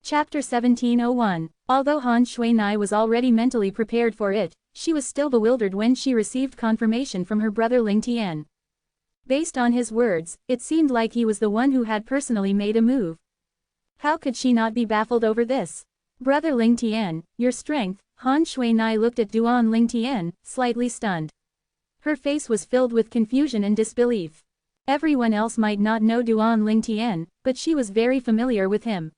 Chapter 1701. Although Han Shui-nai was already mentally prepared for it, she was still bewildered when she received confirmation from her brother Ling Tian. Based on his words, it seemed like he was the one who had personally made a move. How could she not be baffled over this? Brother Ling Tian, your strength. Han Shui-nai looked at Duan Ling Tian, slightly stunned. Her face was filled with confusion and disbelief. Everyone else might not know Duan Ling Tian, but she was very familiar with him.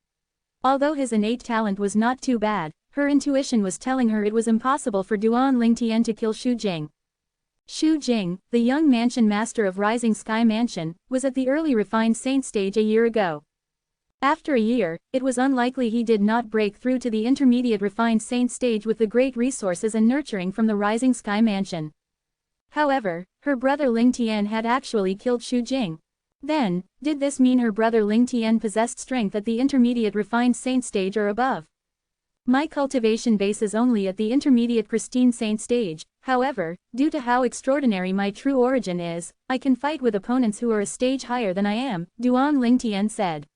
Although his innate talent was not too bad, her intuition was telling her it was impossible for Duan Ling Tian to kill Xu Jing. Xu Jing, the young mansion master of Rising Sky Mansion, was at the early refined saint stage a year ago. After a year, it was unlikely he did not break through to the intermediate refined saint stage with the great resources and nurturing from the Rising Sky Mansion. However, her brother Ling Tian had actually killed Xu Jing. Then, did this mean her brother Ling Tian possessed strength at the intermediate refined saint stage or above? My cultivation base is only at the intermediate pristine saint stage, however, due to how extraordinary my true origin is, I can fight with opponents who are a stage higher than I am, Duan Ling Tian said.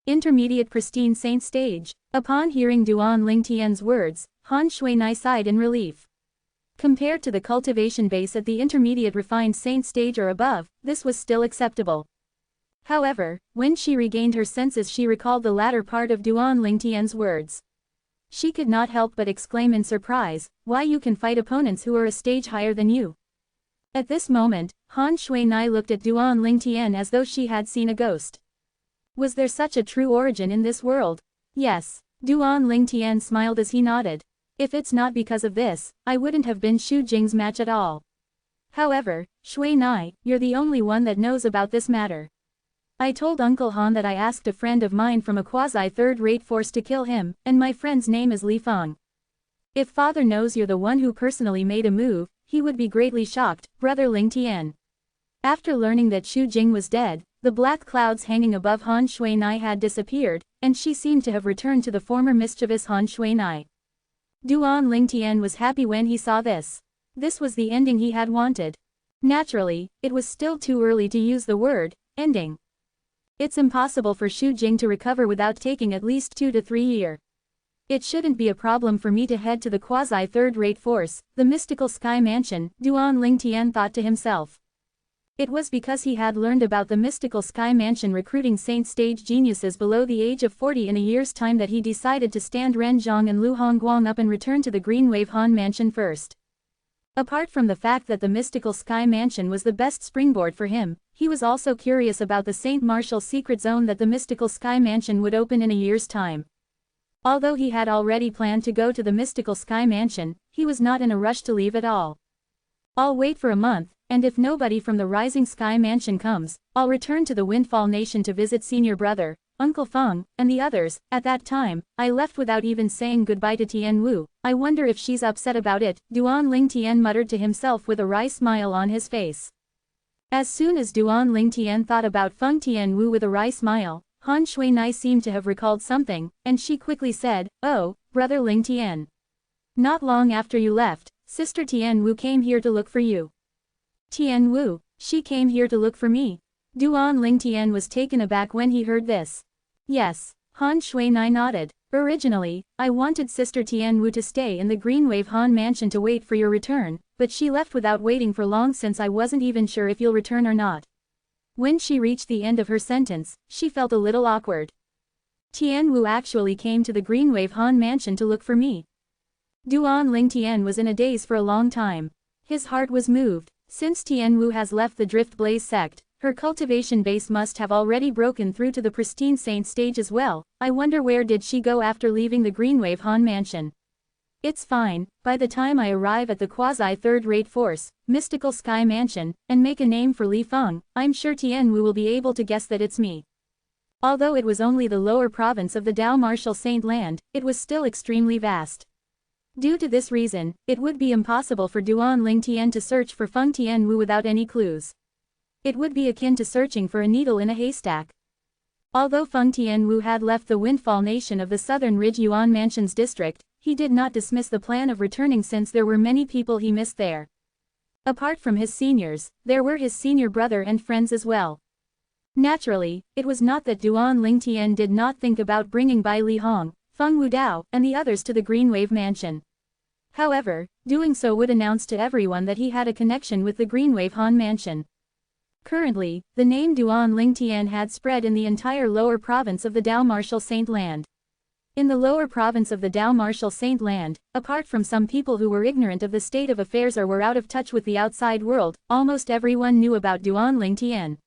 Intermediate pristine saint stage. Upon hearing Duan Ling Tian's words, Han Shui-nai sighed in relief. Compared to the cultivation base at the intermediate refined saint stage or above, this was still acceptable. However, when she regained her senses she recalled the latter part of Duan Ling Tian's words. She could not help but exclaim in surprise, "Why, you can fight opponents who are a stage higher than you?" At this moment, Han Shui-nai looked at Duan Ling Tian as though she had seen a ghost. Was there such a true origin in this world? Yes. Duan Ling Tian smiled as he nodded. If it's not because of this, I wouldn't have been Xu Jing's match at all. However, Shui-nai, you're the only one that knows about this matter. I told Uncle Han that I asked a friend of mine from a quasi-third-rate force to kill him, and my friend's name is Li Feng. If father knows you're the one who personally made a move, he would be greatly shocked, brother Ling Tian. After learning that Xu Jing was dead, the black clouds hanging above Han Shui-nai had disappeared, and she seemed to have returned to the former mischievous Han Shui-nai. Duan Ling Tian was happy when he saw this. This was the ending he had wanted. Naturally, it was still too early to use the word ending. It's impossible for Xu Jing to recover without taking at least 2 to 3 years. It shouldn't be a problem for me to head to the quasi-third-rate force, the mystical sky mansion, Duan Ling Tian thought to himself. It was because he had learned about the mystical sky mansion recruiting saint stage geniuses below the age of 40 in a year's time that he decided to stand Ren Zhang and Lu Hongguang up and return to the Green Wave Han mansion first. Apart from the fact that the mystical sky mansion was the best springboard for him, he was also curious about the Saint Martial secret zone that the mystical sky mansion would open in a year's time. Although he had already planned to go to the mystical sky mansion, he was not in a rush to leave at all. I'll wait for a month, and if nobody from the Rising Sky Mansion comes, I'll return to the Windfall Nation to visit senior brother, Uncle Feng, and the others. At that time, I left without even saying goodbye to Tian Wu. I wonder if she's upset about it, Duan Ling Tian muttered to himself with a wry smile on his face. As soon as Duan Ling Tian thought about Feng Tian Wu with a wry smile, Han Shui-nai seemed to have recalled something, and she quickly said, "Oh, brother Ling Tian. Not long after you left, Sister Tian Wu came here to look for you." Tian Wu, she came here to look for me? Duan Ling Tian was taken aback when he heard this. Yes, Han Shui-nai nodded. Originally, I wanted Sister Tian Wu to stay in the Greenwave Han mansion to wait for your return, but she left without waiting for long since I wasn't even sure if you'll return or not. When she reached the end of her sentence, she felt a little awkward. Tian Wu actually came to the Greenwave Han mansion to look for me. Duan Ling Tian was in a daze for a long time. His heart was moved. Since Tian Wu has left the Drift Blaze sect, her cultivation base must have already broken through to the pristine saint stage as well. I wonder where did she go after leaving the Greenwave Han mansion. It's fine, by the time I arrive at the quasi-third-rate force, mystical sky mansion, and make a name for Li Feng, I'm sure Tian Wu will be able to guess that it's me. Although it was only the lower province of the Dao Martial Saint Land, it was still extremely vast. Due to this reason, it would be impossible for Duan Ling Tian to search for Feng Tian Wu without any clues. It would be akin to searching for a needle in a haystack. Although Feng Tian Wu had left the Windfall Nation of the Southern Ridge Yuan Mansion's district, he did not dismiss the plan of returning since there were many people he missed there. Apart from his seniors, there were his senior brother and friends as well. Naturally, it was not that Duan Lingtian did not think about bringing Bai Li Hong, Feng Wudao, and the others to the Greenwave Mansion. However, doing so would announce to everyone that he had a connection with the Greenwave Han Mansion. Currently, the name Duan Lingtian had spread in the entire lower province of the Dao Martial Saint Land. In the lower province of the Dao Martial Saint Land, apart from some people who were ignorant of the state of affairs or were out of touch with the outside world, almost everyone knew about Duan Lingtian.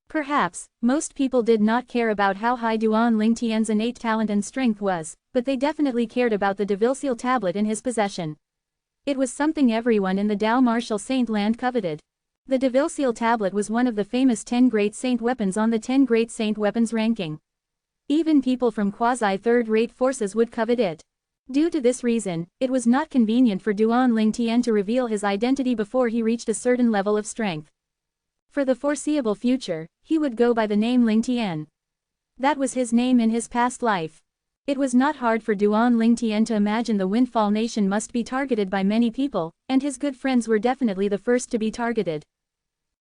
Perhaps, most people did not care about how high Duan Lingtian's innate talent and strength was, but they definitely cared about the Devilseal tablet in his possession. It was something everyone in the Dao Martial Saint Land coveted. The Devilseal tablet was one of the famous 10 Great Saint Weapons on the 10 Great Saint Weapons ranking. Even people from quasi-third-rate forces would covet it. Due to this reason, it was not convenient for Duan Lingtian to reveal his identity before he reached a certain level of strength. For the foreseeable future, he would go by the name Lingtian. That was his name in his past life. It was not hard for Duan Lingtian to imagine the Windfall Nation must be targeted by many people, and his good friends were definitely the first to be targeted.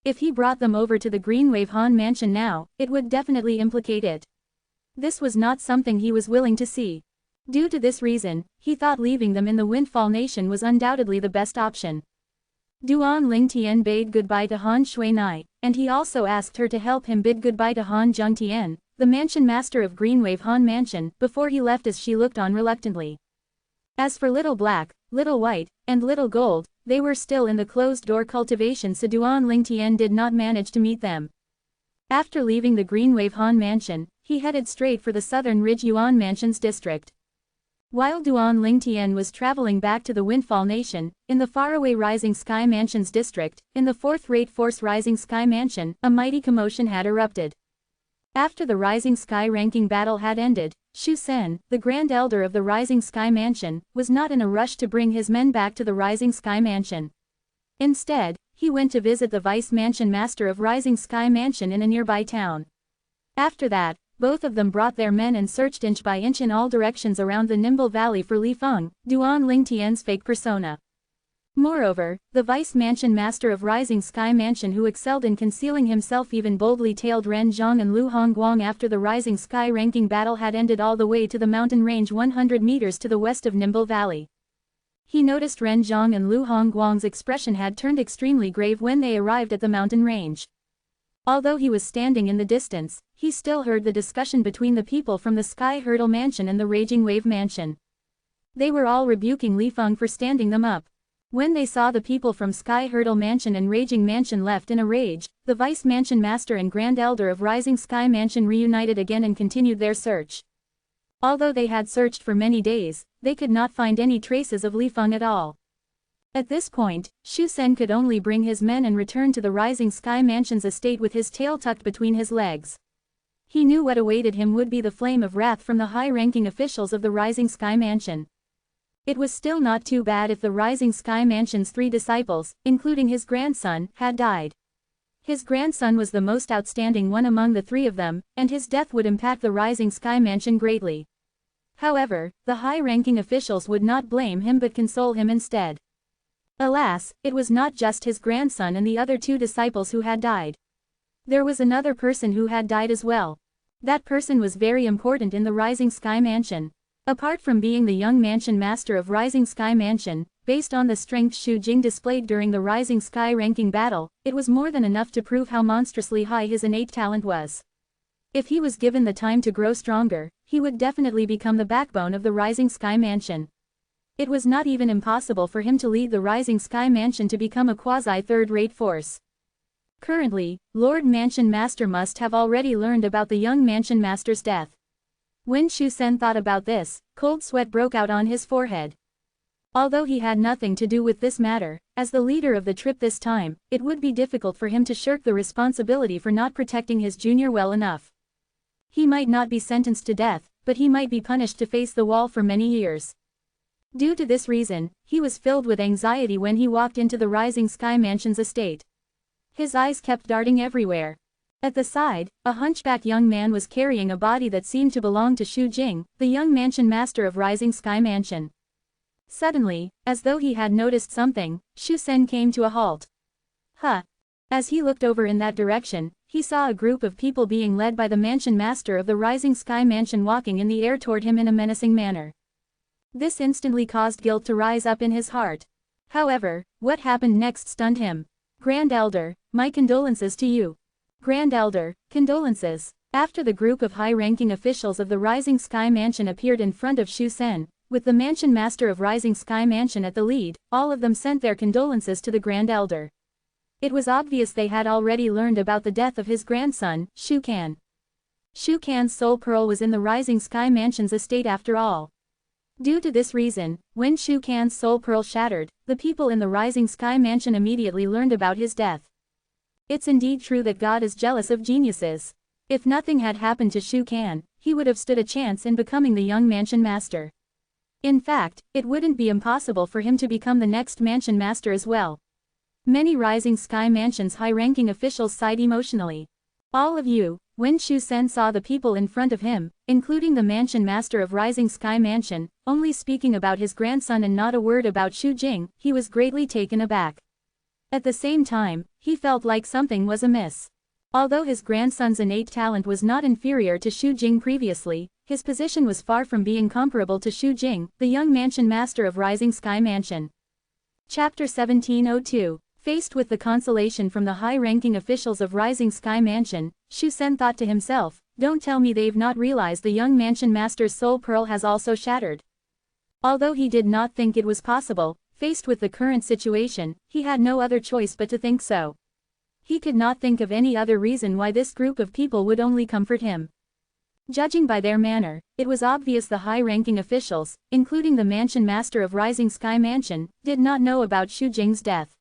If he brought them over to the Greenwave Han Mansion now, it would definitely implicate it. This was not something he was willing to see. Due to this reason, he thought leaving them in the Windfall Nation was undoubtedly the best option. Duan Lingtian bade goodbye to Han Shuinai, and he also asked her to help him bid goodbye to Han Zhengtian, the mansion master of Greenwave Han Mansion, before he left as she looked on reluctantly. As for Little Black, Little White, and Little Gold, they were still in the closed-door cultivation, so Duan Lingtian did not manage to meet them. After leaving the Greenwave Han Mansion, he headed straight for the Southern Ridge Yuan Mansion's district. While Duan Lingtian was traveling back to the Windfall Nation, in the faraway Rising Sky Mansion's district, in the fourth-rate Force Rising Sky Mansion, a mighty commotion had erupted. After the Rising Sky ranking battle had ended, Shu Sen, the Grand Elder of the Rising Sky Mansion, was not in a rush to bring his men back to the Rising Sky Mansion. Instead, he went to visit the Vice Mansion Master of Rising Sky Mansion in a nearby town. After that, both of them brought their men and searched inch by inch in all directions around the Nimble Valley for Li Feng, Duan Lingtian's fake persona. Moreover, the Vice Mansion Master of Rising Sky Mansion, who excelled in concealing himself, even boldly tailed Ren Zhang and Lu Hongguang after the Rising Sky ranking battle had ended all the way to the mountain range 100 meters to the west of Nimble Valley. He noticed Ren Zhang and Lu Hongguang's expression had turned extremely grave when they arrived at the mountain range. Although he was standing in the distance, he still heard the discussion between the people from the Sky Hurdle Mansion and the Raging Wave Mansion. They were all rebuking Li Feng for standing them up. When they saw the people from Sky Hurdle Mansion and Raging Mansion left in a rage, the Vice Mansion Master and Grand Elder of Rising Sky Mansion reunited again and continued their search. Although they had searched for many days, they could not find any traces of Li Feng at all. At this point, Shu Sen could only bring his men and return to the Rising Sky Mansion's estate with his tail tucked between his legs. He knew what awaited him would be the flame of wrath from the high-ranking officials of the Rising Sky Mansion. It was still not too bad if the Rising Sky Mansion's 3 disciples, including his grandson, had died. His grandson was the most outstanding one among the 3 of them, and his death would impact the Rising Sky Mansion greatly. However, the high-ranking officials would not blame him but console him instead. Alas, it was not just his grandson and the other 2 disciples who had died. There was another person who had died as well. That person was very important in the Rising Sky Mansion. Apart from being the young mansion master of Rising Sky Mansion, based on the strength Xu Jing displayed during the Rising Sky ranking battle, it was more than enough to prove how monstrously high his innate talent was. If he was given the time to grow stronger, he would definitely become the backbone of the Rising Sky Mansion. It was not even impossible for him to lead the Rising Sky Mansion to become a quasi-third-rate force. Currently, Lord Mansion Master must have already learned about the young Mansion Master's death. When Shu Sen thought about this, cold sweat broke out on his forehead. Although he had nothing to do with this matter, as the leader of the trip this time, it would be difficult for him to shirk the responsibility for not protecting his junior well enough. He might not be sentenced to death, but he might be punished to face the wall for many years. Due to this reason, he was filled with anxiety when he walked into the Rising Sky Mansion's estate. His eyes kept darting everywhere. At the side, a hunchback young man was carrying a body that seemed to belong to Xu Jing, the young mansion master of Rising Sky Mansion. Suddenly, as though he had noticed something, Shu Sen came to a halt. Huh. As he looked over in that direction, he saw a group of people being led by the mansion master of the Rising Sky Mansion walking in the air toward him in a menacing manner. This instantly caused guilt to rise up in his heart. However, what happened next stunned him. Grand Elder, my condolences to you. Grand Elder, condolences. After the group of high-ranking officials of the Rising Sky Mansion appeared in front of Shu Sen, with the mansion master of Rising Sky Mansion at the lead, all of them sent their condolences to the Grand Elder. It was obvious they had already learned about the death of his grandson, Shu Kan. Shu Kan's soul pearl was in the Rising Sky Mansion's estate after all. Due to this reason, when Shu Kan's soul pearl shattered, the people in the Rising Sky Mansion immediately learned about his death. It's indeed true that God is jealous of geniuses. If nothing had happened to Shu Kan, he would have stood a chance in becoming the young mansion master. In fact, it wouldn't be impossible for him to become the next mansion master as well. Many Rising Sky Mansion's high-ranking officials sighed emotionally. All of you, when Shu Sen saw the people in front of him, including the mansion master of Rising Sky Mansion, only speaking about his grandson and not a word about Shu Jing, he was greatly taken aback. At the same time, he felt like something was amiss. Although his grandson's innate talent was not inferior to Shu Jing previously, his position was far from being comparable to Shu Jing, the young mansion master of Rising Sky Mansion. Chapter 1702. Faced with the consolation from the high-ranking officials of Rising Sky Mansion, Shu Sen thought to himself, don't tell me they've not realized the young mansion master's soul pearl has also shattered. Although he did not think it was possible, faced with the current situation, he had no other choice but to think so. He could not think of any other reason why this group of people would only comfort him. Judging by their manner, it was obvious the high-ranking officials, including the mansion master of Rising Sky Mansion, did not know about Shu Jing's death.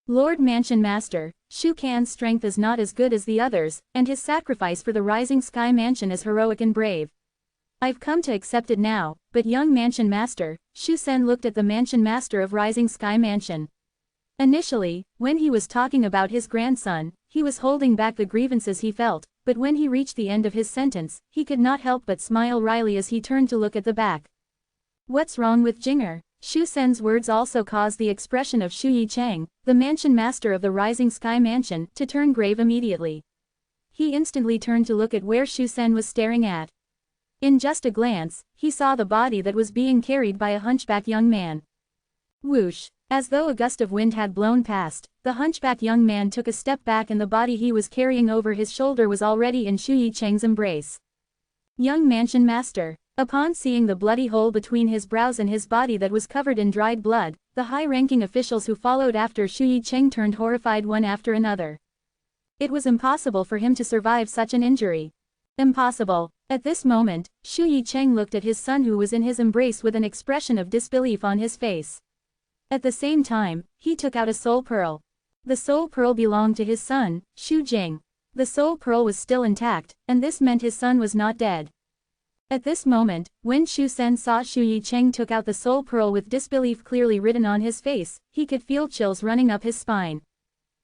Lord Mansion Master, Shu Kan's strength is not as good as the others, and his sacrifice for the Rising Sky Mansion is heroic and brave. I've come to accept it now, but young Mansion Master, Shu Sen looked at the Mansion Master of Rising Sky Mansion. Initially, when he was talking about his grandson, he was holding back the grievances he felt, but when he reached the end of his sentence, he could not help but smile wryly as he turned to look at the back. What's wrong with Jinger? Shu Sen's words also caused the expression of Shu Yicheng, the mansion master of the Rising Sky Mansion, to turn grave immediately. He instantly turned to look at where Shu Sen was staring at. In just a glance, he saw the body that was being carried by a hunchback young man. Whoosh! As though a gust of wind had blown past, the hunchback young man took a step back and the body he was carrying over his shoulder was already in Shu Yicheng's embrace. Young mansion master. Upon seeing the bloody hole between his brows and his body that was covered in dried blood, the high-ranking officials who followed after Shu Yicheng turned horrified one after another. It was impossible for him to survive such an injury. Impossible. At this moment, Shu Yicheng looked at his son who was in his embrace with an expression of disbelief on his face. At the same time, he took out a soul pearl. The soul pearl belonged to his son, Shu Jing. The soul pearl was still intact, and this meant his son was not dead. At this moment, when Shu Sen saw Shu Yicheng took out the soul pearl with disbelief clearly written on his face, he could feel chills running up his spine.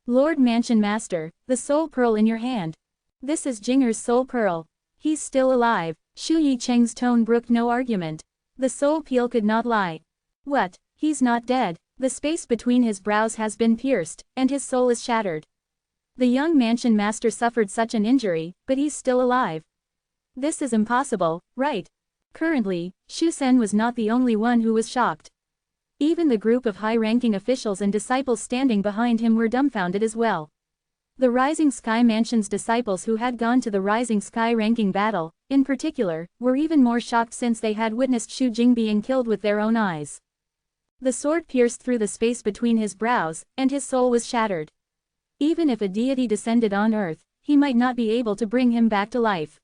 Lord Mansion Master, the soul pearl in your hand. This is Jinger's soul pearl. He's still alive. Shu Yicheng's tone brooked no argument. The soul pearl could not lie. What? He's not dead. The space between his brows has been pierced, and his soul is shattered. The young mansion master suffered such an injury, but he's still alive. This is impossible, right? Currently, Shu Sen was not the only one who was shocked. Even the group of high-ranking officials and disciples standing behind him were dumbfounded as well. The Rising Sky Mansion's disciples who had gone to the Rising Sky ranking battle, in particular, were even more shocked since they had witnessed Shu Jing being killed with their own eyes. The sword pierced through the space between his brows, and his soul was shattered. Even if a deity descended on Earth, he might not be able to bring him back to life.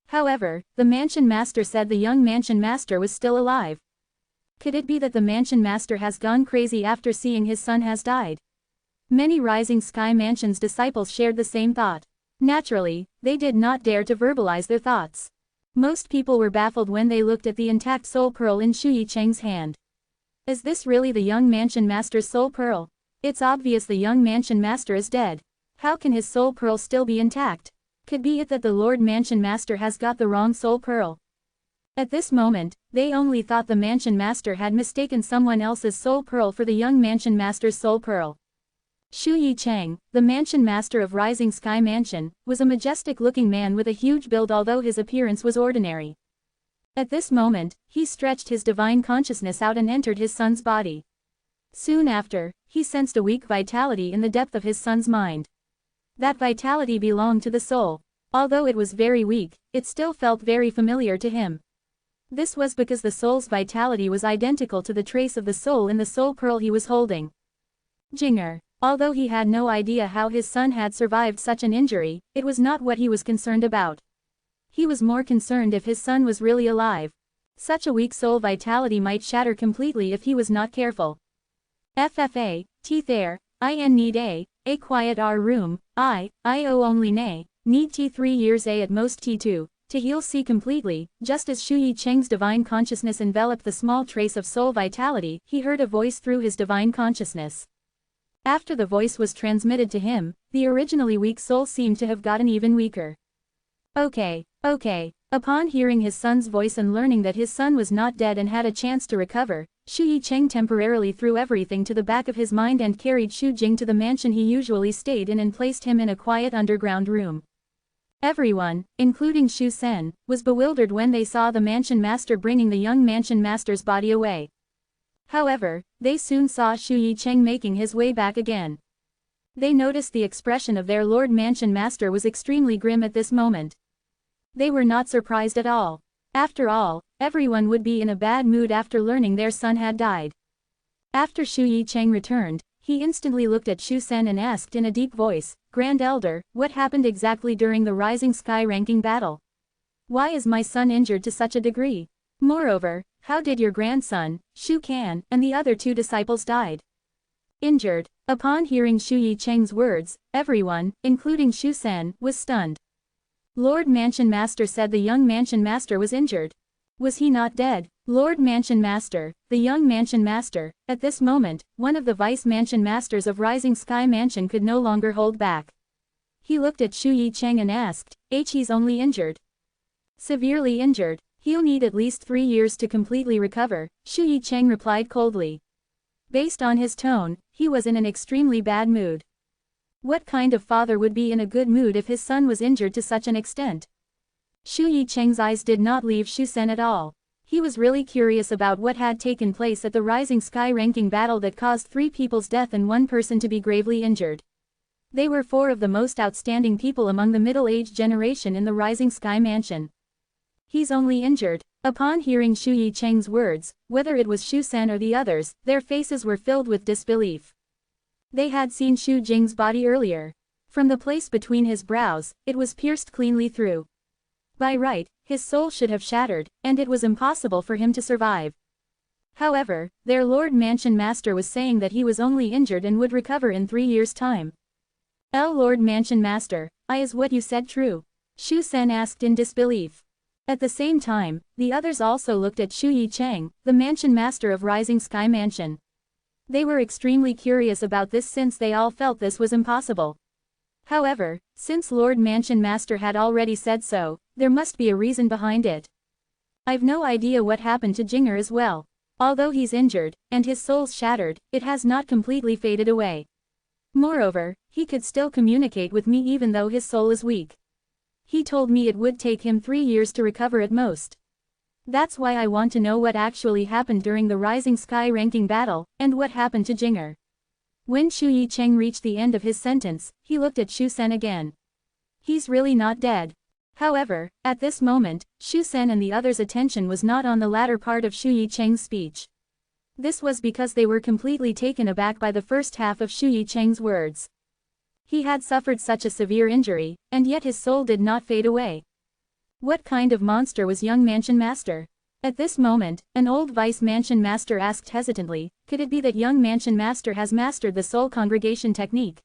However, the mansion master said the young mansion master was still alive. Could it be that the mansion master has gone crazy after seeing his son has died? Many Rising Sky Mansion's disciples shared the same thought. Naturally, they did not dare to verbalize their thoughts. Most people were baffled when they looked at the intact soul pearl in Shu Yicheng's hand. Is this really the young mansion master's soul pearl? It's obvious the young mansion master is dead. How can his soul pearl still be intact? Could be it that the Lord Mansion Master has got the wrong soul pearl. At this moment, they only thought the Mansion Master had mistaken someone else's soul pearl for the young Mansion Master's soul pearl. Shu Yicheng, the mansion master of Rising Sky Mansion, was a majestic-looking man with a huge build, although his appearance was ordinary. At this moment, he stretched his divine consciousness out and entered his son's body. Soon after, he sensed a weak vitality in the depth of his son's mind. That vitality belonged to the soul. Although it was very weak, it still felt very familiar to him. This was because the soul's vitality was identical to the trace of the soul in the soul pearl he was holding. Jinger. Although he had no idea how his son had survived such an injury, it was not what he was concerned about. He was more concerned if his son was really alive. Such a weak soul vitality might shatter completely if he was not careful. FFA, teeth air, IN need a quiet R room, IO only need T 3 years A at most T2, to heal C completely. Just as Shu Yicheng's divine consciousness enveloped the small trace of soul vitality, he heard a voice through his divine consciousness. After the voice was transmitted to him, the originally weak soul seemed to have gotten even weaker. Okay. Upon hearing his son's voice and learning that his son was not dead and had a chance to recover, Shu Yicheng temporarily threw everything to the back of his mind and carried Shu Jing to the mansion he usually stayed in and placed him in a quiet underground room. Everyone, including Shu Sen, was bewildered when they saw the mansion master bringing the young mansion master's body away. However, they soon saw Shu Yicheng making his way back again. They noticed the expression of their Lord Mansion Master was extremely grim at this moment. They were not surprised at all. After all, everyone would be in a bad mood after learning their son had died. After Shu Yicheng returned, he instantly looked at Shu Sen and asked in a deep voice, "Grand Elder, what happened exactly during the Rising Sky ranking battle? Why is my son injured to such a degree? Moreover, how did your grandson, Shu Kan, and the other two disciples died?" Injured. Upon hearing Shu Yicheng's words, everyone, including Shu Sen, was stunned. Lord Mansion Master said the young Mansion Master was injured. Was he not dead? Lord Mansion Master, the young Mansion Master. At this moment, one of the Vice Mansion Masters of Rising Sky Mansion could no longer hold back. He looked at Shu Yicheng and asked, "He's only injured?" "Severely injured. He'll need at least 3 years to completely recover," Shu Yicheng replied coldly. Based on his tone, he was in an extremely bad mood. What kind of father would be in a good mood if his son was injured to such an extent? Shu Yicheng's eyes did not leave Shu Sen at all. He was really curious about what had taken place at the Rising Sky ranking battle that caused 3 people's death and 1 person to be gravely injured. They were 4 of the most outstanding people among the middle-aged generation in the Rising Sky Mansion. He's only injured. Upon hearing Shu Yicheng's words, whether it was Shu Sen or the others, their faces were filled with disbelief. They had seen Shu Jing's body earlier. From the place between his brows, it was pierced cleanly through. By right, his soul should have shattered, and it was impossible for him to survive. However, their Lord Mansion Master was saying that he was only injured and would recover in 3 years' time. Lord Mansion Master, is what you said true? Shu Sen asked in disbelief. At the same time, the others also looked at Shu Yicheng, the Mansion Master of Rising Sky Mansion. They were extremely curious about this since they all felt this was impossible. However, since Lord Mansion Master had already said so, there must be a reason behind it. I've no idea what happened to Jinger as well. Although he's injured, and his soul's shattered, it has not completely faded away. Moreover, he could still communicate with me even though his soul is weak. He told me it would take him 3 years to recover at most. That's why I want to know what actually happened during the Rising Sky ranking battle, and what happened to Jinger. When Shu Yicheng reached the end of his sentence, he looked at Shu Sen again. He's really not dead. However, at this moment, Shu Sen and the others' attention was not on the latter part of Shu Yicheng's speech. This was because they were completely taken aback by the first half of Shu Yicheng's words. He had suffered such a severe injury, and yet his soul did not fade away. What kind of monster was young Mansion Master? At this moment, an old Vice Mansion Master asked hesitantly, could it be that young Mansion Master has mastered the Soul Congregation Technique?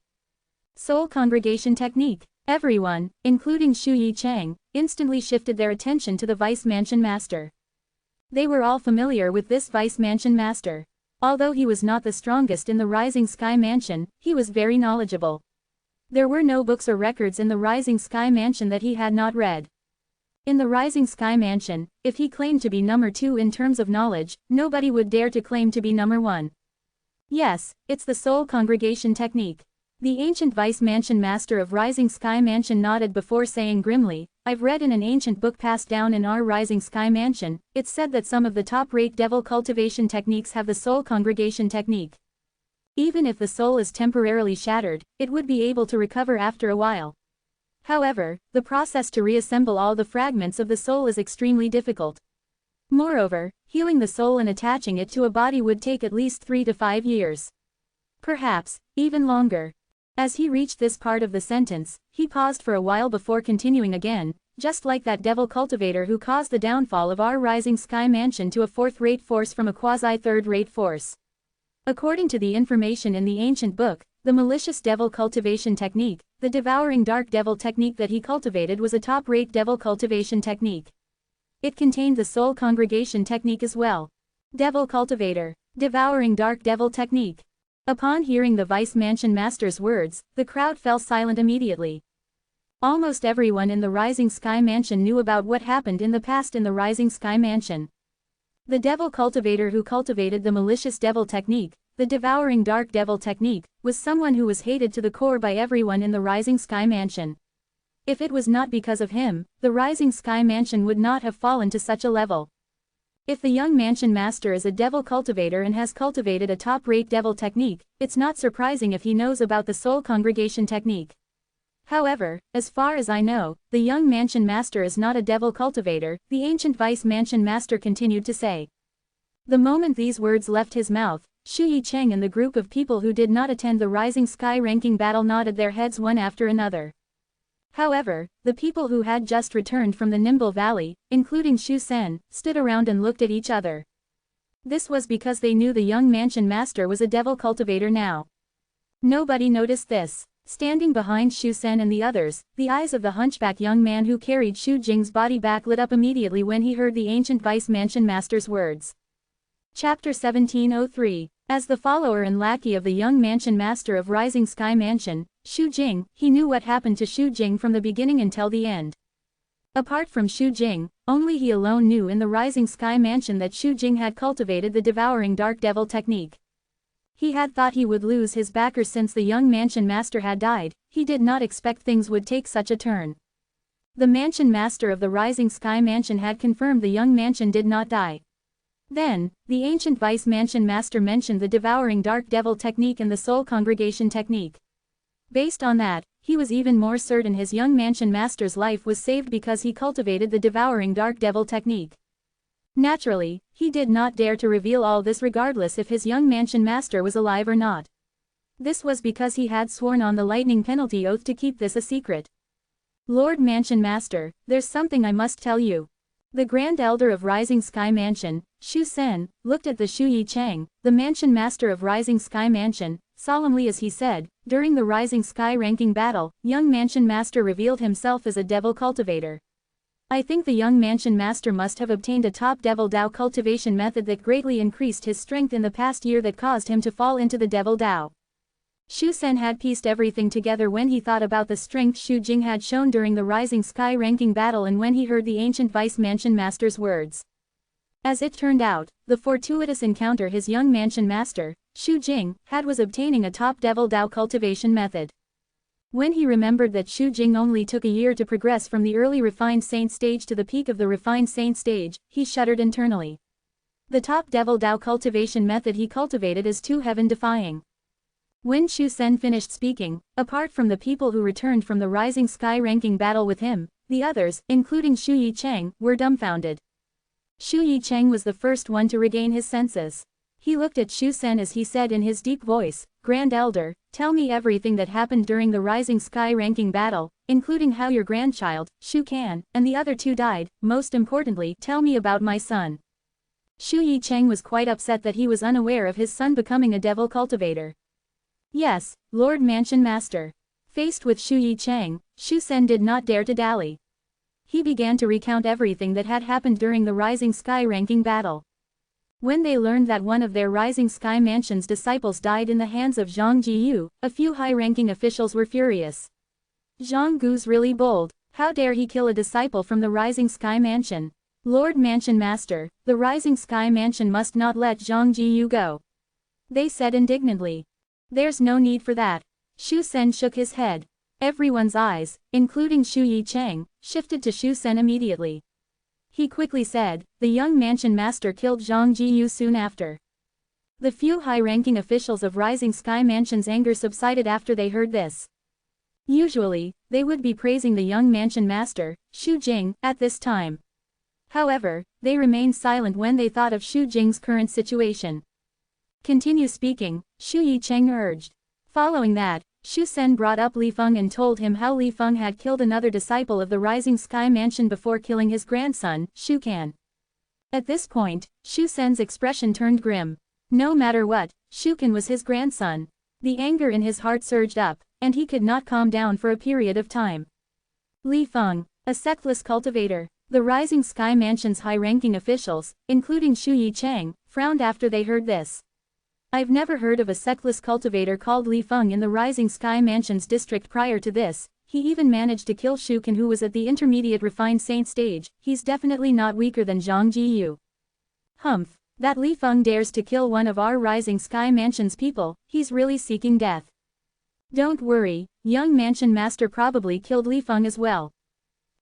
Soul Congregation Technique. Everyone, including Shu Yicheng, instantly shifted their attention to the Vice Mansion Master. They were all familiar with this Vice Mansion Master. Although he was not the strongest in the Rising Sky Mansion, he was very knowledgeable. There were no books or records in the Rising Sky Mansion that he had not read. In the Rising Sky Mansion, if he claimed to be number 2 in terms of knowledge, nobody would dare to claim to be number 1. Yes, it's the Soul Congregation Technique. The ancient Vice Mansion Master of Rising Sky Mansion nodded before saying grimly, I've read in an ancient book passed down in our Rising Sky Mansion, it's said that some of the top-rate devil cultivation techniques have the soul congregation technique. Even if the soul is temporarily shattered, it would be able to recover after a while. However, the process to reassemble all the fragments of the soul is extremely difficult. Moreover, healing the soul and attaching it to a body would take at least 3 to 5 years. Perhaps, even longer. As he reached this part of the sentence, he paused for a while before continuing again, just like that devil cultivator who caused the downfall of our Rising Sky Mansion to a fourth-rate force from a quasi-third-rate force. According to the information in the ancient book, the malicious devil cultivation technique, the devouring dark devil technique that he cultivated was a top-rate devil cultivation technique. It contained the soul congregation technique as well. Devil cultivator, devouring dark devil technique. Upon hearing the Vice Mansion Master's words, the crowd fell silent immediately. Almost everyone in the Rising Sky Mansion knew about what happened in the past in the Rising Sky Mansion. The devil cultivator who cultivated the malicious devil technique, the devouring dark devil technique, was someone who was hated to the core by everyone in the Rising Sky Mansion. If it was not because of him, the Rising Sky Mansion would not have fallen to such a level. If the young mansion master is a devil cultivator and has cultivated a top-rate devil technique, it's not surprising if he knows about the soul congregation technique. However, as far as I know, the young mansion master is not a devil cultivator, the ancient Vice Mansion Master continued to say. The moment these words left his mouth, Shu Yicheng and the group of people who did not attend the Rising Sky ranking battle nodded their heads one after another. However, the people who had just returned from the Nimble Valley, including Shu Sen, stood around and looked at each other. This was because they knew the young mansion master was a devil cultivator now. Nobody noticed this. Standing behind Shu Sen and the others, the eyes of the hunchback young man who carried Shu Jing's body back lit up immediately when he heard the ancient Vice Mansion Master's words. Chapter 1703. As the follower and lackey of the young mansion master of Rising Sky Mansion, Shu Jing, he knew what happened to Shu Jing from the beginning until the end. Apart from Shu Jing, only he alone knew in the Rising Sky Mansion that Shu Jing had cultivated the devouring dark devil technique. He had thought he would lose his backers since the young mansion master had died, he did not expect things would take such a turn. The mansion master of the Rising Sky Mansion had confirmed the young mansion did not die. Then, the ancient Vice Mansion Master mentioned the devouring dark devil technique and the soul congregation technique. Based on that, he was even more certain his young mansion master's life was saved because he cultivated the devouring dark devil technique. Naturally, he did not dare to reveal all this regardless if his young mansion master was alive or not. This was because he had sworn on the lightning penalty oath to keep this a secret. Lord Mansion Master, there's something I must tell you. The Grand Elder of Rising Sky Mansion, Shu Sen, looked at the Shu Yicheng, the Mansion Master of Rising Sky Mansion, solemnly as he said, during the Rising Sky ranking battle, young Mansion Master revealed himself as a devil cultivator. I think the young Mansion Master must have obtained a top devil Dao cultivation method that greatly increased his strength in the past year that caused him to fall into the devil Dao. Shu Sen had pieced everything together when he thought about the strength Shu Jing had shown during the Rising Sky ranking battle and when he heard the ancient Vice Mansion Master's words. As it turned out, the fortuitous encounter his young Mansion Master, Shu Jing, had was obtaining a top devil Dao cultivation method. When he remembered that Shu Jing only took a year to progress from the early refined saint stage to the peak of the refined saint stage, he shuddered internally. The top devil Dao cultivation method he cultivated is too heaven-defying. When Shu Sen finished speaking, apart from the people who returned from the Rising Sky ranking battle with him, the others, including Shu Yicheng, were dumbfounded. Shu Yicheng was the first one to regain his senses. He looked at Shu Sen as he said in his deep voice, Grand Elder, tell me everything that happened during the Rising Sky ranking battle, including how your grandchild, Shu Kan, and the other two died, most importantly, tell me about my son. Shu Yicheng was quite upset that he was unaware of his son becoming a devil cultivator. Yes, Lord Mansion Master. Faced with Shu Yicheng, Shu Sen did not dare to dally. He began to recount everything that had happened during the Rising Sky ranking battle. When they learned that one of their Rising Sky Mansion's disciples died in the hands of Zhang Jiyu, a few high-ranking officials were furious. Zhang Gu's really bold. How dare he kill a disciple from the Rising Sky Mansion? Lord Mansion Master, the Rising Sky Mansion must not let Zhang Jiyu go. They said indignantly. There's no need for that. Shu Sen shook his head. Everyone's eyes, including Shu Yicheng, shifted to Shu Sen immediately. He quickly said, the young mansion master killed Zhang Jiyu soon after. The few high-ranking officials of Rising Sky Mansion's anger subsided after they heard this. Usually, they would be praising the young mansion master, Shu Jing, at this time. However, they remained silent when they thought of Shu Jing's current situation. Continue speaking, Shu Yicheng urged. Following that, Shu Sen brought up Li Feng and told him how Li Feng had killed another disciple of the Rising Sky Mansion before killing his grandson, Shu Kan. At this point, Shu Sen's expression turned grim. No matter what, Shu Kan was his grandson. The anger in his heart surged up, and he could not calm down for a period of time. Li Feng, a sectless cultivator. The Rising Sky Mansion's high-ranking officials, including Shu Yicheng, frowned after they heard this. I've never heard of a sectless cultivator called Li Feng in the Rising Sky Mansion's district prior to this. He even managed to kill Shu Kan, who was at the intermediate refined saint stage. He's definitely not weaker than Zhang Jiyu. Humph, that Li Feng dares to kill one of our Rising Sky Mansion's people, he's really seeking death. Don't worry, young mansion master probably killed Li Feng as well.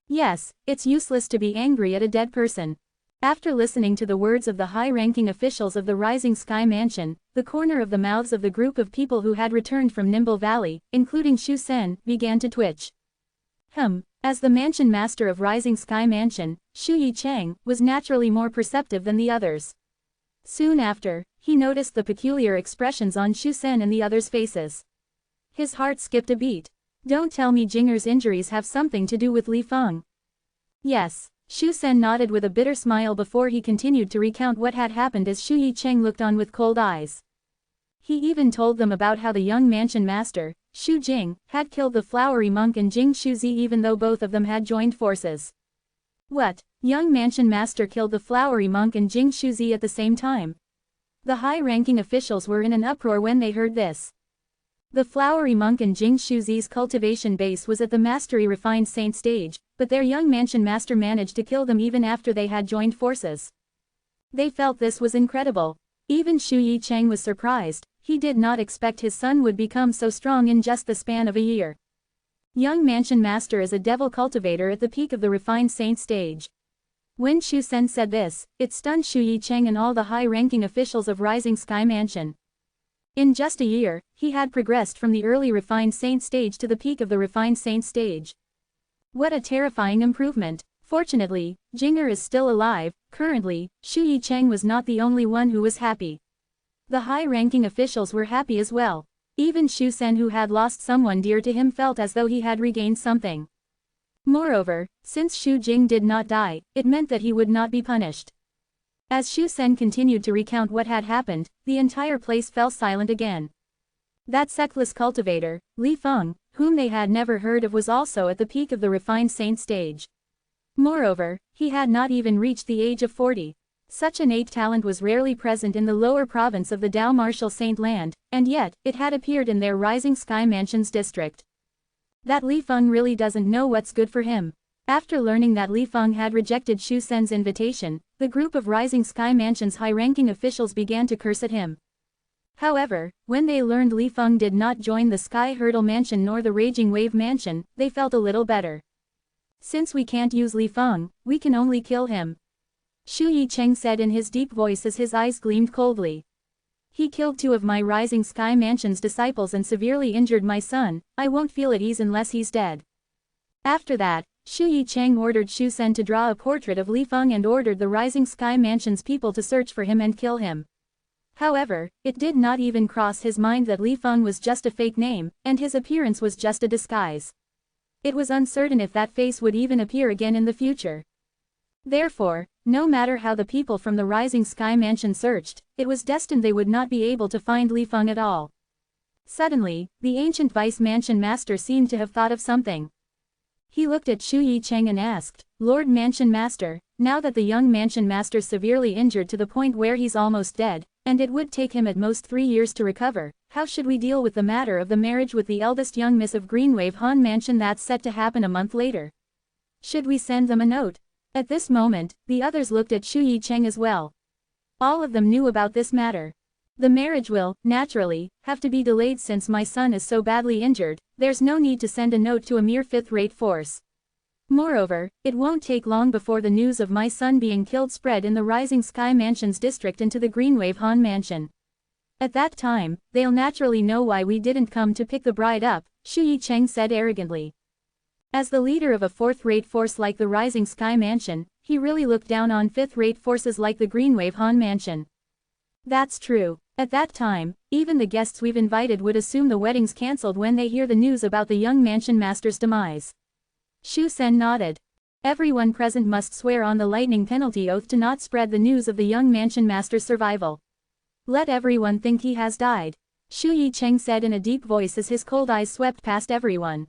Yes, it's useless to be angry at a dead person. After listening to the words of the high-ranking officials of the Rising Sky Mansion, the corner of the mouths of the group of people who had returned from Nimble Valley, including Shu Sen, began to twitch. As the mansion master of Rising Sky Mansion, Shu Yicheng was naturally more perceptive than the others. Soon after, he noticed the peculiar expressions on Shu Sen and the others' faces. His heart skipped a beat. Don't tell me Jinger's injuries have something to do with Li Feng. Yes. Shu Sen nodded with a bitter smile before he continued to recount what had happened as Shu Yicheng looked on with cold eyes. He even told them about how the young mansion master, Shu Jing, had killed the flowery monk and Jing Shuzi even though both of them had joined forces. What? Young mansion master killed the flowery monk and Jing Shuzi at the same time? The high-ranking officials were in an uproar when they heard this. The flowery monk and Jing Shuzi's cultivation base was at the mastery refined saint stage, but their young mansion master managed to kill them even after they had joined forces. They felt this was incredible. Even Shu Yicheng was surprised. He did not expect his son would become so strong in just the span of a year. Young mansion master is a devil cultivator at the peak of the refined saint stage. When Shu Sen said this, it stunned Shu Yicheng and all the high-ranking officials of Rising Sky Mansion. In just a year, he had progressed from the early refined saint stage to the peak of the refined saint stage. What a terrifying improvement. Fortunately, Jinger is still alive. Currently, Shu Yicheng was not the only one who was happy. The high-ranking officials were happy as well. Even Shu Sen, who had lost someone dear to him, felt as though he had regained something. Moreover, since Shu Jing did not die, it meant that he would not be punished. As Shu Sen continued to recount what had happened, the entire place fell silent again. That sectless cultivator, Li Feng, whom they had never heard of, was also at the peak of the refined saint stage. Moreover, he had not even reached the age of 40. Such innate talent was rarely present in the lower province of the Dao Martial Saint Land, and yet, it had appeared in their Rising Sky Mansion's district. That Li Feng really doesn't know what's good for him. After learning that Li Feng had rejected Shu Sen's invitation, the group of Rising Sky Mansion's high-ranking officials began to curse at him. However, when they learned Li Feng did not join the Sky Hurdle Mansion nor the Raging Wave Mansion, they felt a little better. Since we can't use Li Feng, we can only kill him. Shu Yicheng said in his deep voice as his eyes gleamed coldly. He killed 2 of my Rising Sky Mansion's disciples and severely injured my son. I won't feel at ease unless he's dead. After that, Shu Yicheng ordered Shu Sen to draw a portrait of Li Feng and ordered the Rising Sky Mansion's people to search for him and kill him. However, it did not even cross his mind that Li Feng was just a fake name, and his appearance was just a disguise. It was uncertain if that face would even appear again in the future. Therefore, no matter how the people from the Rising Sky Mansion searched, it was destined they would not be able to find Li Feng at all. Suddenly, the ancient Vice Mansion Master seemed to have thought of something. He looked at Shu Yicheng and asked, Lord Mansion Master, now that the young Mansion Master's severely injured to the point where he's almost dead, and it would take him at most 3 years to recover, how should we deal with the matter of the marriage with the eldest young Miss of Greenwave Han Mansion that's set to happen a month later? Should we send them a note? At this moment, the others looked at Shu Yicheng as well. All of them knew about this matter. The marriage will, naturally, have to be delayed since my son is so badly injured. There's no need to send a note to a mere fifth-rate force. Moreover, it won't take long before the news of my son being killed spread in the Rising Sky Mansion's district into the Greenwave Han Mansion. At that time, they'll naturally know why we didn't come to pick the bride up, Shu Yicheng said arrogantly. As the leader of a fourth-rate force like the Rising Sky Mansion, he really looked down on fifth-rate forces like the Greenwave Han Mansion. That's true. At that time, even the guests we've invited would assume the wedding's cancelled when they hear the news about the young mansion master's demise. Shu Sen nodded. Everyone present must swear on the lightning penalty oath to not spread the news of the young mansion master's survival. Let everyone think he has died. Shu Yicheng said in a deep voice as his cold eyes swept past everyone.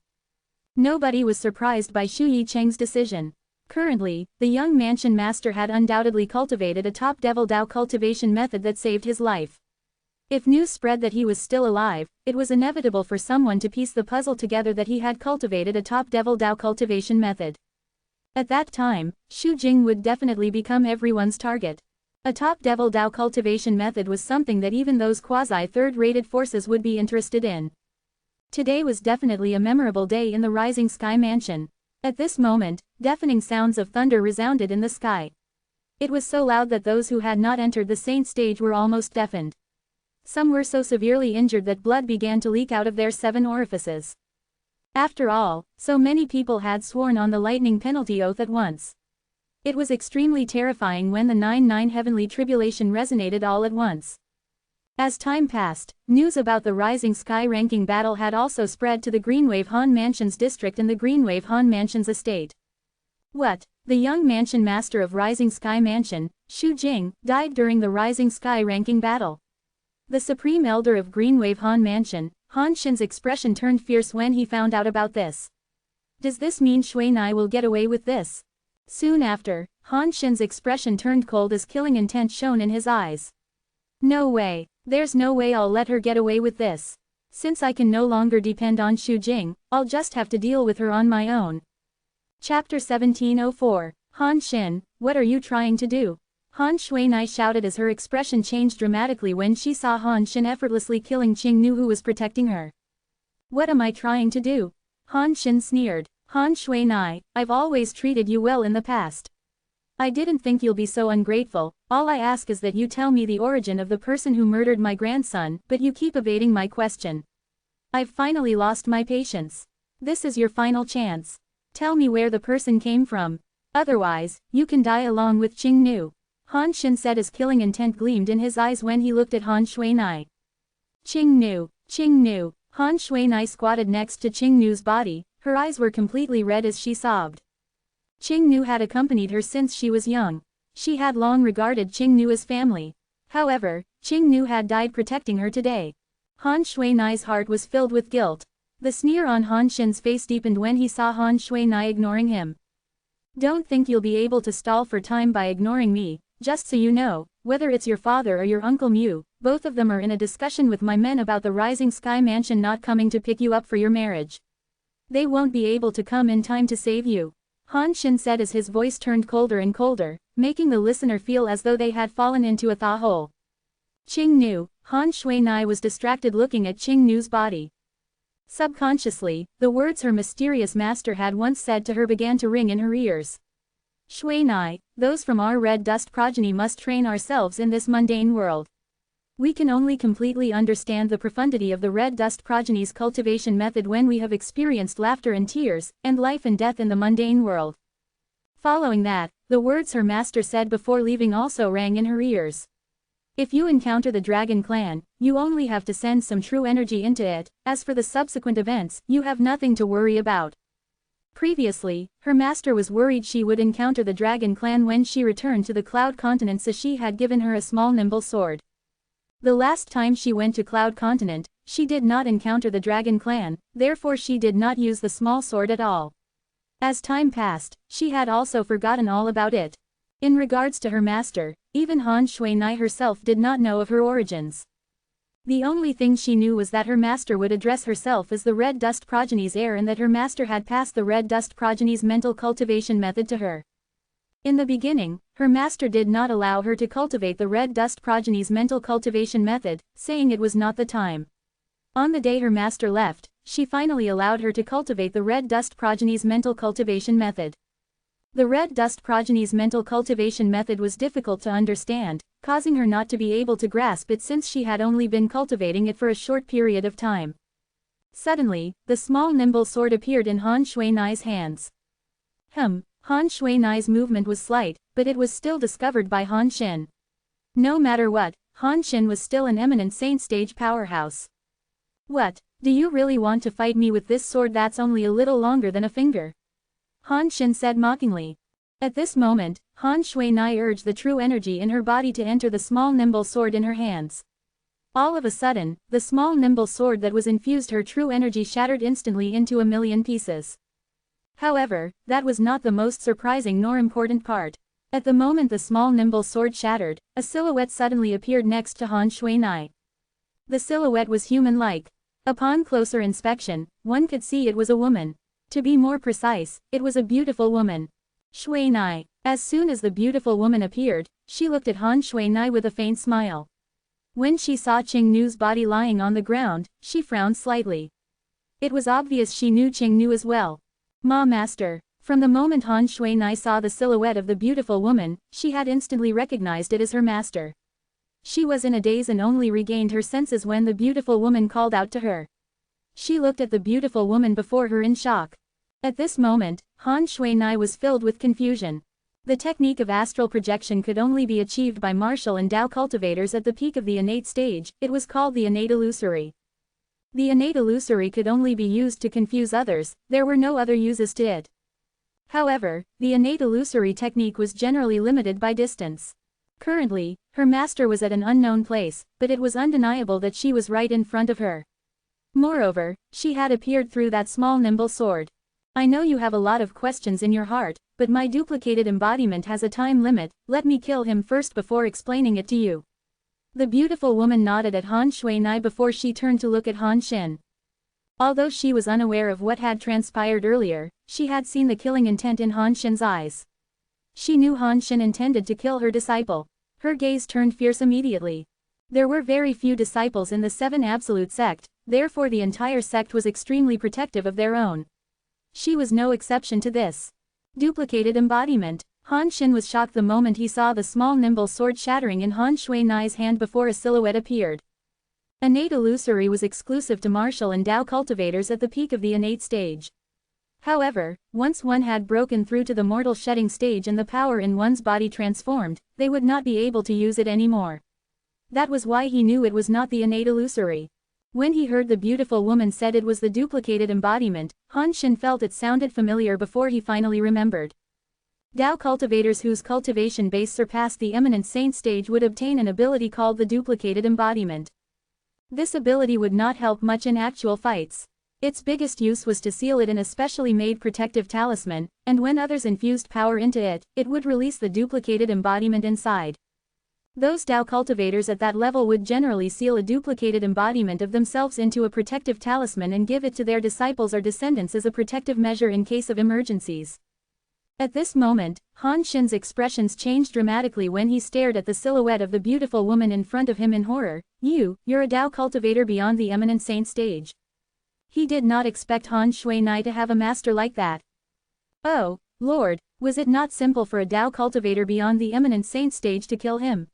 Nobody was surprised by Shu Yicheng's decision. Currently, the young mansion master had undoubtedly cultivated a top devil Dao cultivation method that saved his life. If news spread that he was still alive, it was inevitable for someone to piece the puzzle together that he had cultivated a top devil Dao cultivation method. At that time, Shu Jing would definitely become everyone's target. A top devil Dao cultivation method was something that even those quasi-third-rated forces would be interested in. Today was definitely a memorable day in the Rising Sky Mansion. At this moment, deafening sounds of thunder resounded in the sky. It was so loud that those who had not entered the saint stage were almost deafened. Some were so severely injured that blood began to leak out of their 7 orifices. After all, so many people had sworn on the lightning penalty oath at once. It was extremely terrifying when the 9-9 heavenly tribulation resonated all at once. As time passed, news about the Rising Sky ranking battle had also spread to the Greenwave Han Mansion's district and the Greenwave Han Mansion's estate. What? The young mansion master of Rising Sky Mansion, Shu Jing, died during the Rising Sky ranking battle. The supreme elder of Greenwave Han Mansion, Han Xin's expression turned fierce when he found out about this. Does this mean Shui Nai will get away with this? Soon after, Han Xin's expression turned cold as killing intent shone in his eyes. No way. There's no way I'll let her get away with this. Since I can no longer depend on Shu Jing, I'll just have to deal with her on my own. Chapter 1704. Han Xin, what are you trying to do? Han Shuinai shouted as her expression changed dramatically when she saw Han Xin effortlessly killing Qing Nu who was protecting her. What am I trying to do? Han Xin sneered. Han Shuinai, I've always treated you well in the past. I didn't think you'll be so ungrateful. All I ask is that you tell me the origin of the person who murdered my grandson, but you keep evading my question. I've finally lost my patience. This is your final chance. Tell me where the person came from. Otherwise, you can die along with Qing Nu. Han Xin said as killing intent gleamed in his eyes when he looked at Han Shuinai. Qing Nu, Qing Nu. Han Shuinai squatted next to Qing Nu's body, her eyes were completely red as she sobbed. Qing Nu had accompanied her since she was young. She had long regarded Qing Nu as family. However, Qing Nu had died protecting her today. Han Shuinai's heart was filled with guilt. The sneer on Han Xin's face deepened when he saw Han Shuinai ignoring him. Don't think you'll be able to stall for time by ignoring me. Just so you know, whether it's your father or your Uncle Mu, both of them are in a discussion with my men about the Rising Sky Mansion not coming to pick you up for your marriage. They won't be able to come in time to save you. Han Xin said as his voice turned colder and colder, making the listener feel as though they had fallen into a thaw hole. Qing Nu, Han Shuinai was distracted looking at Qing Nu's body. Subconsciously, the words her mysterious master had once said to her began to ring in her ears. Shuinai, those from our red dust progeny must train ourselves in this mundane world. We can only completely understand the profundity of the red dust progeny's cultivation method when we have experienced laughter and tears, and life and death in the mundane world. Following that, the words her master said before leaving also rang in her ears. If you encounter the Dragon Clan, you only have to send some true energy into it. As for the subsequent events, you have nothing to worry about. Previously, her master was worried she would encounter the Dragon Clan when she returned to the Cloud Continent, so she had given her a small nimble sword. The last time she went to Cloud Continent, she did not encounter the Dragon Clan, therefore she did not use the small sword at all. As time passed, she had also forgotten all about it. In regards to her master, even Han Shuinai herself did not know of her origins. The only thing she knew was that her master would address herself as the Red Dust Progeny's heir and that her master had passed the Red Dust Progeny's mental cultivation method to her. In the beginning, her master did not allow her to cultivate the red dust progeny's mental cultivation method, saying it was not the time. On the day her master left, she finally allowed her to cultivate the red dust progeny's mental cultivation method. The red dust progeny's mental cultivation method was difficult to understand, causing her not to be able to grasp it since she had only been cultivating it for a short period of time. Suddenly, the small nimble sword appeared in Han Shuinai's hands. Han Shuinai's movement was slight, but it was still discovered by Han Xin. No matter what, Han Xin was still an eminent saint stage powerhouse. What, do you really want to fight me with this sword that's only a little longer than a finger? Han Xin said mockingly. At this moment, Han Shuinai urged the true energy in her body to enter the small nimble sword in her hands. All of a sudden, the small nimble sword that was infused her true energy shattered instantly into a million pieces. However, that was not the most surprising nor important part. At the moment the small nimble sword shattered, a silhouette suddenly appeared next to Han Shuinai. The silhouette was human-like. Upon closer inspection, one could see it was a woman. To be more precise, it was a beautiful woman. Shuinai. As soon as the beautiful woman appeared, she looked at Han Shuinai with a faint smile. When she saw Qingnu's body lying on the ground, she frowned slightly. It was obvious she knew Qingnu as well. Ma Master. From the moment Han Shuinai saw the silhouette of the beautiful woman, she had instantly recognized it as her master. She was in a daze and only regained her senses when the beautiful woman called out to her. She looked at the beautiful woman before her in shock. At this moment, Han Shuinai was filled with confusion. The technique of astral projection could only be achieved by martial and Tao cultivators at the peak of the innate stage. It was called the innate illusory. The innate illusory could only be used to confuse others, there were no other uses to it. However, the innate illusory technique was generally limited by distance. Currently, her master was at an unknown place, but it was undeniable that she was right in front of her. Moreover, she had appeared through that small nimble sword. I know you have a lot of questions in your heart, but my duplicated embodiment has a time limit, let me kill him first before explaining it to you. The beautiful woman nodded at Han Shuinai before she turned to look at Han Xin. Although she was unaware of what had transpired earlier, she had seen the killing intent in Han Xin's eyes. She knew Han Xin intended to kill her disciple. Her gaze turned fierce immediately. There were very few disciples in the Seven Absolute sect, therefore the entire sect was extremely protective of their own. She was no exception to this. Duplicated embodiment. Han Xin was shocked the moment he saw the small nimble sword shattering in Han Shuinai's hand before a silhouette appeared. Innate illusory was exclusive to martial and Tao cultivators at the peak of the innate stage. However, once one had broken through to the mortal shedding stage and the power in one's body transformed, they would not be able to use it anymore. That was why he knew it was not the innate illusory. When he heard the beautiful woman said it was the duplicated embodiment, Han Xin felt it sounded familiar before he finally remembered. Tao cultivators whose cultivation base surpassed the eminent saint stage would obtain an ability called the duplicated embodiment. This ability would not help much in actual fights. Its biggest use was to seal it in a specially made protective talisman, and when others infused power into it, it would release the duplicated embodiment inside. Those Tao cultivators at that level would generally seal a duplicated embodiment of themselves into a protective talisman and give it to their disciples or descendants as a protective measure in case of emergencies. At this moment, Han Xin's expressions changed dramatically when he stared at the silhouette of the beautiful woman in front of him in horror. You're a Tao cultivator beyond the eminent saint stage. He did not expect Han Shuinai to have a master like that. Oh, Lord, was it not simple for a Tao cultivator beyond the eminent saint stage to kill him?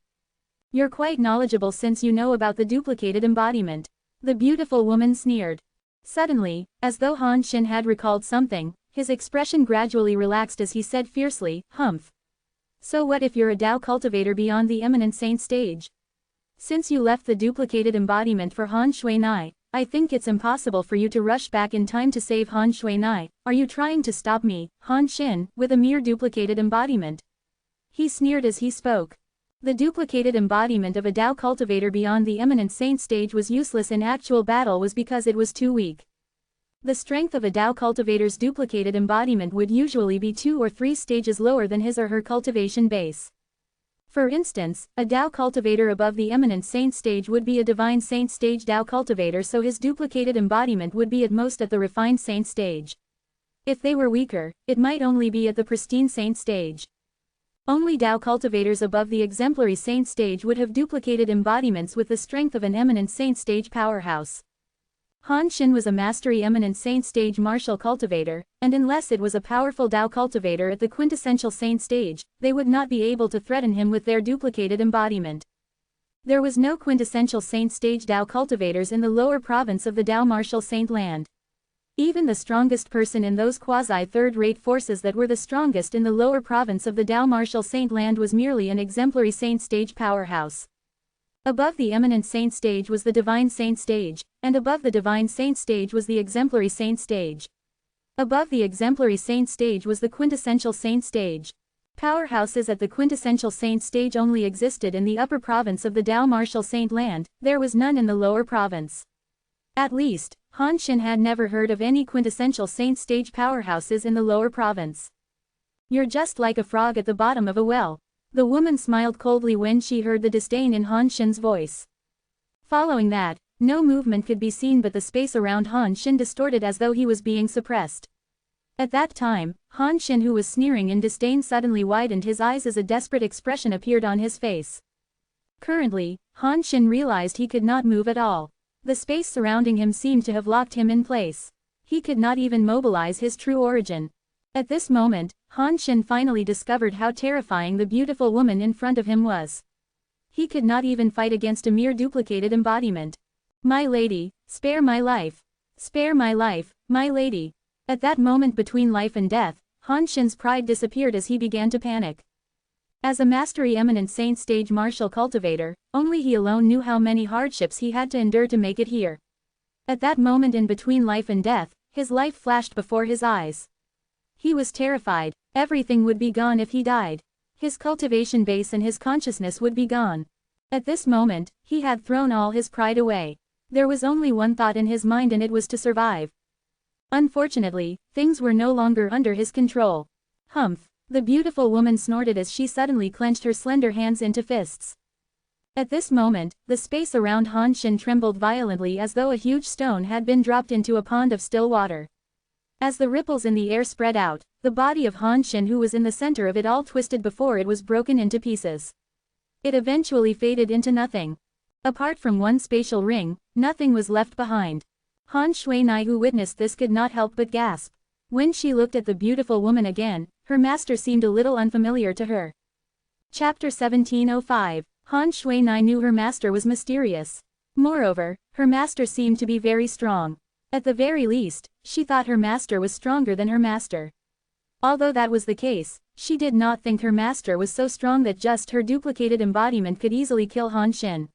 You're quite knowledgeable since you know about the duplicated embodiment. The beautiful woman sneered. Suddenly, as though Han Xin had recalled something, his expression gradually relaxed as he said fiercely, "Humph. So what if you're a Tao cultivator beyond the eminent saint stage? Since you left the duplicated embodiment for Han Shuinai, I think it's impossible for you to rush back in time to save Han Shuinai. Are you trying to stop me, Han Xin, with a mere duplicated embodiment?" He sneered as he spoke. The duplicated embodiment of a Tao cultivator beyond the eminent saint stage was useless in actual battle was because it was too weak. The strength of a Tao cultivator's duplicated embodiment would usually be 2 or 3 stages lower than his or her cultivation base. For instance, a Tao cultivator above the eminent saint stage would be a divine saint stage Tao cultivator, so his duplicated embodiment would be at most at the refined saint stage. If they were weaker, it might only be at the pristine saint stage. Only Tao cultivators above the exemplary saint stage would have duplicated embodiments with the strength of an eminent saint stage powerhouse. Han Xin was a mastery eminent saint stage martial cultivator, and unless it was a powerful Tao cultivator at the quintessential saint stage, they would not be able to threaten him with their duplicated embodiment. There was no quintessential saint stage Tao cultivators in the lower province of the Tao martial saint land. Even the strongest person in those quasi-third-rate forces that were the strongest in the lower province of the Tao martial saint land was merely an exemplary saint stage powerhouse. Above the eminent saint stage was the divine saint stage, and above the divine saint stage was the exemplary saint stage. Above the exemplary saint stage was the quintessential saint stage. Powerhouses at the quintessential saint stage only existed in the upper province of the Tao martial saint land, there was none in the lower province. At least, Han Xin had never heard of any quintessential saint stage powerhouses in the lower province. "You're just like a frog at the bottom of a well." The woman smiled coldly when she heard the disdain in Han Xin's voice. Following that, no movement could be seen but the space around Han Xin distorted as though he was being suppressed. At that time, Han Xin, who was sneering in disdain, suddenly widened his eyes as a desperate expression appeared on his face. Currently, Han Xin realized he could not move at all. The space surrounding him seemed to have locked him in place. He could not even mobilize his true origin. At this moment, Han Xin finally discovered how terrifying the beautiful woman in front of him was. He could not even fight against a mere duplicated embodiment. "My lady, spare my life. Spare my life, my lady." At that moment between life and death, Han Xin's pride disappeared as he began to panic. As a mastery eminent saint stage martial cultivator, only he alone knew how many hardships he had to endure to make it here. At that moment in between life and death, his life flashed before his eyes. He was terrified. Everything would be gone if he died. His cultivation base and his consciousness would be gone. At this moment, he had thrown all his pride away. There was only one thought in his mind, and it was to survive. Unfortunately, things were no longer under his control. "Humph!" The beautiful woman snorted as she suddenly clenched her slender hands into fists. At this moment, the space around Han Xin trembled violently as though a huge stone had been dropped into a pond of still water. As the ripples in the air spread out, the body of Han Xin, who was in the center of it all, twisted before it was broken into pieces. It eventually faded into nothing. Apart from one spatial ring, nothing was left behind. Han Shuinai, who witnessed this, could not help but gasp. When she looked at the beautiful woman again, her master seemed a little unfamiliar to her. Chapter 1705. Han Shuinai knew her master was mysterious. Moreover, her master seemed to be very strong. At the very least, she thought her master was stronger than her master. Although that was the case, she did not think her master was so strong that just her duplicated embodiment could easily kill Han Xin.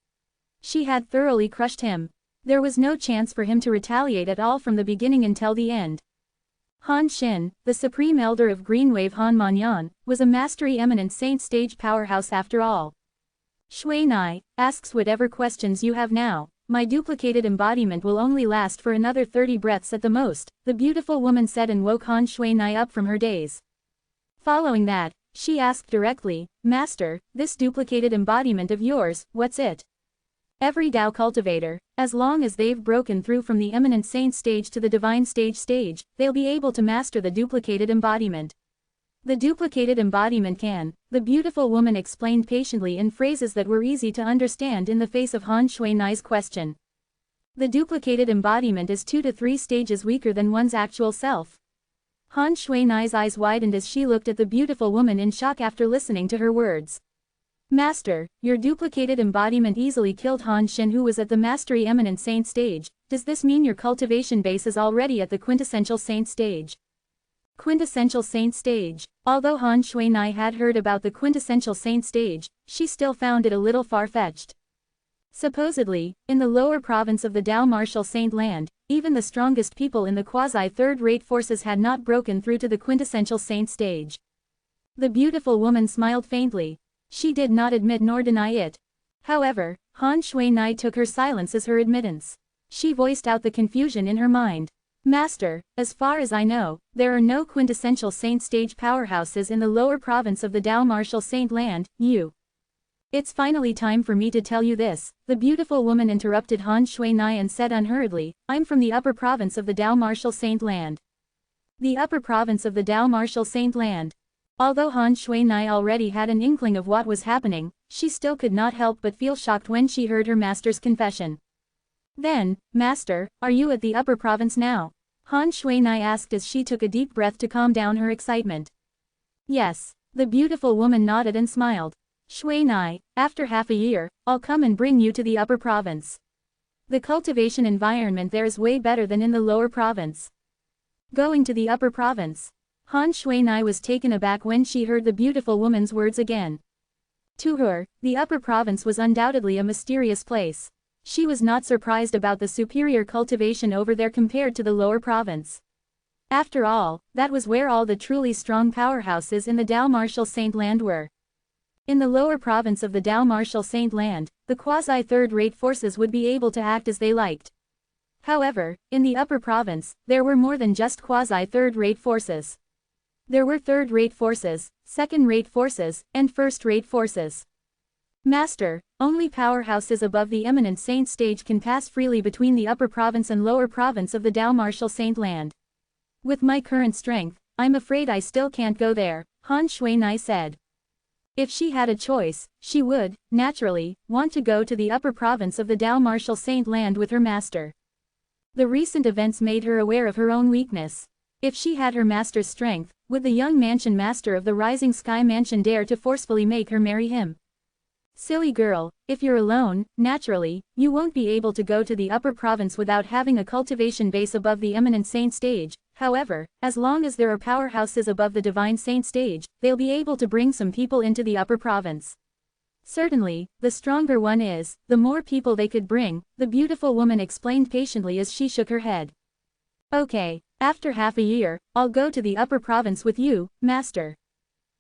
She had thoroughly crushed him. There was no chance for him to retaliate at all from the beginning until the end. Han Xin, the supreme elder of Greenwave Han Manyan, was a mastery eminent saint stage powerhouse after all. "Shuinai, asks whatever questions you have now. My duplicated embodiment will only last for another 30 breaths at the most," the beautiful woman said, and woke Han Shuinai up from her daze. Following that, she asked directly, "Master, this duplicated embodiment of yours, what's it?" Every Tao cultivator, as long as they've broken through from the eminent saint stage to the divine stage, they'll be able to master the duplicated embodiment. The duplicated embodiment can, the beautiful woman explained patiently in phrases that were easy to understand in the face of Han Shuinai's question. The duplicated embodiment is 2 to 3 stages weaker than one's actual self. Han Shuinai's eyes widened as she looked at the beautiful woman in shock after listening to her words. "Master, your duplicated embodiment easily killed Han Xin, who was at the mastery eminent saint stage. Does this mean your cultivation base is already at the quintessential saint stage?" Quintessential saint stage. Although Han Shuinai had heard about the quintessential saint stage, she still found it a little far-fetched. Supposedly, in the lower province of the Tao martial saint land, even the strongest people in the quasi-third-rate forces had not broken through to the quintessential saint stage. The beautiful woman smiled faintly. She did not admit nor deny it. However, Han Shuinai took her silence as her admittance. She voiced out the confusion in her mind. "Master, as far as I know, there are no quintessential saint stage powerhouses in the lower province of the Tao martial saint land. It's finally time for me to tell you this," the beautiful woman interrupted Han Shuinai and said unhurriedly, "I'm from the upper province of the Tao martial saint land." The upper province of the Tao martial saint land. Although Han Shuinai already had an inkling of what was happening, she still could not help but feel shocked when she heard her master's confession. Then, Master, are you at the upper province now? Han Shuinai asked as she took a deep breath to calm down her excitement. Yes. The beautiful woman nodded and smiled. Shuinai, after half a year, I'll come and bring you to the upper province. The cultivation environment there is way better than in the lower province. Going to the upper province. Han Shuinai was taken aback when she heard the beautiful woman's words again. To her, the upper province was undoubtedly a mysterious place. She was not surprised about the superior cultivation over there compared to the lower province. After all, that was where all the truly strong powerhouses in the Dao Martial Saint Land were. In the lower province of the Dao Martial Saint Land, the quasi-third-rate forces would be able to act as they liked. However, in the upper province, there were more than just quasi-third-rate forces. There were third-rate forces, second-rate forces, and first-rate forces. Master, only powerhouses above the eminent saint stage can pass freely between the upper province and lower province of the Dao Martial Saint Land. With my current strength, I'm afraid I still can't go there, Han Shuinai said. If she had a choice, she would, naturally, want to go to the upper province of the Dao Martial Saint Land with her master. The recent events made her aware of her own weakness. If she had her master's strength, would the young mansion master of the Rising Sky Mansion dare to forcefully make her marry him? Silly girl, if you're alone, naturally, you won't be able to go to the upper province without having a cultivation base above the eminent saint stage. However, as long as there are powerhouses above the divine saint stage, they'll be able to bring some people into the upper province. Certainly, the stronger one is, the more people they could bring, the beautiful woman explained patiently as she shook her head. Okay, after half a year, I'll go to the upper province with you, Master.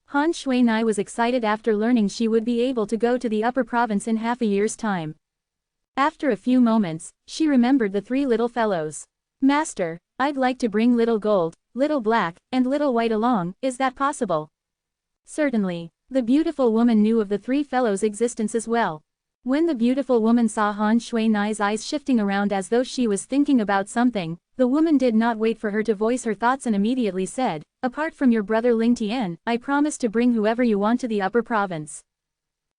Han Shuinai was excited after learning she would be able to go to the upper province in half a year's time. After a few moments, she remembered the three little fellows. Master, I'd like to bring Little Gold, Little Black, and Little White along, is that possible? Certainly. The beautiful woman knew of the three fellows' existence as well. When the beautiful woman saw Han Shuinai's eyes shifting around as though she was thinking about something, the woman did not wait for her to voice her thoughts and immediately said, apart from your brother Ling Tian, I promise to bring whoever you want to the upper province.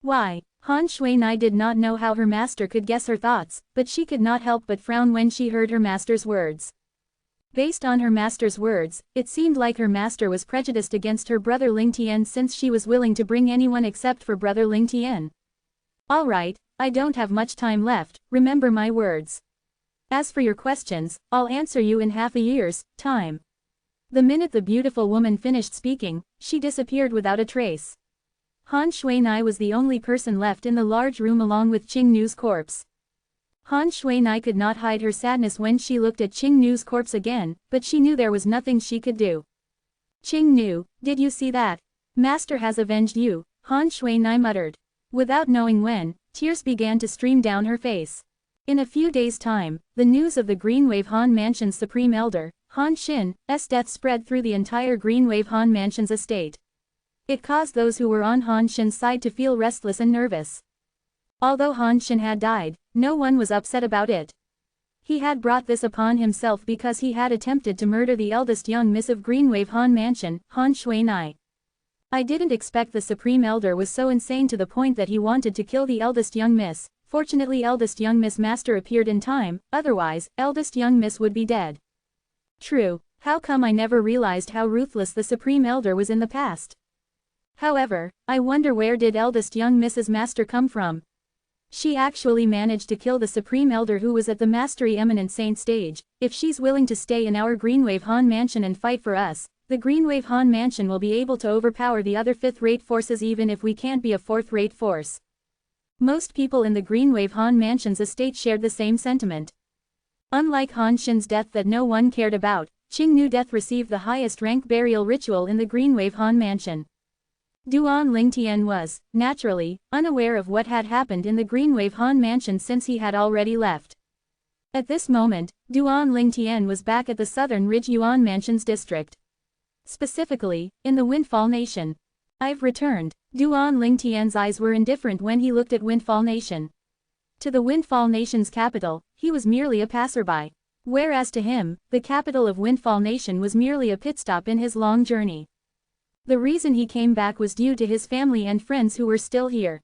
Why? Han Shuinai did not know how her master could guess her thoughts, but she could not help but frown when she heard her master's words. Based on her master's words, it seemed like her master was prejudiced against her brother Ling Tian since she was willing to bring anyone except for brother Ling Tian. Alright, I don't have much time left, remember my words. As for your questions, I'll answer you in half a year's time. The minute the beautiful woman finished speaking, she disappeared without a trace. Han Shuinai was the only person left in the large room along with Qing Nu's corpse. Han Shuinai could not hide her sadness when she looked at Qing Nu's corpse again, but she knew there was nothing she could do. Qing Nu, did you see that? Master has avenged you, Han Shuinai muttered. Without knowing when, tears began to stream down her face. In a few days' time, the news of the Greenwave Han Mansion's Supreme Elder, Han Xin's death spread through the entire Greenwave Han Mansion's estate. It caused those who were on Han Xin's side to feel restless and nervous. Although Han Xin had died, no one was upset about it. He had brought this upon himself because he had attempted to murder the eldest young miss of Greenwave Han Mansion, Han Shuinai. I didn't expect the Supreme Elder was so insane to the point that he wanted to kill the eldest young miss. Fortunately, eldest young miss master appeared in time, otherwise, eldest young miss would be dead. True, how come I never realized how ruthless the Supreme Elder was in the past? However, I wonder where did eldest young Mrs. Master come from? She actually managed to kill the Supreme Elder who was at the Mastery Eminent Saint stage. If she's willing to stay in our Greenwave Han Mansion and fight for us, the Greenwave Han Mansion will be able to overpower the other fifth-rate forces even if we can't be a fourth-rate force. Most people in the Greenwave Han Mansion's estate shared the same sentiment. Unlike Han Xin's death that no one cared about, Qing Nu death received the highest rank burial ritual in the Greenwave Han Mansion. Duan Ling Tian was, naturally, unaware of what had happened in the Greenwave Han Mansion since he had already left. At this moment, Duan Ling Tian was back at the Southern Ridge Yuan Mansion's district. Specifically, in the Windfall Nation. I've returned. Duan Ling Tian's eyes were indifferent when he looked at Windfall Nation. To the Windfall Nation's capital, he was merely a passerby. Whereas to him, the capital of Windfall Nation was merely a pit stop in his long journey. The reason he came back was due to his family and friends who were still here.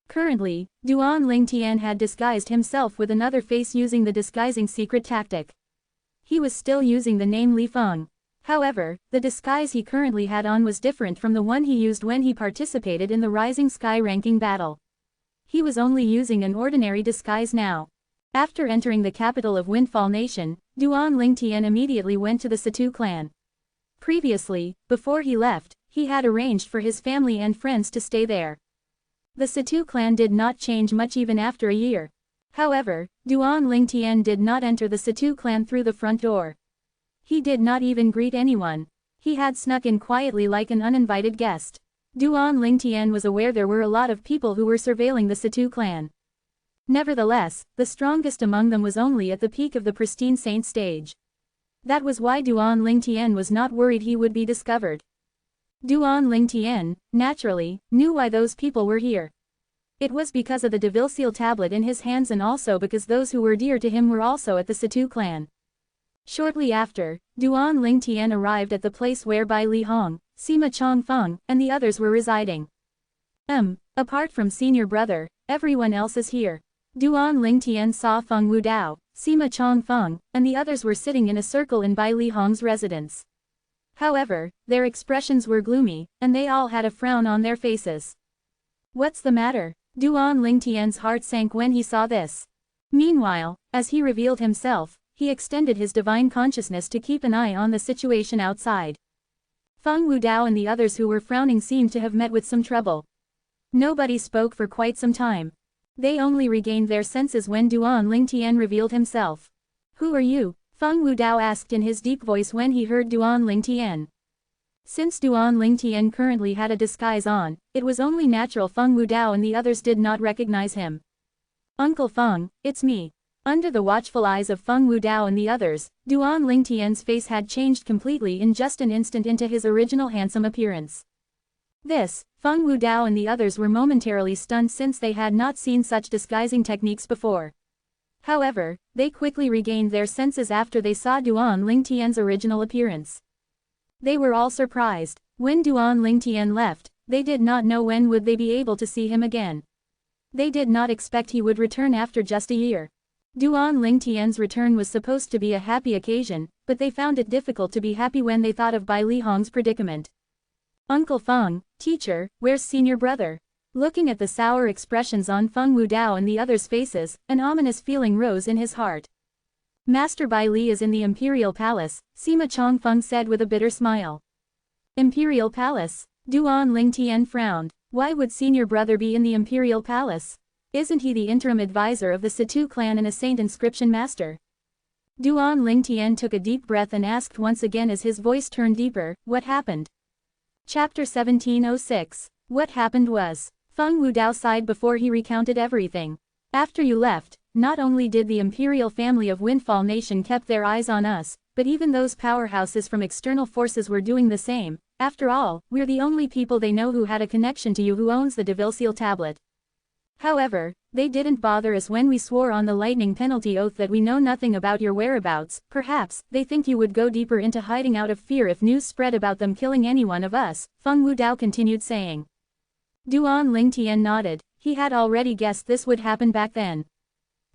Currently, Duan Lingtian had disguised himself with another face using the disguising secret tactic. He was still using the name Li Feng. However, the disguise he currently had on was different from the one he used when he participated in the Rising Sky ranking battle. He was only using an ordinary disguise now. After entering the capital of Windfall Nation, Duan Lingtian immediately went to the Situ clan. Previously, before he left, he had arranged for his family and friends to stay there. The Situ clan did not change much even after a year. However, Duan Lingtian did not enter the Situ clan through the front door. He did not even greet anyone. He had snuck in quietly like an uninvited guest. Duan Lingtian was aware there were a lot of people who were surveilling the Situ clan. Nevertheless, the strongest among them was only at the peak of the pristine saint stage. That was why Duan Lingtian was not worried he would be discovered. Duan Lingtian, naturally, knew why those people were here. It was because of the Devil Seal tablet in his hands and also because those who were dear to him were also at the Situ clan. Shortly after, Duan Lingtian arrived at the place where Bai Li Hong, Sima Chongfeng, and the others were residing. Apart from senior brother, everyone else is here. Duan Lingtian saw Feng Wudao, Sima Chongfeng, and the others were sitting in a circle in Bai Li Hong's residence. However, their expressions were gloomy, and they all had a frown on their faces. What's the matter? Duan Lingtian's heart sank when he saw this. Meanwhile, as he revealed himself, he extended his divine consciousness to keep an eye on the situation outside. Feng Wudao and the others who were frowning seemed to have met with some trouble. Nobody spoke for quite some time. They only regained their senses when Duan Lingtian revealed himself. Who are you? Feng Wudao asked in his deep voice when he heard Duan Lingtian. Since Duan Lingtian currently had a disguise on, it was only natural Feng Wudao and the others did not recognize him. Uncle Feng, it's me. Under the watchful eyes of Feng Wudao and the others, Duan Lingtian's face had changed completely in just an instant into his original handsome appearance. Feng Wudao and the others were momentarily stunned since they had not seen such disguising techniques before. However, they quickly regained their senses after they saw Duan Lingtian's original appearance. They were all surprised. When Duan Lingtian left, they did not know when would they be able to see him again. They did not expect he would return after just a year. Duan Lingtian's return was supposed to be a happy occasion, but they found it difficult to be happy when they thought of Bai Li Hong's predicament. Uncle Feng, teacher, where's senior brother? Looking at the sour expressions on Feng Wudao and the others' faces, an ominous feeling rose in his heart. Master Bai Li is in the Imperial Palace, Sima Chongfeng said with a bitter smile. Imperial Palace? Duan Lingtian frowned. Why would senior brother be in the Imperial Palace? Isn't he the interim advisor of the Situ clan and a saint inscription master? Duan Lingtian took a deep breath and asked once again as his voice turned deeper, what happened? Chapter 1706. What happened was, Feng Wudao sighed before he recounted everything. After you left, not only did the imperial family of Windfall Nation kept their eyes on us, but even those powerhouses from external forces were doing the same. After all, we're the only people they know who had a connection to you who owns the Devil Seal tablet. However, they didn't bother us when we swore on the lightning penalty oath that we know nothing about your whereabouts. Perhaps, they think you would go deeper into hiding out of fear if news spread about them killing any one of us, Feng Wudao continued saying. Duan Lingtian nodded. He had already guessed this would happen back then.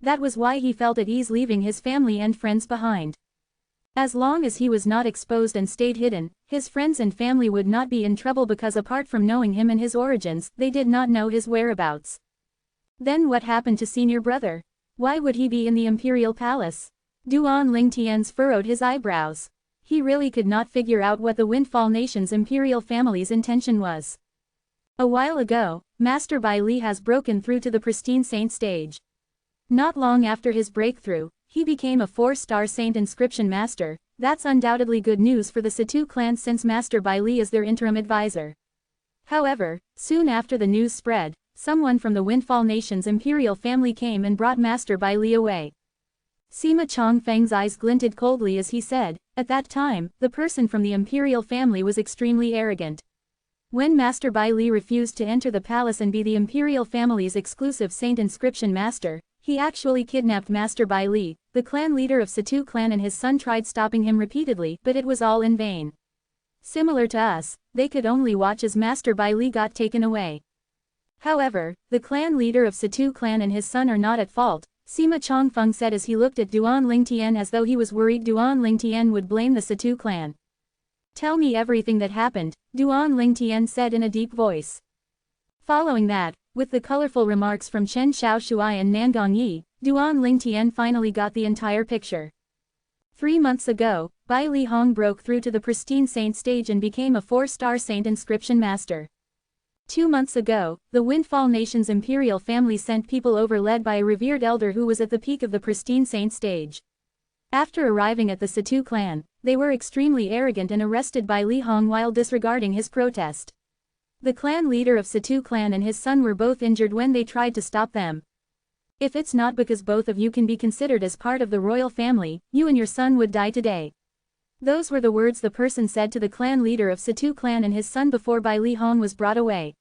That was why he felt at ease leaving his family and friends behind. As long as he was not exposed and stayed hidden, his friends and family would not be in trouble because apart from knowing him and his origins, they did not know his whereabouts. Then what happened to senior brother? Why would he be in the Imperial Palace? Duan Lingtian furrowed his eyebrows. He really could not figure out what the Windfall Nation's imperial family's intention was. A while ago, Master Bai Li has broken through to the pristine saint stage. Not long after his breakthrough, he became a 4-star saint inscription master. That's undoubtedly good news for the Situ clan since Master Bai Li is their interim advisor. However, soon after the news spread, someone from the Windfall Nation's imperial family came and brought Master Bai Li away. Sima Chongfeng's eyes glinted coldly as he said, at that time, the person from the imperial family was extremely arrogant. When Master Bai Li refused to enter the palace and be the imperial family's exclusive saint inscription master, he actually kidnapped Master Bai Li. The clan leader of Situ clan and his son tried stopping him repeatedly, but it was all in vain. Similar to us, they could only watch as Master Bai Li got taken away. However, the clan leader of Situ clan and his son are not at fault, Sima Chongfeng said as he looked at Duan Lingtian as though he was worried Duan Lingtian would blame the Situ clan. Tell me everything that happened, Duan Lingtian said in a deep voice. Following that, with the colorful remarks from Chen Xiaoshuai and Nangong Yi, Duan Lingtian finally got the entire picture. 3 months ago, Bai Li Hong broke through to the pristine saint stage and became a 4-star saint inscription master. 2 months ago, the Windfall Nation's imperial family sent people over led by a revered elder who was at the peak of the pristine saint stage. After arriving at the Situ clan, they were extremely arrogant and arrested Bai Li Hong while disregarding his protest. The clan leader of Situ clan and his son were both injured when they tried to stop them. If it's not because both of you can be considered as part of the royal family, you and your son would die today. Those were the words the person said to the clan leader of Situ clan and his son before Bai Li Hong was brought away.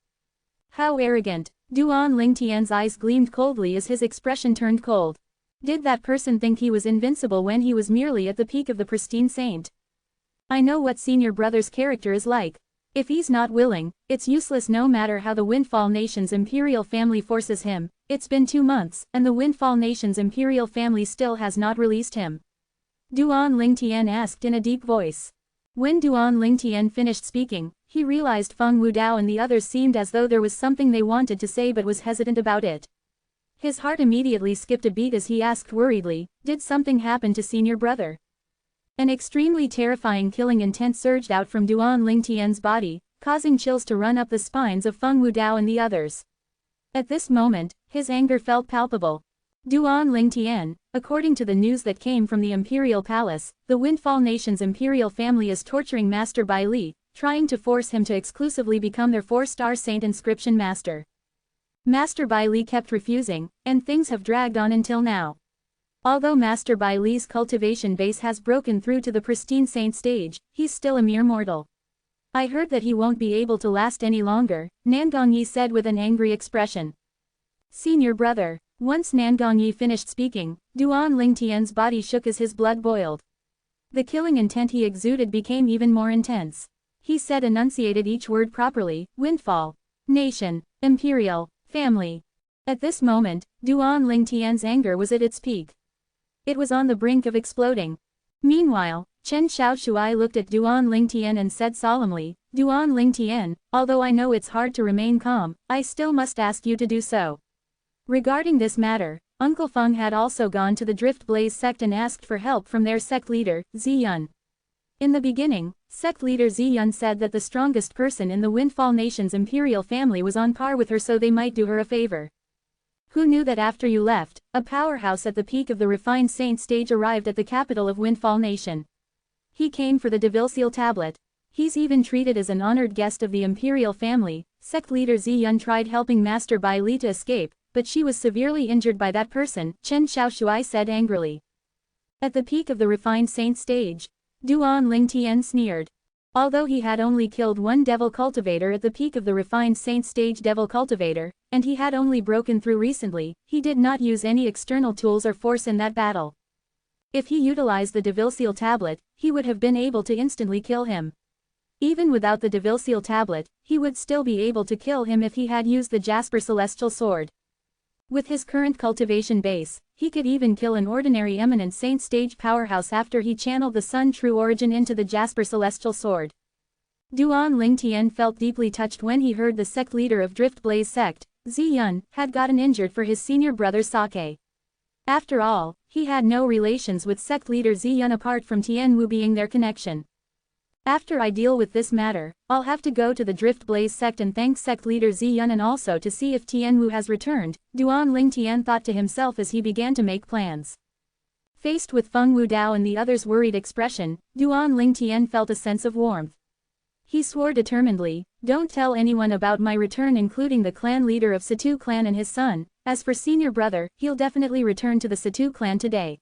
How arrogant! Duan Lingtian's eyes gleamed coldly as his expression turned cold. Did that person think he was invincible when he was merely at the peak of the pristine saint? I know what senior brother's character is like. If he's not willing, it's useless no matter how the Windfall Nation's imperial family forces him. It's been 2 months, and the Windfall Nation's imperial family still has not released him. Duan Lingtian asked in a deep voice. When Duan Lingtian finished speaking, he realized Feng Wudao and the others seemed as though there was something they wanted to say but was hesitant about it. His heart immediately skipped a beat as he asked worriedly, did something happen to senior brother? An extremely terrifying killing intent surged out from Duan Lingtian's body, causing chills to run up the spines of Feng Wudao and the others. At this moment, his anger felt palpable. Duan Lingtian, according to the news that came from the Imperial Palace, the Windfall Nation's imperial family is torturing Master Bai Li, trying to force him to exclusively become their 4-star saint inscription master. Master Bai Li kept refusing, and things have dragged on until now. Although Master Bai Li's cultivation base has broken through to the pristine saint stage, he's still a mere mortal. I heard that he won't be able to last any longer, Nangong Yi said with an angry expression. Senior brother. Once Nangong Yi finished speaking, Duan Lingtian's body shook as his blood boiled. The killing intent he exuded became even more intense. He said enunciated each word properly, Windfall. Nation. Imperial. Family. At this moment, Duan Lingtian's anger was at its peak. It was on the brink of exploding. Meanwhile, Chen Xiaoshuai looked at Duan Lingtian and said solemnly, Duan Lingtian, although I know it's hard to remain calm, I still must ask you to do so. Regarding this matter, Uncle Feng had also gone to the Drift Blaze sect and asked for help from their sect leader, Ziyun. In the beginning, sect leader Ziyun said that the strongest person in the Windfall Nation's imperial family was on par with her so they might do her a favor. Who knew that after you left, a powerhouse at the peak of the refined saint stage arrived at the capital of Windfall Nation. He came for the Devil Seal tablet. He's even treated as an honored guest of the imperial family. Sect leader Ziyun tried helping Master Bai Li to escape, but she was severely injured by that person, Chen Xiaoshuai said angrily. At the peak of the refined saint stage, Duan Lingtian sneered. Although he had only killed one devil cultivator at the peak of the refined saint stage devil cultivator, and he had only broken through recently, he did not use any external tools or force in that battle. If he utilized the Devil Seal tablet, he would have been able to instantly kill him. Even without the Devil Seal tablet, he would still be able to kill him if he had used the Jasper Celestial Sword. With his current cultivation base, he could even kill an ordinary eminent saint stage powerhouse after he channeled the Sun True Origin into the Jasper Celestial Sword. Duan Lingtian felt deeply touched when he heard the sect leader of Drift Blaze sect, Ziyun, had gotten injured for his senior brother Sake. After all, he had no relations with sect leader Ziyun apart from Tianwu being their connection. After I deal with this matter, I'll have to go to the Drift Blaze sect and thank sect leader Ziyun and also to see if Tianwu has returned, Duan Lingtian thought to himself as he began to make plans. Faced with Feng Wudao and the others' worried expression, Duan Lingtian felt a sense of warmth. He swore determinedly, don't tell anyone about my return including the clan leader of Situ clan and his son. As for senior brother, he'll definitely return to the Situ clan today.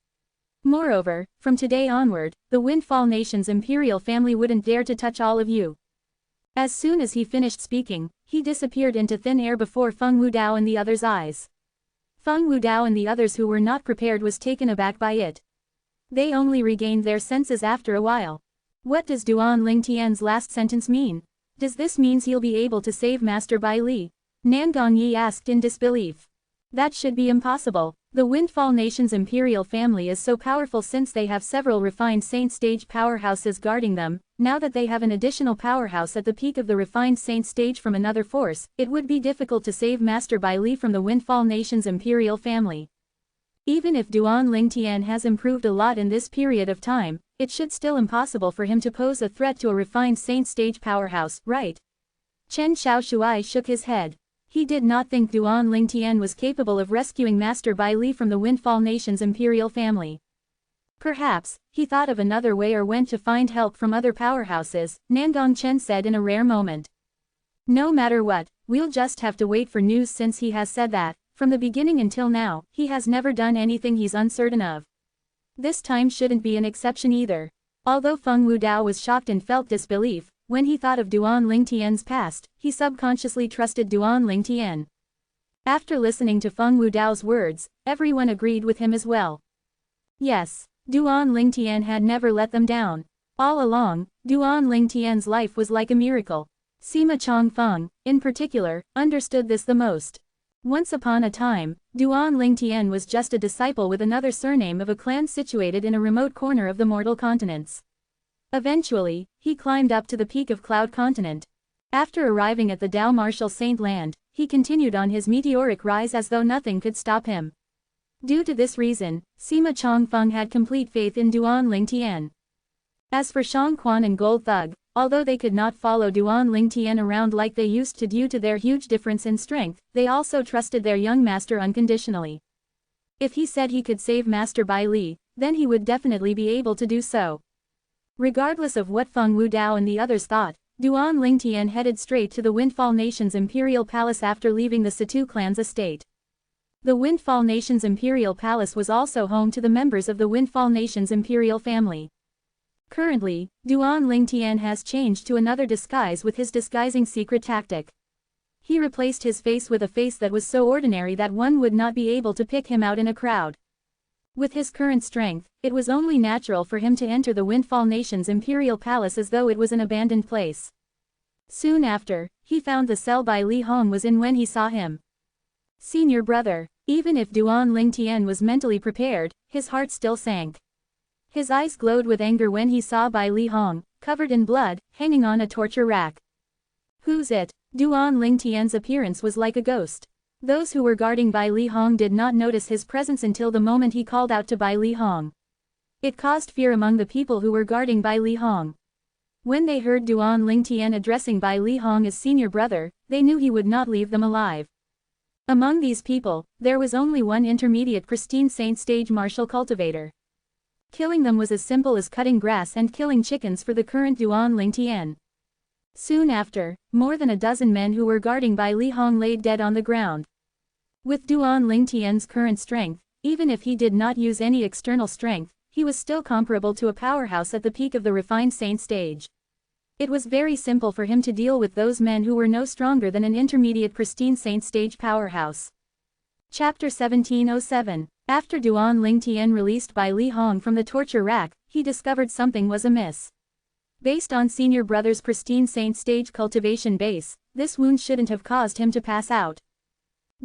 Moreover, from today onward, the Windfall Nation's imperial family wouldn't dare to touch all of you. As soon as he finished speaking, he disappeared into thin air before Feng Wudao and the others' eyes. Feng Wudao and the others who were not prepared was taken aback by it. They only regained their senses after a while. What does Duan Lingtian's last sentence mean? Does this means he'll be able to save Master Bai Li? Nan Gongyi asked in disbelief. That should be impossible. The Windfall Nation's imperial family is so powerful since they have several refined saint stage powerhouses guarding them. Now that they have an additional powerhouse at the peak of the refined saint stage from another force, it would be difficult to save Master Bai Li from the Windfall Nation's imperial family. Even if Duan Lingtian has improved a lot in this period of time, it should still impossible for him to pose a threat to a refined saint stage powerhouse, right? Chen Xiaoshuai shook his head. He did not think Duan Lingtian was capable of rescuing Master Bai Li from the Windfall Nation's imperial family. Perhaps, he thought of another way or went to find help from other powerhouses, Nangong Chen said in a rare moment. No matter what, we'll just have to wait for news since he has said that, from the beginning until now, he has never done anything he's uncertain of. This time shouldn't be an exception either. Although Feng Wudao was shocked and felt disbelief, when he thought of Duan Lingtian's past, he subconsciously trusted Duan Lingtian. After listening to Feng Wudao's words, everyone agreed with him as well. Yes, Duan Lingtian had never let them down. All along, Duan Lingtian's life was like a miracle. Sima Chongfeng, in particular, understood this the most. Once upon a time, Duan Lingtian was just a disciple with another surname of a clan situated in a remote corner of the mortal continents. Eventually, he climbed up to the peak of Cloud Continent. After arriving at the Dao Martial Saint Land, he continued on his meteoric rise as though nothing could stop him. Due to this reason, Sima Chongfeng had complete faith in Duan Lingtian. As for Shang Quan and Gold Thug, although they could not follow Duan Lingtian around like they used to due to their huge difference in strength, they also trusted their young master unconditionally. If he said he could save Master Bai Li, then he would definitely be able to do so. Regardless of what Feng Wudao and the others thought, Duan Lingtian headed straight to the Windfall Nation's imperial palace after leaving the Situ clan's estate. The Windfall Nation's imperial palace was also home to the members of the Windfall Nation's imperial family. Currently, Duan Lingtian has changed to another disguise with his disguising secret tactic. He replaced his face with a face that was so ordinary that one would not be able to pick him out in a crowd. With his current strength, it was only natural for him to enter the Windfall Nation's imperial palace as though it was an abandoned place. Soon after, he found the cell Bai Li Hong was in when he saw him. Senior brother. Even if Duan Lingtian was mentally prepared, his heart still sank. His eyes glowed with anger when he saw Bai Li Hong, covered in blood, hanging on a torture rack. Who's it? Duan Lingtian's appearance was like a ghost. Those who were guarding Bai Li Hong did not notice his presence until the moment he called out to Bai Li Hong. It caused fear among the people who were guarding Bai Li Hong. When they heard Duan Lingtian addressing Bai Li Hong as senior brother, they knew he would not leave them alive. Among these people, there was only one intermediate pristine saint stage martial cultivator. Killing them was as simple as cutting grass and killing chickens for the current Duan Lingtian. Soon after, more than a dozen men who were guarding Bai Li Hong laid dead on the ground. With Duan Lingtian's current strength, even if he did not use any external strength, he was still comparable to a powerhouse at the peak of the refined saint stage. It was very simple for him to deal with those men who were no stronger than an intermediate pristine saint stage powerhouse. Chapter 1707. After Duan Lingtian released Bai Li Hong from the torture rack, he discovered something was amiss. Based on senior brother's pristine saint stage cultivation base, this wound shouldn't have caused him to pass out.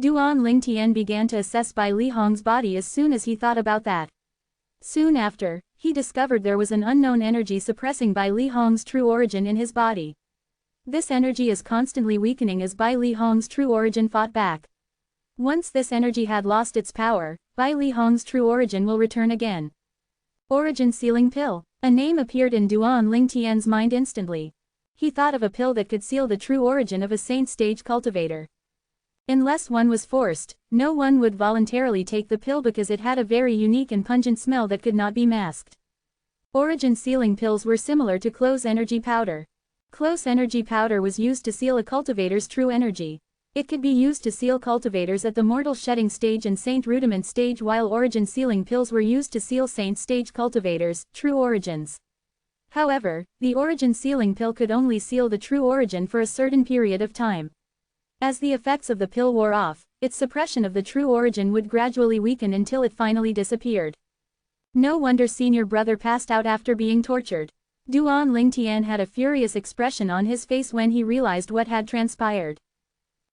Duan Lingtian began to assess Bai Li Hong's body as soon as he thought about that. Soon after, he discovered there was an unknown energy suppressing Bai Li Hong's true origin in his body. This energy is constantly weakening as Bai Li Hong's true origin fought back. Once this energy had lost its power, Bai Li Hong's true origin will return again. Origin Sealing Pill. A name appeared in Duan Lingtian's mind instantly. He thought of a pill that could seal the true origin of a saint stage cultivator. Unless one was forced, no one would voluntarily take the pill because it had a very unique and pungent smell that could not be masked. Origin sealing pills were similar to close energy powder. Close energy powder was used to seal a cultivator's true energy. It could be used to seal cultivators at the mortal shedding stage and saint rudiment stage, while origin sealing pills were used to seal saint stage cultivators' true origins. However, the origin sealing pill could only seal the true origin for a certain period of time. As the effects of the pill wore off, its suppression of the true origin would gradually weaken until it finally disappeared. No wonder senior brother passed out after being tortured. Duan Lingtian had a furious expression on his face when he realized what had transpired.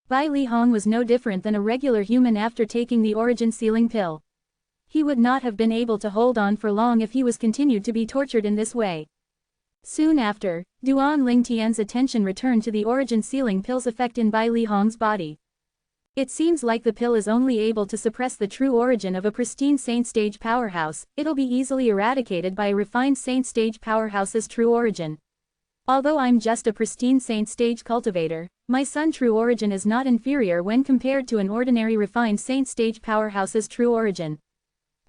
Bai Lihong was no different than a regular human after taking the origin sealing pill. He would not have been able to hold on for long if he was continued to be tortured in this way. Soon after, Duan Lingtian's attention returned to the origin sealing pill's effect in Bai Lihong's body. It seems like the pill is only able to suppress the true origin of a pristine saint stage powerhouse. It'll be easily eradicated by a refined saint stage powerhouse's true origin. Although I'm just a pristine saint stage cultivator, my son true origin is not inferior when compared to an ordinary refined saint stage powerhouse's true origin.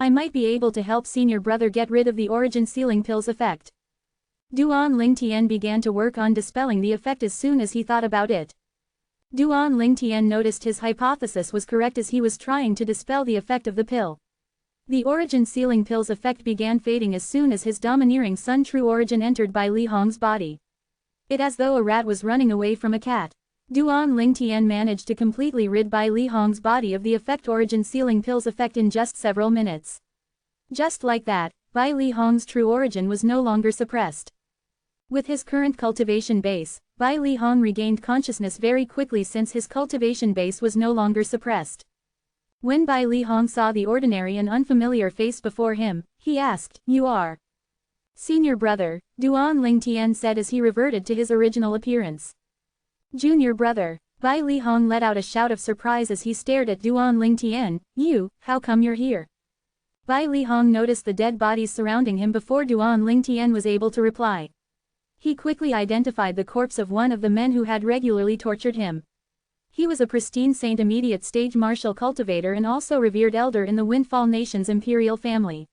I might be able to help senior brother get rid of the origin sealing pill's effect. Duan Lingtian began to work on dispelling the effect as soon as he thought about it. Duan Lingtian noticed his hypothesis was correct as he was trying to dispel the effect of the pill. The origin sealing pill's effect began fading as soon as his domineering son true origin entered Bai Lihong's body. It as though a rat was running away from a cat. Duan Lingtian managed to completely rid Bai Lihong's body of the effect origin sealing pill's effect in just several minutes. Just like that, Bai Lihong's true origin was no longer suppressed. With his current cultivation base, Bai Lihong regained consciousness very quickly since his cultivation base was no longer suppressed. When Bai Lihong saw the ordinary and unfamiliar face before him, he asked, "You are senior brother," Duan Lingtian said as he reverted to his original appearance. "Junior brother." Bai Lihong let out a shout of surprise as he stared at Duan Lingtian. "You, how come you're here?" Bai Lihong noticed the dead bodies surrounding him before Duan Lingtian was able to reply. He quickly identified the corpse of one of the men who had regularly tortured him. He was a pristine saint immediate stage martial cultivator and also revered elder in the Windfall Nation's imperial family.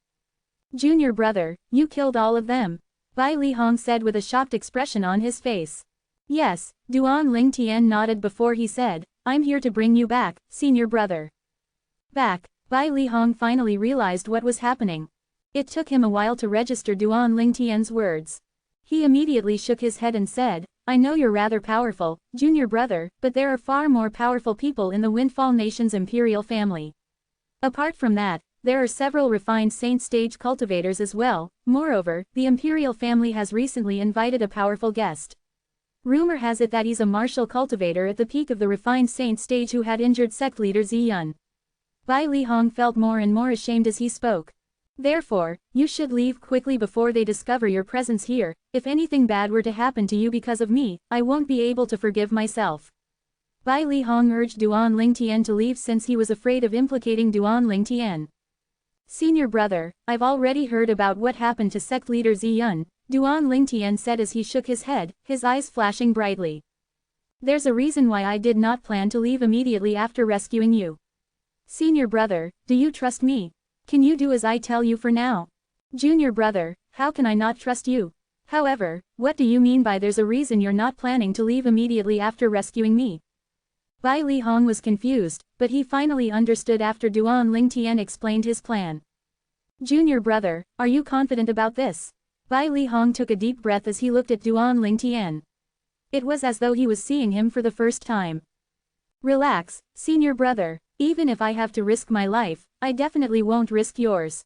"Junior brother, you killed all of them?" Bai Lihong said with a shocked expression on his face. "Yes," Duan Lingtian nodded before he said, "I'm here to bring you back, senior brother." Back, Bai Lihong finally realized what was happening. It took him a while to register Duan Lingtian's words. He immediately shook his head and said, "I know you're rather powerful, junior brother, but there are far more powerful people in the Windfall Nation's imperial family. Apart from that, there are several refined saint stage cultivators as well. Moreover, the imperial family has recently invited a powerful guest. Rumor has it that he's a martial cultivator at the peak of the refined saint stage who had injured sect leader Ziyun." Bai Lihong felt more and more ashamed as he spoke. "Therefore, you should leave quickly before they discover your presence here. If anything bad were to happen to you because of me, I won't be able to forgive myself." Bai Lihong urged Duan Lingtian to leave since he was afraid of implicating Duan Lingtian. "Senior brother, I've already heard about what happened to sect leader Ziyun," Duan Lingtian said as he shook his head, his eyes flashing brightly. "There's a reason why I did not plan to leave immediately after rescuing you. Senior brother, do you trust me? Can you do as I tell you for now?" "Junior brother, how can I not trust you? However, what do you mean by there's a reason you're not planning to leave immediately after rescuing me?" Bai Lihong was confused, but he finally understood after Duan Lingtian explained his plan. "Junior brother, are you confident about this?" Bai Lihong took a deep breath as he looked at Duan Lingtian. It was as though he was seeing him for the first time. "Relax, senior brother. Even if I have to risk my life, I definitely won't risk yours,"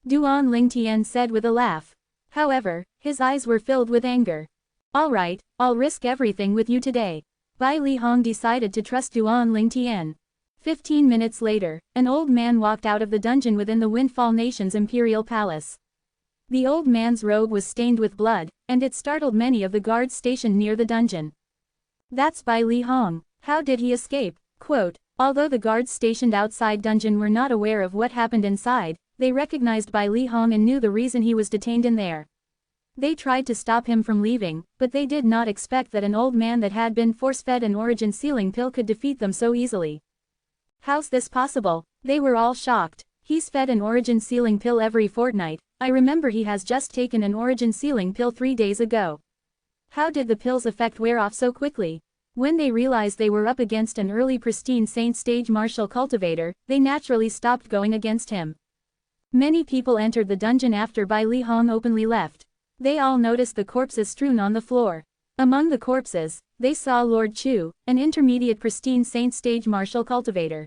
Duan Lingtian said with a laugh. However, his eyes were filled with anger. "All right, I'll risk everything with you today." Bai Lihong decided to trust Duan Lingtian. 15 minutes later, an old man walked out of the dungeon within the Windfall Nation's imperial palace. The old man's robe was stained with blood, and it startled many of the guards stationed near the dungeon. "That's Bai Lihong. How did he escape?" Quote, although the guards stationed outside dungeon were not aware of what happened inside, they recognized Bai Lihong and knew the reason he was detained in there. They tried to stop him from leaving, but they did not expect that an old man that had been force-fed an origin sealing pill could defeat them so easily. "How's this possible?" They were all shocked. "He's fed an origin sealing pill every fortnight. I remember he has just taken an origin sealing pill 3 days ago. How did the pill's effect wear off so quickly?" When they realized they were up against an early pristine saint stage martial cultivator, they naturally stopped going against him. Many people entered the dungeon after Bai Lihong openly left. They all noticed the corpses strewn on the floor. Among the corpses, they saw Lord Chu, an intermediate pristine saint stage martial cultivator.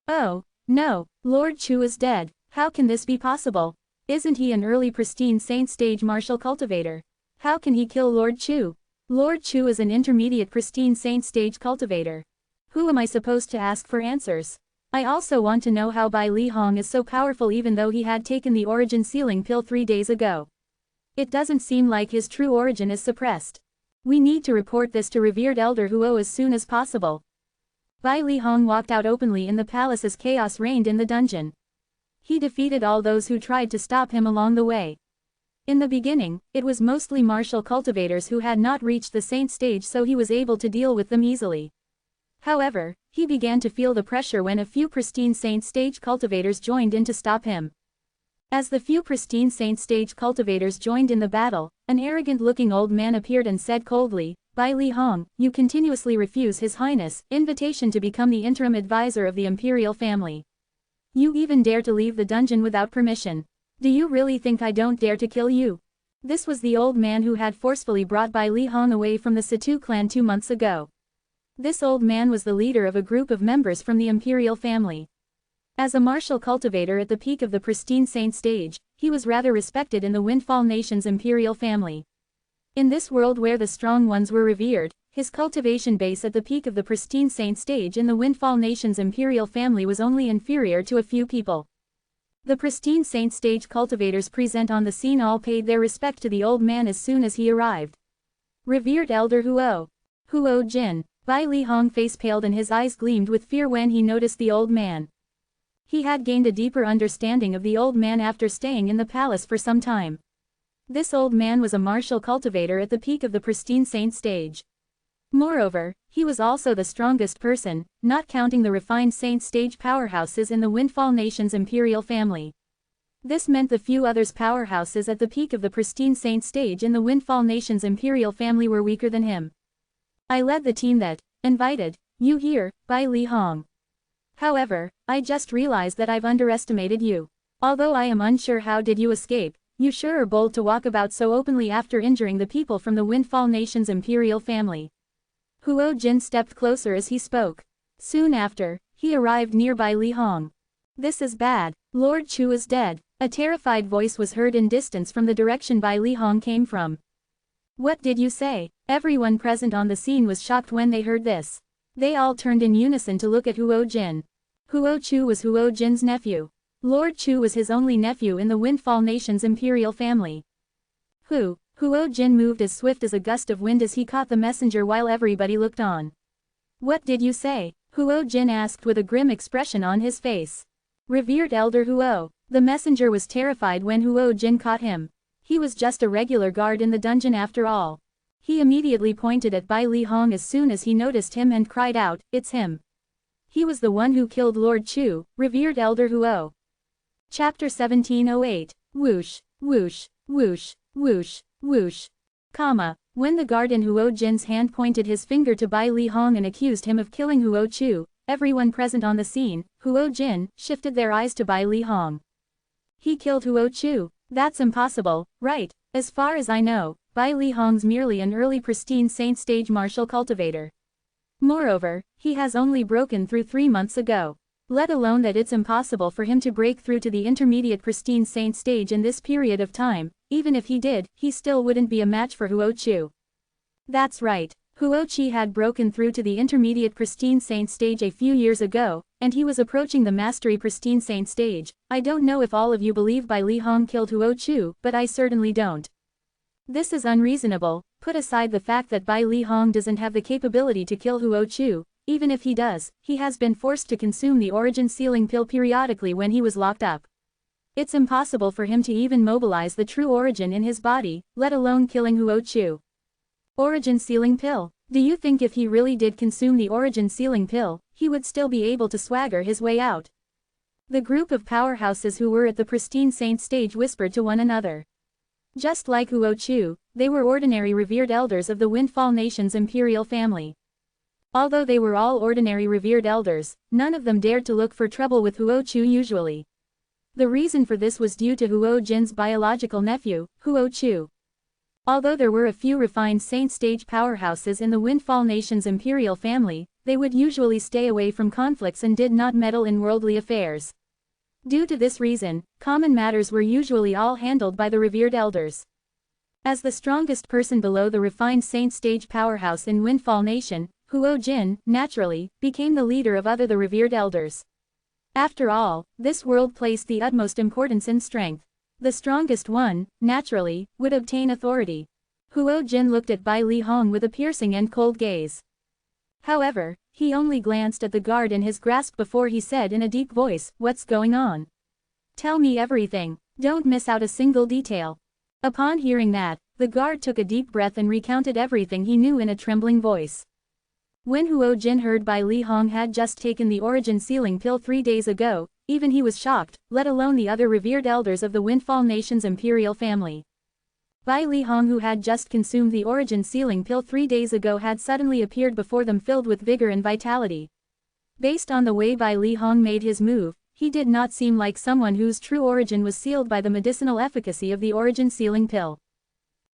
"Oh, no, Lord Chu is dead. How can this be possible? Isn't he an early pristine saint stage martial cultivator?" How can he kill Lord Chu? Lord Chu is an intermediate pristine saint stage cultivator. Who am I supposed to ask for answers? I also want to know how Bai Li Hong is so powerful even though he had taken the origin sealing pill 3 days ago. It doesn't seem like his true origin is suppressed. We need to report this to revered Elder Huo as soon as possible. Bai Li Hong walked out openly in the palace as chaos reigned in the dungeon. He defeated all those who tried to stop him along the way. In the beginning, it was mostly martial cultivators who had not reached the saint stage, so he was able to deal with them easily. However, he began to feel the pressure when a few pristine saint stage cultivators joined in to stop him. As the few pristine saint stage cultivators joined in the battle, an arrogant-looking old man appeared and said coldly, "Bai Li Hong, you continuously refuse His Highness' invitation to become the interim advisor of the imperial family. You even dare to leave the dungeon without permission. Do you really think I don't dare to kill you?" This was the old man who had forcefully brought Bai Li Hong away from the Situ clan 2 months ago. This old man was the leader of a group of members from the imperial family. As a martial cultivator at the peak of the pristine saint stage, he was rather respected in the Windfall Nation's imperial family. In this world where the strong ones were revered, his cultivation base at the peak of the pristine saint stage in the Windfall Nation's imperial family was only inferior to a few people. The pristine saint stage cultivators present on the scene all paid their respect to the old man as soon as he arrived. Revered Elder Huo. Huo Jin. Bai Li Hong face paled and his eyes gleamed with fear when he noticed the old man. He had gained a deeper understanding of the old man after staying in the palace for some time. This old man was a martial cultivator at the peak of the pristine saint stage. Moreover, he was also the strongest person, not counting the refined saint stage powerhouses in the Windfall Nation's imperial family. This meant the few others powerhouses at the peak of the pristine saint stage in the Windfall Nation's imperial family were weaker than him. I led the team that invited you here, Bai Li Hong. However, I just realized that I've underestimated you. Although I am unsure how did you escape, you sure are bold to walk about so openly after injuring the people from the Windfall Nation's imperial family. Huo Jin stepped closer as he spoke. Soon after, he arrived near Bai Li Hong. This is bad. Lord Chu is dead. A terrified voice was heard in distance from the direction Bai Li Hong came from. What did you say? Everyone present on the scene was shocked when they heard this. They all turned in unison to look at Huo Jin. Huo Chu was Huo Jin's nephew. Lord Chu was his only nephew in the Windfall Nation's imperial family. Huo Jin moved as swift as a gust of wind as he caught the messenger while everybody looked on. What did you say? Huo Jin asked with a grim expression on his face. Revered Elder Huo. The messenger was terrified when Huo Jin caught him. He was just a regular guard in the dungeon after all. He immediately pointed at Bai Li Hong as soon as he noticed him and cried out, "It's him." He was the one who killed Lord Chu, revered Elder Huo. Chapter 1708. Whoosh, whoosh, whoosh, whoosh, whoosh. When the guard in Huo Jin's hand pointed his finger to Bai Li Hong and accused him of killing Huo Chu, everyone present on the scene, Huo Jin, shifted their eyes to Bai Li Hong. He killed Huo Chu? That's impossible, right? As far as I know, Bai Li Hong's merely an early pristine saint stage martial cultivator. Moreover, he has only broken through 3 months ago. Let alone that it's impossible for him to break through to the intermediate pristine saint stage in this period of time. Even if he did, he still wouldn't be a match for Huo Chu. That's right. Huo Chi had broken through to the intermediate pristine saint stage a few years ago, and he was approaching the mastery pristine saint stage. I don't know if all of you believe Bai Li Hong killed Huo Chu, but I certainly don't. This is unreasonable. Put aside the fact that Bai Li Hong doesn't have the capability to kill Huo Chu. Even if he does, he has been forced to consume the origin sealing pill periodically when he was locked up. It's impossible for him to even mobilize the true origin in his body, let alone killing Huo Chu. Origin sealing pill. Do you think if he really did consume the origin sealing pill, he would still be able to swagger his way out? The group of powerhouses who were at the pristine saint stage whispered to one another. Just like Huo Chu, they were ordinary revered elders of the Windfall Nation's imperial family. Although they were all ordinary revered elders, none of them dared to look for trouble with Huo Chu usually. The reason for this was due to Huo Jin's biological nephew, Huo Chu. Although there were a few refined saint stage powerhouses in the Windfall Nation's imperial family, they would usually stay away from conflicts and did not meddle in worldly affairs. Due to this reason, common matters were usually all handled by the revered elders. As the strongest person below the refined saint stage powerhouse in Windfall Nation, Huo Jin, naturally, became the leader of the revered elders. After all, this world placed the utmost importance in strength. The strongest one, naturally, would obtain authority. Huo Jin looked at Bai Li Hong with a piercing and cold gaze. However, he only glanced at the guard in his grasp before he said in a deep voice, "What's going on? Tell me everything. Don't miss out a single detail." Upon hearing that, the guard took a deep breath and recounted everything he knew in a trembling voice. When Huo Jin heard Bai Li Hong had just taken the origin sealing pill 3 days ago, even he was shocked, let alone the other revered elders of the Windfall Nation's imperial family. Bai Li Hong, who had just consumed the origin sealing pill 3 days ago, had suddenly appeared before them filled with vigor and vitality. Based on the way Bai Li Hong made his move, he did not seem like someone whose true origin was sealed by the medicinal efficacy of the origin sealing pill.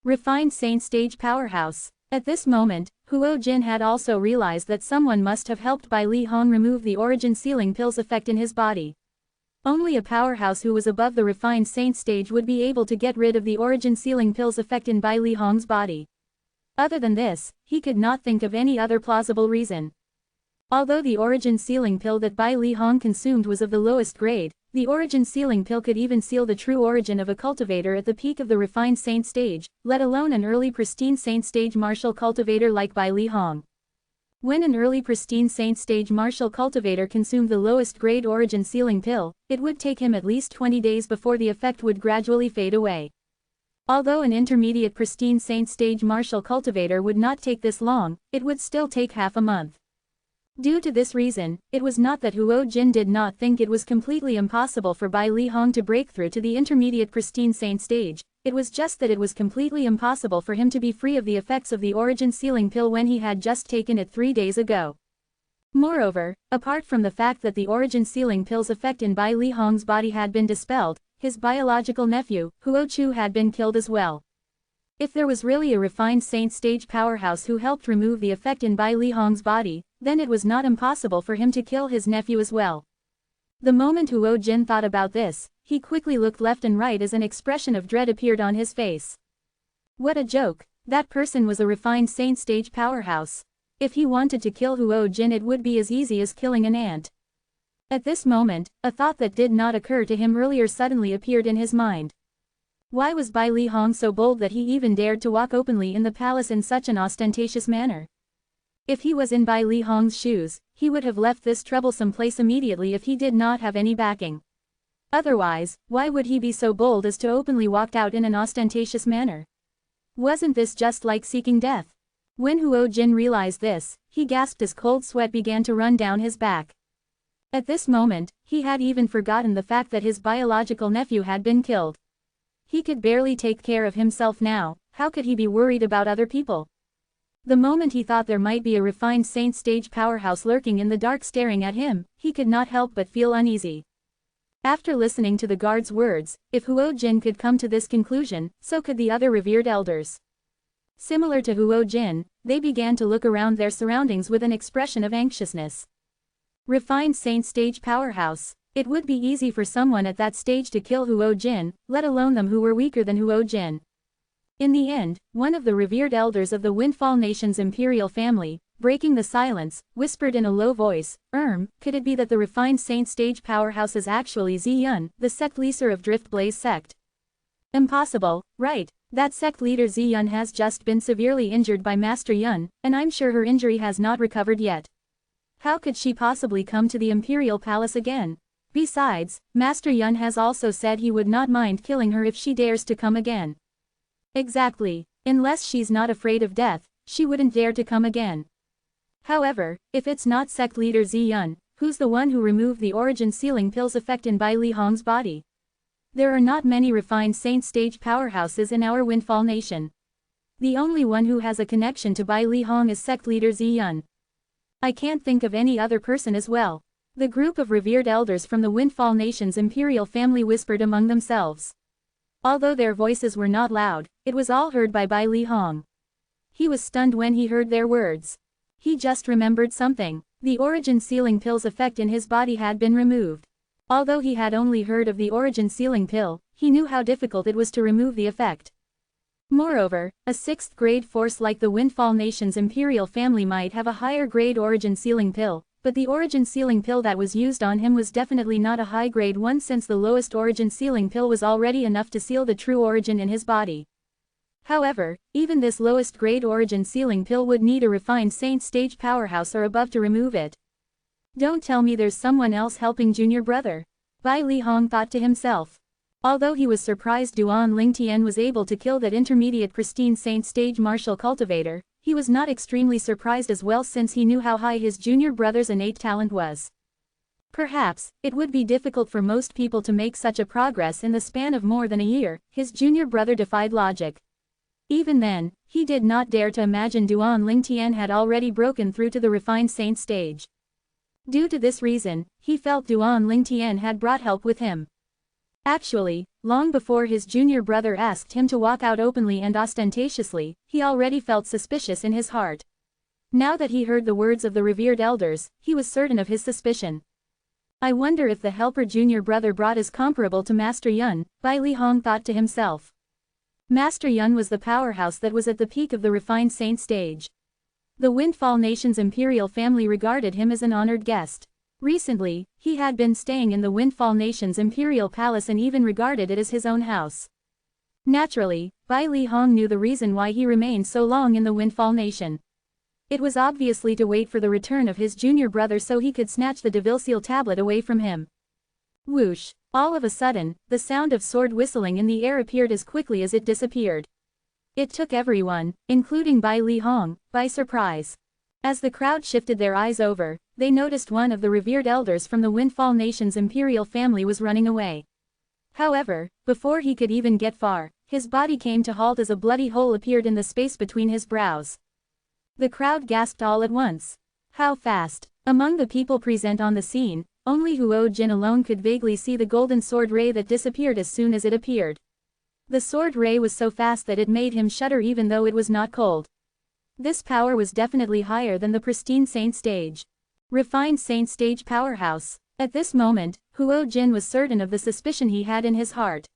Refined saint stage powerhouse. At this moment, Huo Jin had also realized that someone must have helped Bai Li Hong remove the origin sealing pill's effect in his body. Only a powerhouse who was above the refined saint stage would be able to get rid of the origin sealing pill's effect in Bai Li Hong's body. Other than this, he could not think of any other plausible reason. Although the origin sealing pill that Bai Li Hong consumed was of the lowest grade, the origin sealing pill could even seal the true origin of a cultivator at the peak of the refined saint stage, let alone an early pristine saint stage martial cultivator like Bai Li Hong. When an early pristine saint stage martial cultivator consumed the lowest grade origin sealing pill, it would take him at least 20 days before the effect would gradually fade away. Although an intermediate pristine saint stage martial cultivator would not take this long, it would still take half a month. Due to this reason, it was not that Huo Jin did not think it was completely impossible for Bai Li Hong to break through to the intermediate pristine saint stage, it was just that it was completely impossible for him to be free of the effects of the origin sealing pill when he had just taken it 3 days ago. Moreover, apart from the fact that the origin sealing pill's effect in Bai Li Hong's body had been dispelled, his biological nephew, Huo Chu, had been killed as well. If there was really a refined saint stage powerhouse who helped remove the effect in Bai Li Hong's body, then it was not impossible for him to kill his nephew as well. The moment Huo Jin thought about this, he quickly looked left and right as an expression of dread appeared on his face. What a joke! That person was a refined saint stage powerhouse. If he wanted to kill Huo Jin, it would be as easy as killing an ant. At this moment, a thought that did not occur to him earlier suddenly appeared in his mind. Why was Bai Li Hong so bold that he even dared to walk openly in the palace in such an ostentatious manner? If he was in Bai Li Hong's shoes, he would have left this troublesome place immediately if he did not have any backing. Otherwise, why would he be so bold as to openly walk out in an ostentatious manner? Wasn't this just like seeking death? When Huo Jin realized this, he gasped as cold sweat began to run down his back. At this moment, he had even forgotten the fact that his biological nephew had been killed. He could barely take care of himself now, how could he be worried about other people? The moment he thought there might be a refined saint stage powerhouse lurking in the dark staring at him, he could not help but feel uneasy. After listening to the guard's words, if Huo Jin could come to this conclusion, so could the other revered elders. Similar to Huo Jin, they began to look around their surroundings with an expression of anxiousness. Refined saint stage powerhouse. It would be easy for someone at that stage to kill Huo Jin, let alone them who were weaker than Huo Jin. In the end, one of the revered elders of the Windfall Nation's imperial family, breaking the silence, whispered in a low voice, could it be that the refined saint stage powerhouse is actually Ziyun, the sect leader of Drift Blaze sect? Impossible, right? That sect leader Ziyun has just been severely injured by Master Yun, and I'm sure her injury has not recovered yet. How could she possibly come to the imperial palace again? Besides, Master Yun has also said he would not mind killing her if she dares to come again. Exactly. Unless she's not afraid of death, she wouldn't dare to come again. However, if it's not sect leader Ziyun, who's the one who removed the origin sealing pill's effect in Bai Li Hong's body? There are not many refined saint stage powerhouses in our Windfall Nation. The only one who has a connection to Bai Li Hong is sect leader Ziyun. I can't think of any other person as well. The group of revered elders from the Windfall Nation's imperial family whispered among themselves. Although their voices were not loud, it was all heard by Bai Li Hong. He was stunned when he heard their words. He just remembered something. The origin sealing pill's effect in his body had been removed. Although he had only heard of the origin sealing pill, he knew how difficult it was to remove the effect. Moreover, a 6th grade force like the Windfall Nation's Imperial family might have a higher grade origin sealing pill, but the origin sealing pill that was used on him was definitely not a high grade one, since the lowest origin sealing pill was already enough to seal the true origin in his body. However, even this lowest grade origin sealing pill would need a refined saint stage powerhouse or above to remove it. Don't tell me there's someone else helping junior brother. Bai Li Hong thought to himself. Although he was surprised Duan Lingtian was able to kill that intermediate pristine saint stage martial cultivator, he was not extremely surprised as well, since he knew how high his junior brother's innate talent was. Perhaps, it would be difficult for most people to make such a progress in the span of more than a year. His junior brother defied logic. Even then, he did not dare to imagine Duan Lingtian had already broken through to the refined saint stage. Due to this reason, he felt Duan Lingtian had brought help with him. Actually, long before his junior brother asked him to walk out openly and ostentatiously, he already felt suspicious in his heart. Now that he heard the words of the revered elders, he was certain of his suspicion. I wonder if the helper junior brother brought is comparable to Master Yun, Bai Li Hong thought to himself. Master Yun was the powerhouse that was at the peak of the refined saint stage. The Windfall Nation's imperial family regarded him as an honored guest. Recently, he had been staying in the Windfall Nation's imperial palace and even regarded it as his own house. Naturally, Bai Li Hong knew the reason why he remained so long in the Windfall Nation. It was obviously to wait for the return of his junior brother so he could snatch the Devil Seal tablet away from him. Whoosh! All of a sudden, the sound of sword whistling in the air appeared as quickly as it disappeared. It took everyone, including Bai Li Hong, by surprise. As the crowd shifted their eyes over, they noticed one of the revered elders from the Windfall Nation's imperial family was running away. However, before he could even get far, his body came to halt as a bloody hole appeared in the space between his brows. The crowd gasped all at once. How fast! Among the people present on the scene, only Huo Jin alone could vaguely see the golden sword ray that disappeared as soon as it appeared. The sword ray was so fast that it made him shudder even though it was not cold. This power was definitely higher than the pristine saint stage. Refined saint stage powerhouse. At this moment, Huo Jin was certain of the suspicion he had in his heart.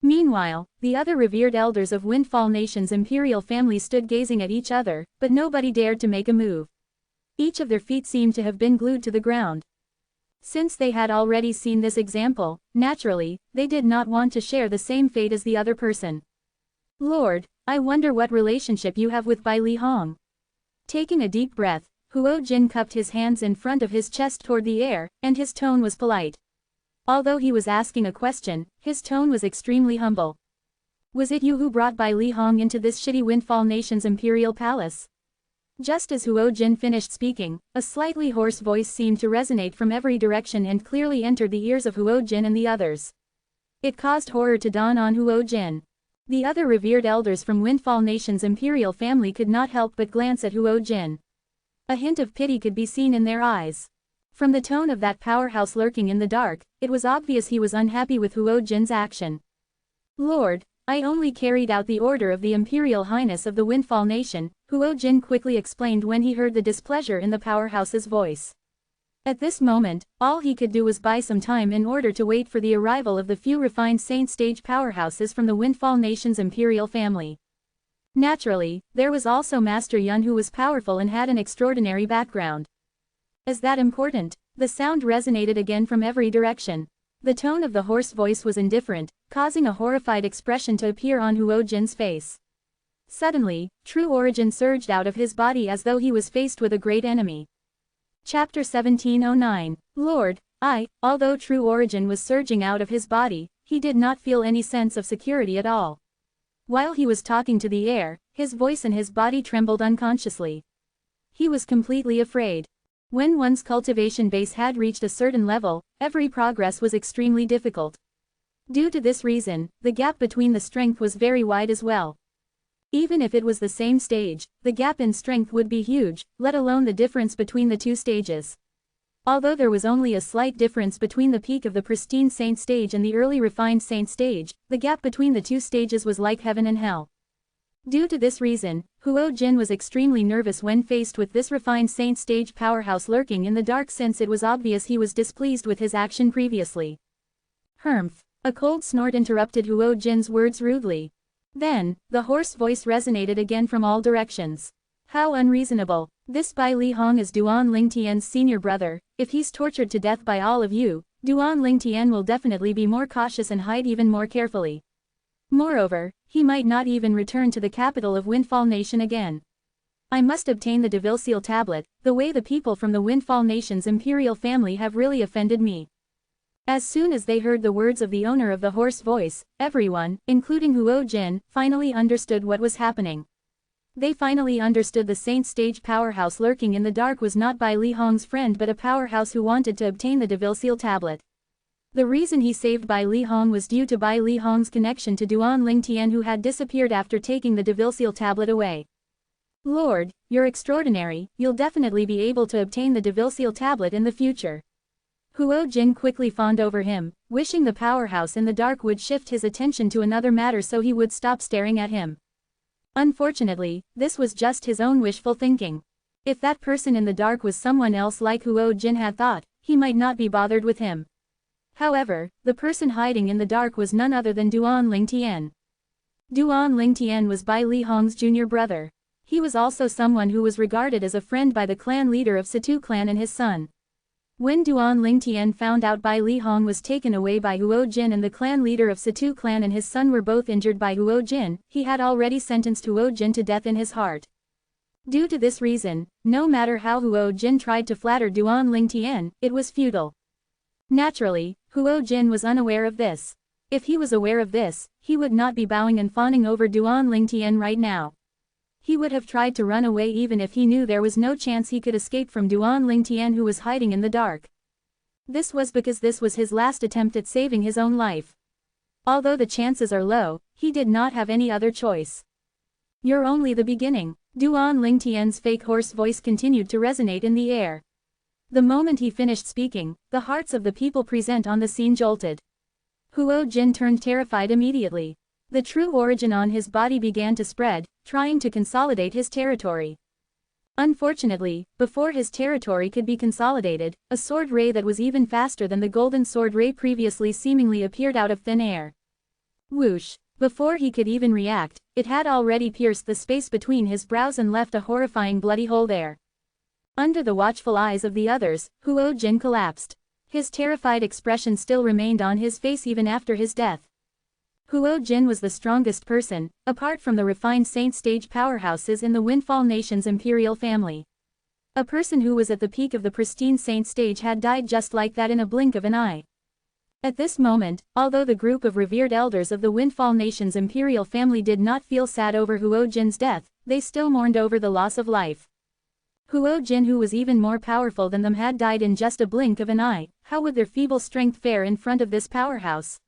Meanwhile, the other revered elders of Windfall Nation's imperial family stood gazing at each other, but nobody dared to make a move. Each of their feet seemed to have been glued to the ground. Since they had already seen this example, naturally, they did not want to share the same fate as the other person. Lord, I wonder what relationship you have with Bai Li Hong. Taking a deep breath, Huo Jin cupped his hands in front of his chest toward the air, and his tone was polite. Although he was asking a question, his tone was extremely humble. Was it you who brought Bai Li Hong into this shitty Windfall Nation's imperial palace? Just as Huo Jin finished speaking, a slightly hoarse voice seemed to resonate from every direction and clearly entered the ears of Huo Jin and the others. It caused horror to dawn on Huo Jin. The other revered elders from Windfall Nation's imperial family could not help but glance at Huo Jin. A hint of pity could be seen in their eyes. From the tone of that powerhouse lurking in the dark, it was obvious he was unhappy with Huo Jin's action. Lord, I only carried out the order of the Imperial Highness of the Windfall Nation, Huo Jin quickly explained when he heard the displeasure in the powerhouse's voice. At this moment, all he could do was buy some time in order to wait for the arrival of the few refined saint stage powerhouses from the Windfall Nation's imperial family. Naturally, there was also Master Yun, who was powerful and had an extraordinary background. Is that important? The sound resonated again from every direction. The tone of the hoarse voice was indifferent, causing a horrified expression to appear on Huo Jin's face. Suddenly, true origin surged out of his body as though he was faced with a great enemy. Chapter 1709. Lord, although true origin was surging out of his body, he did not feel any sense of security at all. While he was talking to the air, his voice and his body trembled unconsciously. He was completely afraid. When one's cultivation base had reached a certain level, every progress was extremely difficult. Due to this reason, the gap between the strength was very wide as well. Even if it was the same stage, the gap in strength would be huge, let alone the difference between the two stages. Although there was only a slight difference between the peak of the pristine saint stage and the early refined saint stage, the gap between the two stages was like heaven and hell. Due to this reason, Huo Jin was extremely nervous when faced with this refined saint stage powerhouse lurking in the dark, since it was obvious he was displeased with his action previously. Humph! A cold snort interrupted Huo Jin's words rudely. Then, the hoarse voice resonated again from all directions. How unreasonable. This Bai Li Hong is Duan Lingtian's senior brother. If he's tortured to death by all of you, Duan Lingtian will definitely be more cautious and hide even more carefully. Moreover, he might not even return to the capital of Windfall Nation again. I must obtain the Devil Seal tablet. The way the people from the Windfall Nation's imperial family have really offended me. As soon as they heard the words of the owner of the hoarse voice, everyone, including Huo Jin, finally understood what was happening. They finally understood the Saint Stage powerhouse lurking in the dark was not Bai Li Hong's friend but a powerhouse who wanted to obtain the Devil Seal tablet. The reason he saved Bai Li Hong was due to Bai Li Hong's connection to Duan Lingtian who had disappeared after taking the Devil Seal tablet away. Lord, you're extraordinary, you'll definitely be able to obtain the Devil Seal tablet in the future. Huo Jin quickly fawned over him, wishing the powerhouse in the dark would shift his attention to another matter so he would stop staring at him. Unfortunately, this was just his own wishful thinking. If that person in the dark was someone else like Huo Jin had thought, he might not be bothered with him. However, the person hiding in the dark was none other than Duan Lingtian. Duan Lingtian was Bai Li Hong's junior brother. He was also someone who was regarded as a friend by the clan leader of Situ clan and his son. When Duan Lingtian found out Bai Li Hong was taken away by Huo Jin and the clan leader of Situ clan and his son were both injured by Huo Jin, he had already sentenced Huo Jin to death in his heart. Due to this reason, no matter how Huo Jin tried to flatter Duan Lingtian, it was futile. Naturally, Huo Jin was unaware of this. If he was aware of this, he would not be bowing and fawning over Duan Lingtian right now. He would have tried to run away even if he knew there was no chance he could escape from Duan Lingtian who was hiding in the dark. This was because this was his last attempt at saving his own life. Although the chances are low, he did not have any other choice. You're only the beginning. Duan Lingtian's fake hoarse voice continued to resonate in the air. The moment he finished speaking, the hearts of the people present on the scene jolted. Huo Jin turned terrified immediately. The true origin on his body began to spread, trying to consolidate his territory. Unfortunately, before his territory could be consolidated, a sword ray that was even faster than the golden sword ray previously seemingly appeared out of thin air. Whoosh! Before he could even react, it had already pierced the space between his brows and left a horrifying bloody hole there. Under the watchful eyes of the others, Huo Jin collapsed. His terrified expression still remained on his face even after his death. Huo Jin was the strongest person, apart from the refined Saint Stage powerhouses in the Windfall Nation's imperial family. A person who was at the peak of the pristine Saint Stage had died just like that in a blink of an eye. At this moment, although the group of revered elders of the Windfall Nation's imperial family did not feel sad over Huo Jin's death, they still mourned over the loss of life. Huo Jin, who was even more powerful than them, had died in just a blink of an eye. How would their feeble strength fare in front of this powerhouse?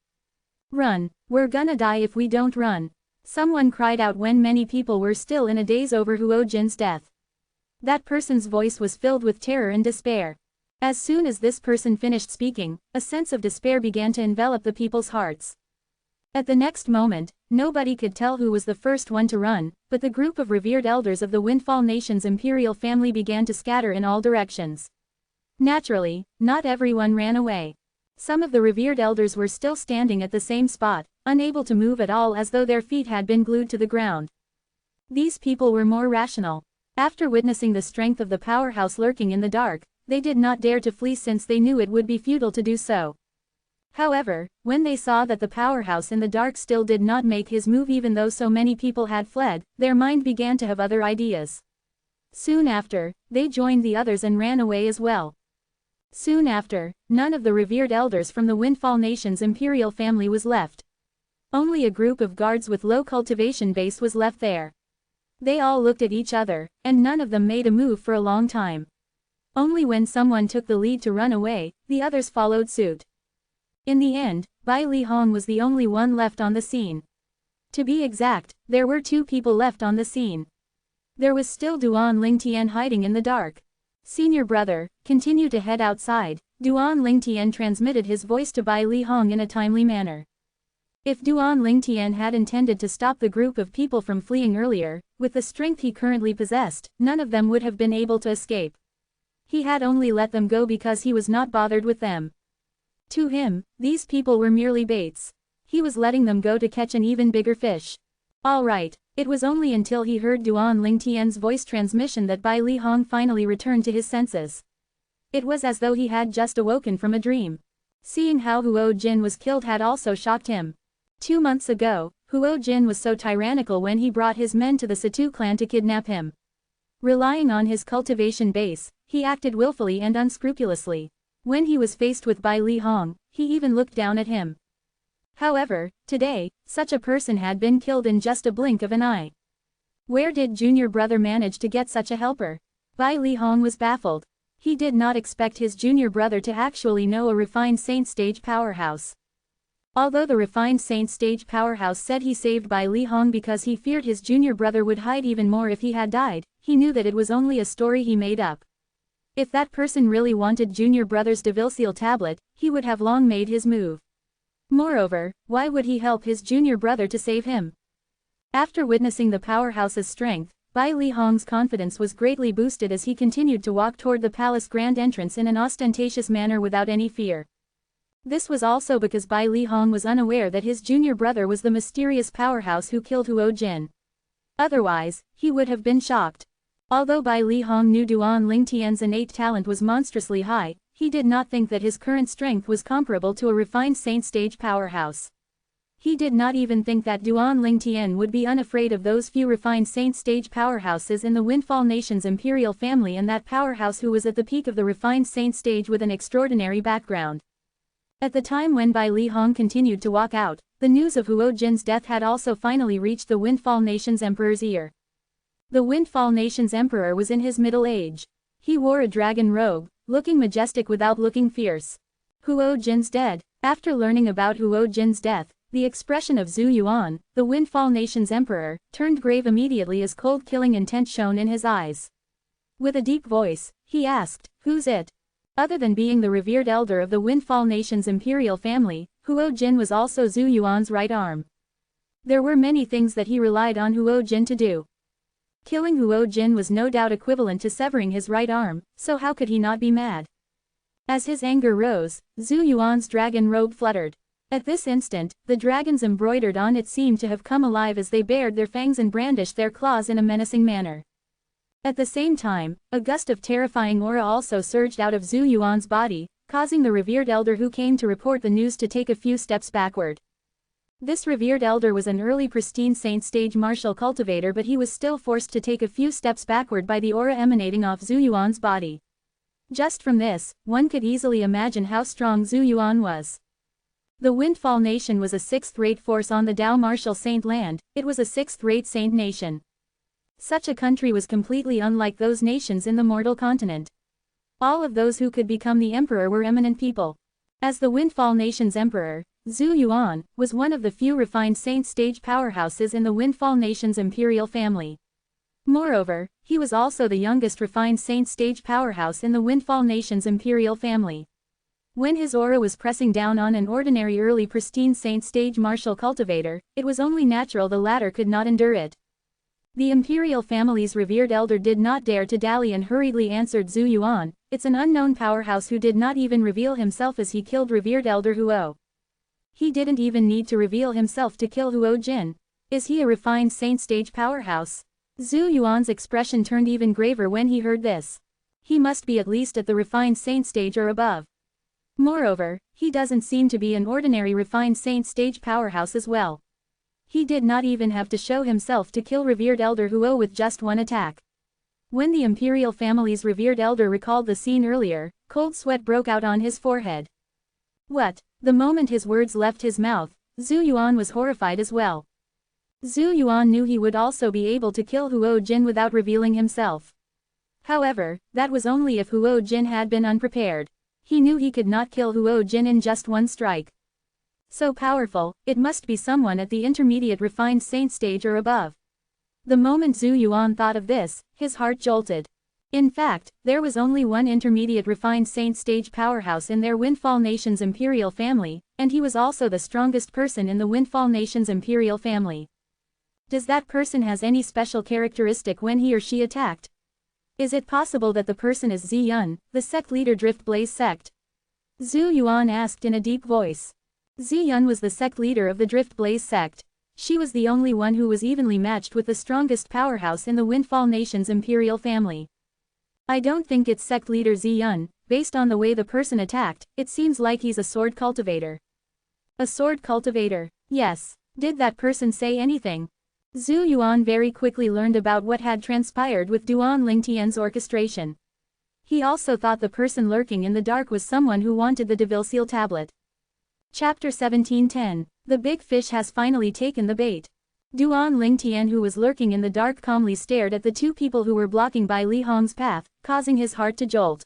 Run! We're gonna die if we don't run! Someone cried out when many people were still in a daze over Huo Jin's death. That person's voice was filled with terror and despair. As soon as this person finished speaking, a sense of despair began to envelop the people's hearts. At the next moment, nobody could tell who was the first one to run, but the group of revered elders of the Windfall Nation's imperial family began to scatter in all directions. Naturally, not everyone ran away. Some of the revered elders were still standing at the same spot, unable to move at all as though their feet had been glued to the ground. These people were more rational. After witnessing the strength of the powerhouse lurking in the dark, they did not dare to flee since they knew it would be futile to do so. However, when they saw that the powerhouse in the dark still did not make his move even though so many people had fled, their mind began to have other ideas. Soon after, they joined the others and ran away as well. Soon after, none of the revered elders from the Windfall Nation's imperial family was left. Only a group of guards with low cultivation base was left there. They all looked at each other, and none of them made a move for a long time. Only when someone took the lead to run away, the others followed suit. In the end, Bai Li Hong was the only one left on the scene. To be exact, there were two people left on the scene. There was still Duan Lingtian hiding in the dark. Senior brother, continue to head outside. Duan Lingtian transmitted his voice to Bai Li Hong in a timely manner. If Duan Lingtian had intended to stop the group of people from fleeing earlier, with the strength he currently possessed, none of them would have been able to escape. He had only let them go because he was not bothered with them. To him, these people were merely baits. He was letting them go to catch an even bigger fish. Alright, it was only until he heard Duan Lingtian's voice transmission that Bai Li Hong finally returned to his senses. It was as though he had just awoken from a dream. Seeing how Huo Jin was killed had also shocked him. 2 months ago, Huo Jin was so tyrannical when he brought his men to the Situ clan to kidnap him. Relying on his cultivation base, he acted willfully and unscrupulously. When he was faced with Bai Li Hong, he even looked down at him. However, today, such a person had been killed in just a blink of an eye. Where did junior brother manage to get such a helper? Bai Li Hong was baffled. He did not expect his junior brother to actually know a refined saint stage powerhouse. Although the refined saint stage powerhouse said he saved Bai Li Hong because he feared his junior brother would hide even more if he had died, he knew that it was only a story he made up. If that person really wanted junior brother's Devil Seal tablet, he would have long made his move. Moreover, why would he help his junior brother to save him? After witnessing the powerhouse's strength, Bai Li Hong's confidence was greatly boosted as he continued to walk toward the palace grand entrance in an ostentatious manner without any fear. This was also because Bai Li Hong was unaware that his junior brother was the mysterious powerhouse who killed Huo Jin. Otherwise, he would have been shocked. Although Bai Li Hong knew Duan Lingtian's innate talent was monstrously high, he did not think that his current strength was comparable to a refined saint stage powerhouse. He did not even think that Duan Lingtian would be unafraid of those few refined saint stage powerhouses in the Windfall Nation's imperial family and that powerhouse who was at the peak of the refined saint stage with an extraordinary background. At the time when Bai Li Hong continued to walk out, the news of Huo Jin's death had also finally reached the Windfall Nation's emperor's ear. The Windfall Nation's emperor was in his middle age. He wore a dragon robe, looking majestic without looking fierce. Huo Jin's dead. After learning about Huo Jin's death, the expression of Zhu Yuan, the Windfall Nation's emperor, turned grave immediately as cold killing intent shone in his eyes. With a deep voice, he asked, "Who's it?" Other than being the revered elder of the Windfall Nation's imperial family, Huo Jin was also Zhu Yuan's right arm. There were many things that he relied on Huo Jin to do. Killing Huo Jin was no doubt equivalent to severing his right arm, so how could he not be mad? As his anger rose, Zhu Yuan's dragon robe fluttered. At this instant, the dragons embroidered on it seemed to have come alive as they bared their fangs and brandished their claws in a menacing manner. At the same time, a gust of terrifying aura also surged out of Zhu Yuan's body, causing the revered elder who came to report the news to take a few steps backward. This revered elder was an early pristine saint stage martial cultivator, but he was still forced to take a few steps backward by the aura emanating off Zhu Yuan's body. Just from this, one could easily imagine how strong Zhu Yuan was. The Windfall Nation was a 6th-rate force on the Dao martial saint land. It was a 6th-rate saint nation. Such a country was completely unlike those nations in the mortal continent. All of those who could become the emperor were eminent people. As the Windfall Nation's emperor, Zhu Yuan was one of the few refined saint stage powerhouses in the Windfall Nation's imperial family. Moreover, he was also the youngest refined saint stage powerhouse in the Windfall Nation's imperial family. When his aura was pressing down on an ordinary early pristine saint stage martial cultivator, it was only natural the latter could not endure it. The imperial family's revered elder did not dare to dally and hurriedly answered Zhu Yuan, "It's an unknown powerhouse who did not even reveal himself as he killed revered elder Huo. He didn't even need to reveal himself to kill Huo Jin. Is he a refined saint stage powerhouse?" Zhu Yuan's expression turned even graver when he heard this. He must be at least at the refined saint stage or above. Moreover, he doesn't seem to be an ordinary refined saint stage powerhouse as well. He did not even have to show himself to kill revered elder Huo with just one attack. When the imperial family's revered elder recalled the scene earlier, cold sweat broke out on his forehead. What? The moment his words left his mouth, Zhu Yuan was horrified as well. Zhu Yuan knew he would also be able to kill Huo Jin without revealing himself. However, that was only if Huo Jin had been unprepared. He knew he could not kill Huo Jin in just one strike. So powerful, it must be someone at the intermediate refined saint stage or above. The moment Zhu Yuan thought of this, his heart jolted. In fact, there was only one intermediate refined saint stage powerhouse in their Windfall Nation's imperial family, and he was also the strongest person in the Windfall Nation's imperial family. Does that person has any special characteristic when he or she attacked? Is it possible that the person is Ziyun, the sect leader Drift Blaze sect? Zhu Yuan asked in a deep voice. Ziyun was the sect leader of the Drift Blaze sect. She was the only one who was evenly matched with the strongest powerhouse in the Windfall Nation's imperial family. I don't think it's sect leader Ziyun. Based on the way the person attacked, it seems like he's a sword cultivator. A sword cultivator? Yes. Did that person say anything? Zhu Yuan very quickly learned about what had transpired with Duan Lingtian's orchestration. He also thought the person lurking in the dark was someone who wanted the Devil Seal tablet. Chapter 17:10. The big fish has finally taken the bait. Duan Lingtian, who was lurking in the dark, calmly stared at the two people who were blocking Bai Li Hong's path, causing his heart to jolt.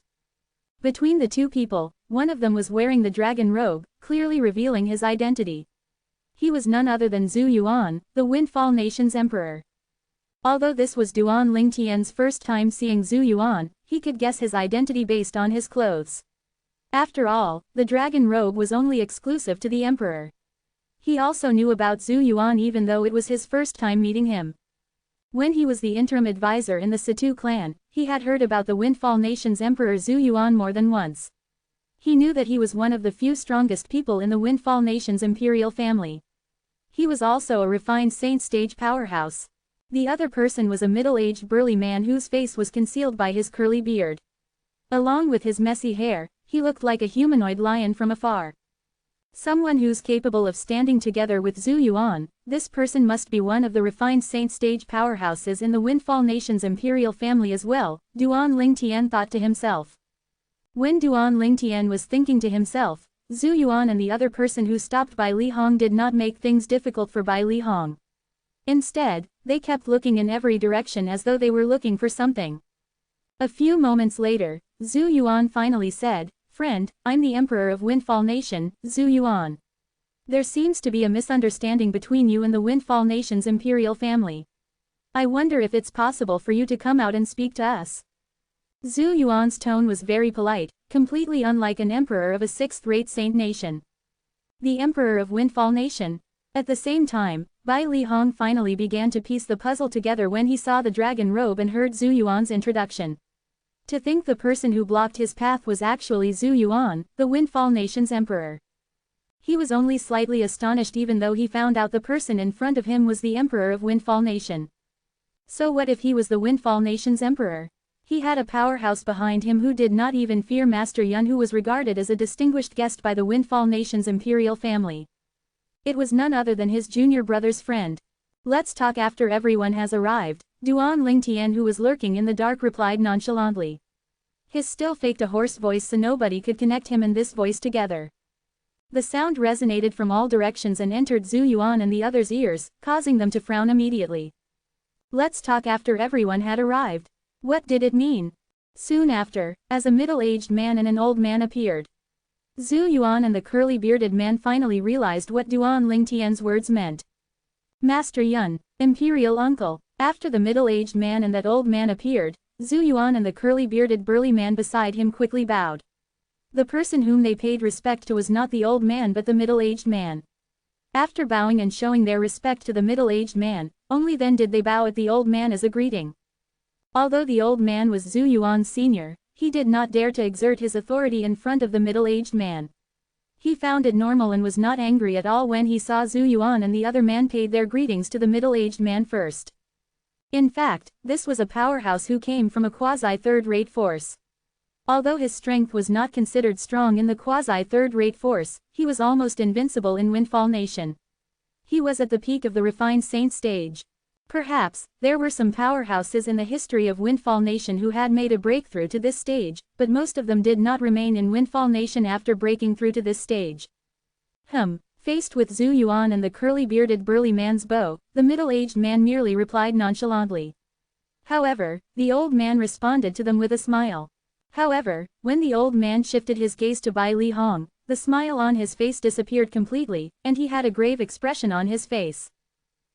Between the two people, one of them was wearing the dragon robe, clearly revealing his identity. He was none other than Zhu Yuan, the Windfall Nation's emperor. Although this was Duan Lingtian's first time seeing Zhu Yuan, he could guess his identity based on his clothes. After all, the dragon robe was only exclusive to the emperor. He also knew about Zhu Yuan even though it was his first time meeting him. When he was the interim advisor in the Situ clan, he had heard about the Windfall Nation's emperor Zhu Yuan more than once. He knew that he was one of the few strongest people in the Windfall Nation's imperial family. He was also a refined saint stage powerhouse. The other person was a middle-aged burly man whose face was concealed by his curly beard. Along with his messy hair, he looked like a humanoid lion from afar. Someone who's capable of standing together with Zhu Yuan. This person must be one of the refined saint stage powerhouses in the Windfall Nation's imperial family as well, Duan Lingtian thought to himself. When Duan Lingtian was thinking to himself, Zhu Yuan and the other person who stopped Bai Li Hong did not make things difficult for Bai Li Hong. Instead, they kept looking in every direction as though they were looking for something. A few moments later, Zhu Yuan finally said, "Friend, I'm the Emperor of Windfall Nation, Zhu Yuan. There seems to be a misunderstanding between you and the Windfall Nation's imperial family. I wonder if it's possible for you to come out and speak to us." Zhu Yuan's tone was very polite, completely unlike an emperor of a sixth-rate saint nation. The Emperor of Windfall Nation. At the same time, Bai Li Hong finally began to piece the puzzle together when he saw the dragon robe and heard Zhu Yuan's introduction. To think the person who blocked his path was actually Zhu Yuan, the Windfall Nation's emperor. He was only slightly astonished even though he found out the person in front of him was the Emperor of Windfall Nation. So what if he was the Windfall Nation's emperor? He had a powerhouse behind him who did not even fear Master Yun, who was regarded as a distinguished guest by the Windfall Nation's imperial family. It was none other than his junior brother's friend. "Let's talk after everyone has arrived," Duan Lingtian, who was lurking in the dark, replied nonchalantly. His still faked a hoarse voice so nobody could connect him and this voice together. The sound resonated from all directions and entered Zhu Yuan and the others' ears, causing them to frown immediately. Let's talk after everyone had arrived. What did it mean? Soon after, as a middle-aged man and an old man appeared. Zhu Yuan and the curly-bearded man finally realized what Duan Lingtian's words meant. Master Yun, Imperial Uncle. After the middle-aged man and that old man appeared, Zhu Yuan and the curly-bearded burly man beside him quickly bowed. The person whom they paid respect to was not the old man but the middle-aged man. After bowing and showing their respect to the middle-aged man, only then did they bow at the old man as a greeting. Although the old man was Zhu Yuan's senior, he did not dare to exert his authority in front of the middle-aged man. He found it normal and was not angry at all when he saw Zhu Yuan and the other man paid their greetings to the middle-aged man first. In fact, this was a powerhouse who came from a quasi-third-rate force. Although his strength was not considered strong in the quasi-third-rate force, he was almost invincible in Windfall Nation. He was at the peak of the refined saint stage. Perhaps, there were some powerhouses in the history of Windfall Nation who had made a breakthrough to this stage, but most of them did not remain in Windfall Nation after breaking through to this stage. Faced with Zhu Yuan and the curly-bearded burly man's bow, the middle-aged man merely replied nonchalantly. However, the old man responded to them with a smile. However, when the old man shifted his gaze to Bai Li Hong, the smile on his face disappeared completely, and he had a grave expression on his face.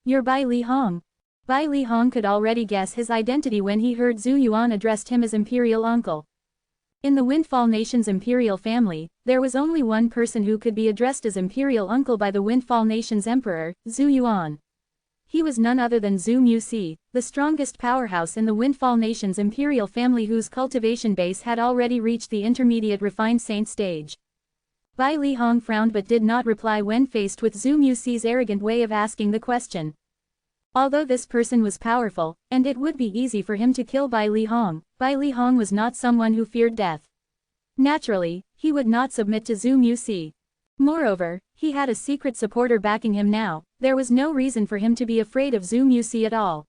"You're Bai Li Hong." Bai Li Hong could already guess his identity when he heard Zhu Yuan addressed him as Imperial Uncle. In the Windfall Nation's imperial family, there was only one person who could be addressed as Imperial Uncle by the Windfall Nation's emperor, Zhu Yuan. He was none other than Zhu Musi, the strongest powerhouse in the Windfall Nation's imperial family whose cultivation base had already reached the intermediate refined saint stage. Bai Li Hong frowned but did not reply when faced with Zhu Muxi's arrogant way of asking the question. Although this person was powerful, and it would be easy for him to kill Bai Li Hong was not someone who feared death. Naturally, he would not submit to Zhu Muxi. Moreover, he had a secret supporter backing him now. There was no reason for him to be afraid of Zhu Muxi at all.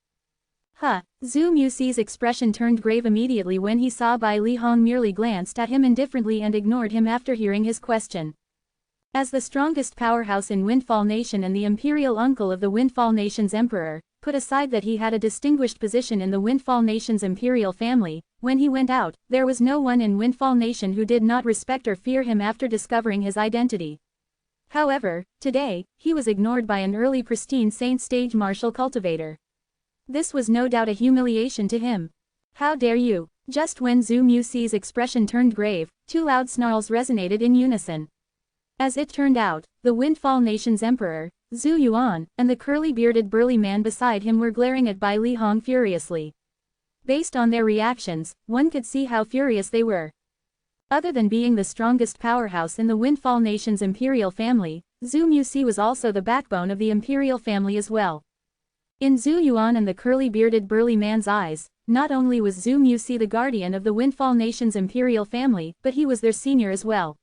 Zhu Muxi's expression turned grave immediately when he saw Bai Li Hong merely glanced at him indifferently and ignored him after hearing his question. As the strongest powerhouse in Windfall Nation and the imperial uncle of the Windfall Nation's emperor, put aside that he had a distinguished position in the Windfall Nation's imperial family, when he went out, there was no one in Windfall Nation who did not respect or fear him after discovering his identity. However, today, he was ignored by an early pristine saint stage martial cultivator. This was no doubt a humiliation to him. How dare you? Just when Zhu Muxi's expression turned grave, two loud snarls resonated in unison. As it turned out, the Windfall Nation's emperor, Zhu Yuan, and the curly-bearded burly man beside him were glaring at Bai Li Hong furiously. Based on their reactions, one could see how furious they were. Other than being the strongest powerhouse in the Windfall Nation's imperial family, Zhu Muxi was also the backbone of the imperial family as well. In Zhu Yuan and the curly-bearded burly man's eyes, not only was Zhu Muxi the guardian of the Windfall Nation's imperial family, but he was their senior as well.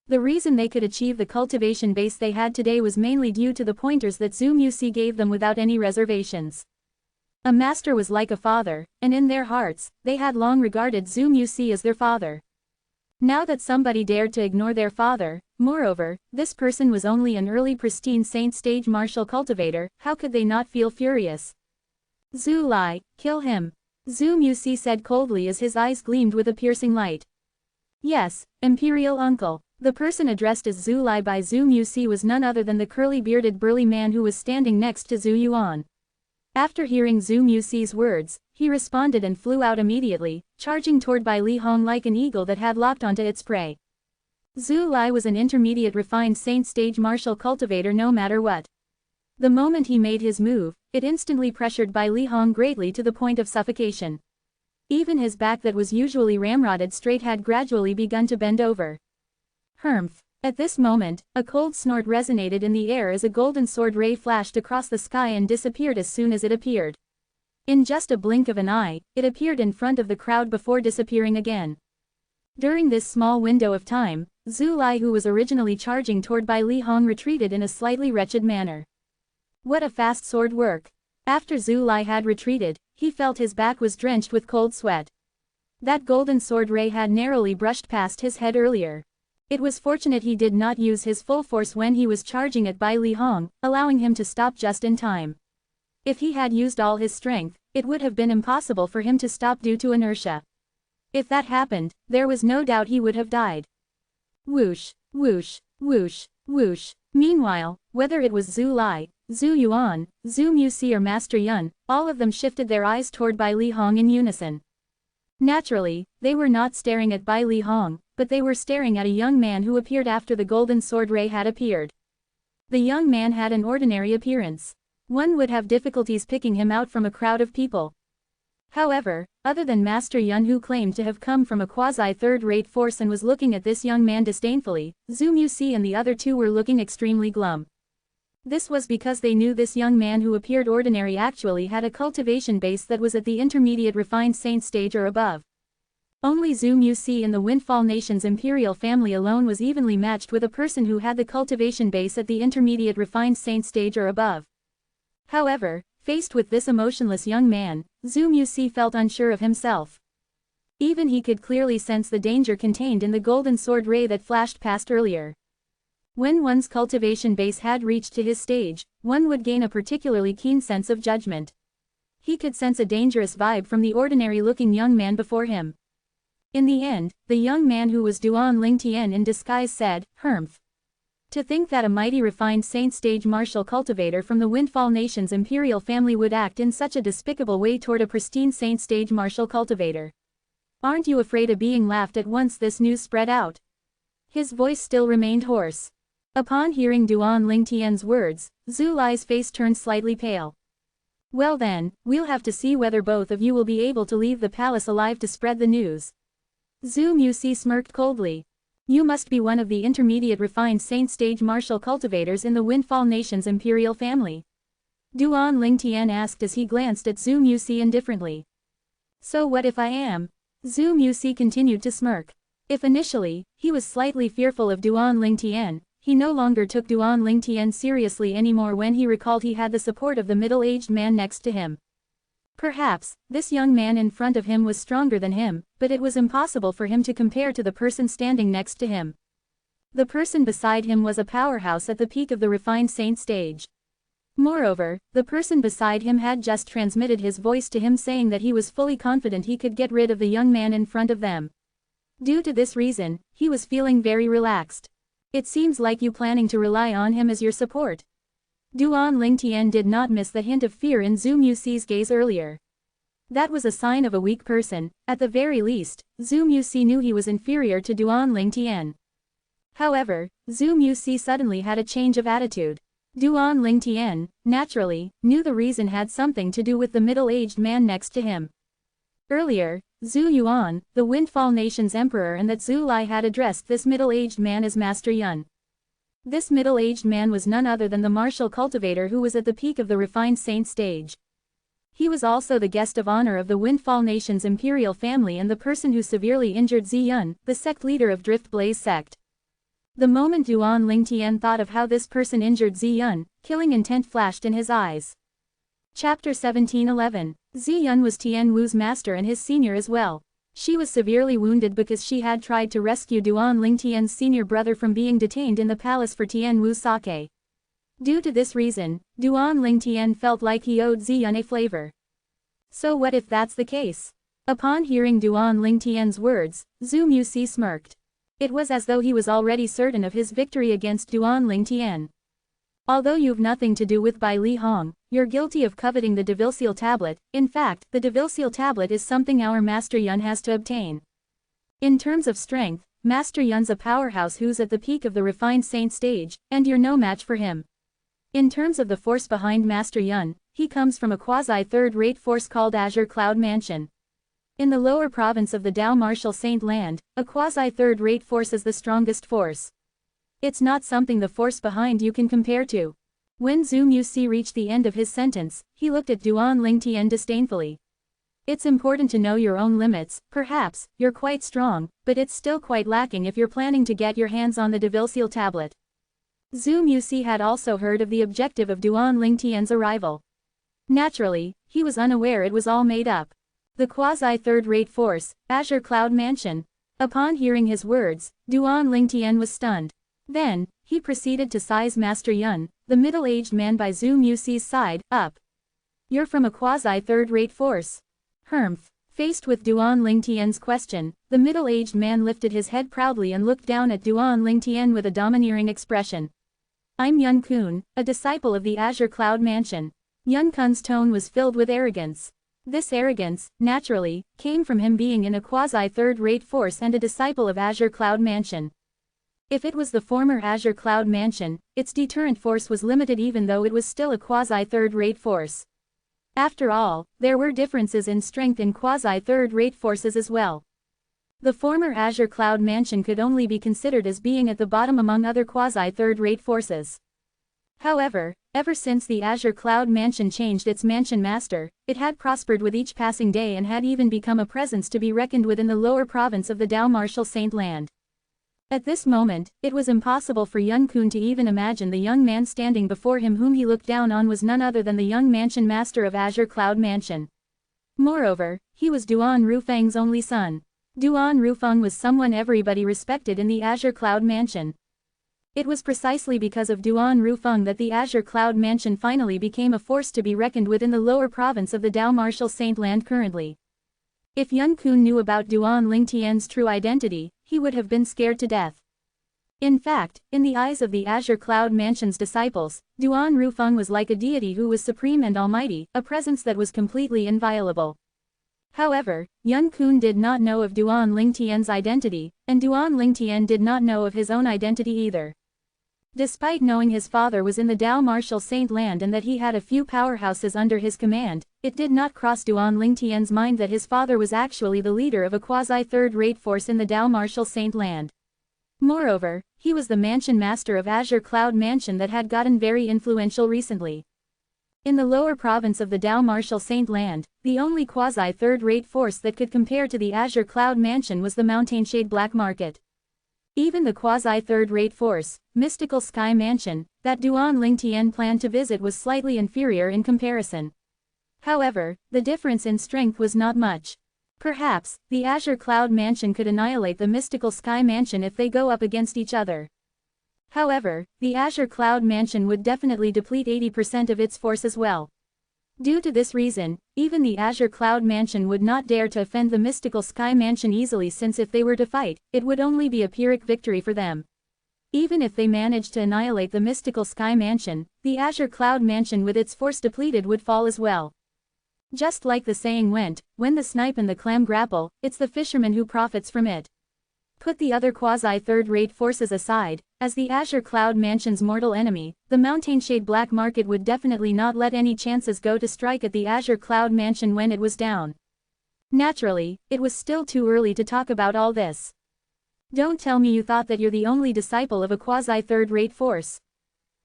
The reason they could achieve the cultivation base they had today was mainly due to the pointers that Zhu Muxi gave them without any reservations. A master was like a father, and in their hearts, they had long regarded Zhu Muxi as their father. Now that somebody dared to ignore their father, moreover, this person was only an early pristine saint stage martial cultivator, how could they not feel furious? Zhu Lai, kill him. Zhu Muxi said coldly as his eyes gleamed with a piercing light. Yes, Imperial Uncle. The person addressed as Zhu Lai by Zhu Muxi was none other than the curly-bearded burly man who was standing next to Zhu Yuan. After hearing Zhu Muxi's words, he responded and flew out immediately, charging toward Bai Li Hong like an eagle that had locked onto its prey. Zhu Lai was an intermediate refined saint stage martial cultivator no matter what. The moment he made his move, it instantly pressured Bai Li Hong greatly to the point of suffocation. Even his back that was usually ramrodded straight had gradually begun to bend over. Humph. At this moment, a cold snort resonated in the air as a golden sword ray flashed across the sky and disappeared as soon as it appeared. In just a blink of an eye, it appeared in front of the crowd before disappearing again. During this small window of time, Zhu Lai, who was originally charging toward Bai Li Hong, retreated in a slightly wretched manner. What a fast sword work! After Zhu Lai had retreated, he felt his back was drenched with cold sweat. That golden sword ray had narrowly brushed past his head earlier. It was fortunate he did not use his full force when he was charging at Bai Li Hong, allowing him to stop just in time. If he had used all his strength, it would have been impossible for him to stop due to inertia. If that happened, there was no doubt he would have died. Whoosh, whoosh, whoosh, whoosh. Meanwhile, whether it was Zhu Lai, Zhu Yuan, Zhu Muxi or Master Yun, all of them shifted their eyes toward Bai Li Hong in unison. Naturally, they were not staring at Bai Li Hong, but they were staring at a young man who appeared after the golden sword ray had appeared. The young man had an ordinary appearance. One would have difficulties picking him out from a crowd of people. However, other than Master Yun, who claimed to have come from a quasi-third-rate force and was looking at this young man disdainfully, Zhu Muxi and the other two were looking extremely glum. This was because they knew this young man who appeared ordinary actually had a cultivation base that was at the intermediate refined saint stage or above. Only Zhu Muxi in the Windfall Nation's imperial family alone was evenly matched with a person who had the cultivation base at the intermediate refined saint stage or above. However, faced with this emotionless young man, Zhu Muxi felt unsure of himself. Even he could clearly sense the danger contained in the golden sword ray that flashed past earlier. When one's cultivation base had reached to his stage, one would gain a particularly keen sense of judgment. He could sense a dangerous vibe from the ordinary-looking young man before him. In the end, the young man who was Duan Lingtian in disguise said, "Humph. To think that a mighty refined saint stage martial cultivator from the Windfall Nation's imperial family would act in such a despicable way toward a pristine saint stage martial cultivator. Aren't you afraid of being laughed at once this news spread out?" His voice still remained hoarse. Upon hearing Duan Lingtian's words, Zhu Lai's face turned slightly pale. "Well then, we'll have to see whether both of you will be able to leave the palace alive to spread the news." Zhu Muxi smirked coldly. You must be one of the intermediate refined saint stage martial cultivators in the Windfall Nation's imperial family. Duan Lingtian asked as he glanced at Zhu Musi indifferently. So what if I am? Zhu Musi continued to smirk. If initially, he was slightly fearful of Duan Lingtian, he no longer took Duan Lingtian seriously anymore when he recalled he had the support of the middle-aged man next to him. Perhaps, this young man in front of him was stronger than him, but it was impossible for him to compare to the person standing next to him. The person beside him was a powerhouse at the peak of the refined saint stage. Moreover, the person beside him had just transmitted his voice to him saying that he was fully confident he could get rid of the young man in front of them. Due to this reason, he was feeling very relaxed. It seems like you planning to rely on him as your support. Duan Lingtian did not miss the hint of fear in Zhu Musi's gaze earlier. That was a sign of a weak person. At the very least, Zhu Musi knew he was inferior to Duan Lingtian. However, Zhu Musi suddenly had a change of attitude. Duan Lingtian, naturally, knew the reason had something to do with the middle-aged man next to him. Earlier, Zhu Yuan, the Windfall Nation's emperor, and that Zhu Lai had addressed this middle-aged man as Master Yun. This middle-aged man was none other than the martial cultivator who was at the peak of the refined saint stage. He was also the guest of honor of the Windfall Nation's imperial family and the person who severely injured Zi Yun, the sect leader of Drift Blaze sect. The moment Duan Lingtian thought of how this person injured Zi Yun, killing intent flashed in his eyes. Chapter 1711. Zi Yun was Tian Wu's master and his senior as well. She was severely wounded because she had tried to rescue Duan Lingtian's senior brother from being detained in the palace for Tian Wu's sake. Due to this reason, Duan Lingtian felt like he owed Zi Yun a favor. So what if that's the case? Upon hearing Duan Lingtian's words, Zhu Musi smirked. It was as though he was already certain of his victory against Duan Lingtian. Although you've nothing to do with Bai Li Hong, you're guilty of coveting the Devilseal tablet. In fact, the Devilseal tablet is something our Master Yun has to obtain. In terms of strength, Master Yun's a powerhouse who's at the peak of the refined saint stage, and you're no match for him. In terms of the force behind Master Yun, he comes from a quasi-third-rate force called Azure Cloud Mansion. In the lower province of the Dao Martial Saint Land, a quasi-third-rate force is the strongest force. It's not something the force behind you can compare to. When Zhu Musi reached the end of his sentence, he looked at Duan Lingtian disdainfully. It's important to know your own limits. Perhaps, you're quite strong, but it's still quite lacking if you're planning to get your hands on the Devilseal tablet. Zhu Musi had also heard of the objective of Duan Lingtian's arrival. Naturally, he was unaware it was all made up. The quasi-third-rate force, Azure Cloud Mansion. Upon hearing his words, Duan Lingtian was stunned. Then, he proceeded to size Master Yun, the middle-aged man by Zhu Musi's side, up. You're from a quasi-third-rate force. Humph. Faced with Duan Lingtian's question, the middle-aged man lifted his head proudly and looked down at Duan Lingtian with a domineering expression. I'm Yun Kun, a disciple of the Azure Cloud Mansion. Yun Kun's tone was filled with arrogance. This arrogance, naturally, came from him being in a quasi-third-rate force and a disciple of Azure Cloud Mansion. If it was the former Azure Cloud Mansion, its deterrent force was limited even though it was still a quasi-third-rate force. After all, there were differences in strength in quasi-third-rate forces as well. The former Azure Cloud Mansion could only be considered as being at the bottom among other quasi-third-rate forces. However, ever since the Azure Cloud Mansion changed its mansion master, it had prospered with each passing day and had even become a presence to be reckoned with in the lower province of the Dao Martial Saint Land. At this moment, it was impossible for Yun Kun to even imagine the young man standing before him whom he looked down on was none other than the young mansion master of Azure Cloud Mansion. Moreover, he was Duan Rufeng's only son. Duan Rufeng was someone everybody respected in the Azure Cloud Mansion. It was precisely because of Duan Rufeng that the Azure Cloud Mansion finally became a force to be reckoned with in the lower province of the Dao Martial Saint Land currently. If Yun Kun knew about Duan Lingtian's true identity, he would have been scared to death. In fact, in the eyes of the Azure Cloud Mansion's disciples, Duan Rufeng was like a deity who was supreme and almighty, a presence that was completely inviolable. However, Yun Kun did not know of Duan Lingtian's identity, and Duan Lingtian did not know of his own identity either. Despite knowing his father was in the Dao Martial Saint Land and that he had a few powerhouses under his command, it did not cross Duan Lingtian's mind that his father was actually the leader of a quasi-third-rate force in the Dao Martial Saint Land. Moreover, he was the mansion master of Azure Cloud Mansion that had gotten very influential recently. In the lower province of the Dao Martial Saint Land, the only quasi-third-rate force that could compare to the Azure Cloud Mansion was the Mountainshade Black Market. Even the quasi-third-rate force, Mystical Sky Mansion, that Duan Lingtian planned to visit was slightly inferior in comparison. However, the difference in strength was not much. Perhaps, the Azure Cloud Mansion could annihilate the Mystical Sky Mansion if they go up against each other. However, the Azure Cloud Mansion would definitely deplete 80% of its force as well. Due to this reason, even the Azure Cloud Mansion would not dare to offend the Mystical Sky Mansion easily, since if they were to fight, it would only be a Pyrrhic victory for them. Even if they managed to annihilate the Mystical Sky Mansion, the Azure Cloud Mansion with its force depleted would fall as well. Just like the saying went, when the snipe and the clam grapple, it's the fisherman who profits from it. Put the other quasi-third-rate forces aside, as the Azure Cloud Mansion's mortal enemy, the Mountainshade Black Market would definitely not let any chances go to strike at the Azure Cloud Mansion when it was down. Naturally, it was still too early to talk about all this. Don't tell me you thought that you're the only disciple of a quasi-third-rate force.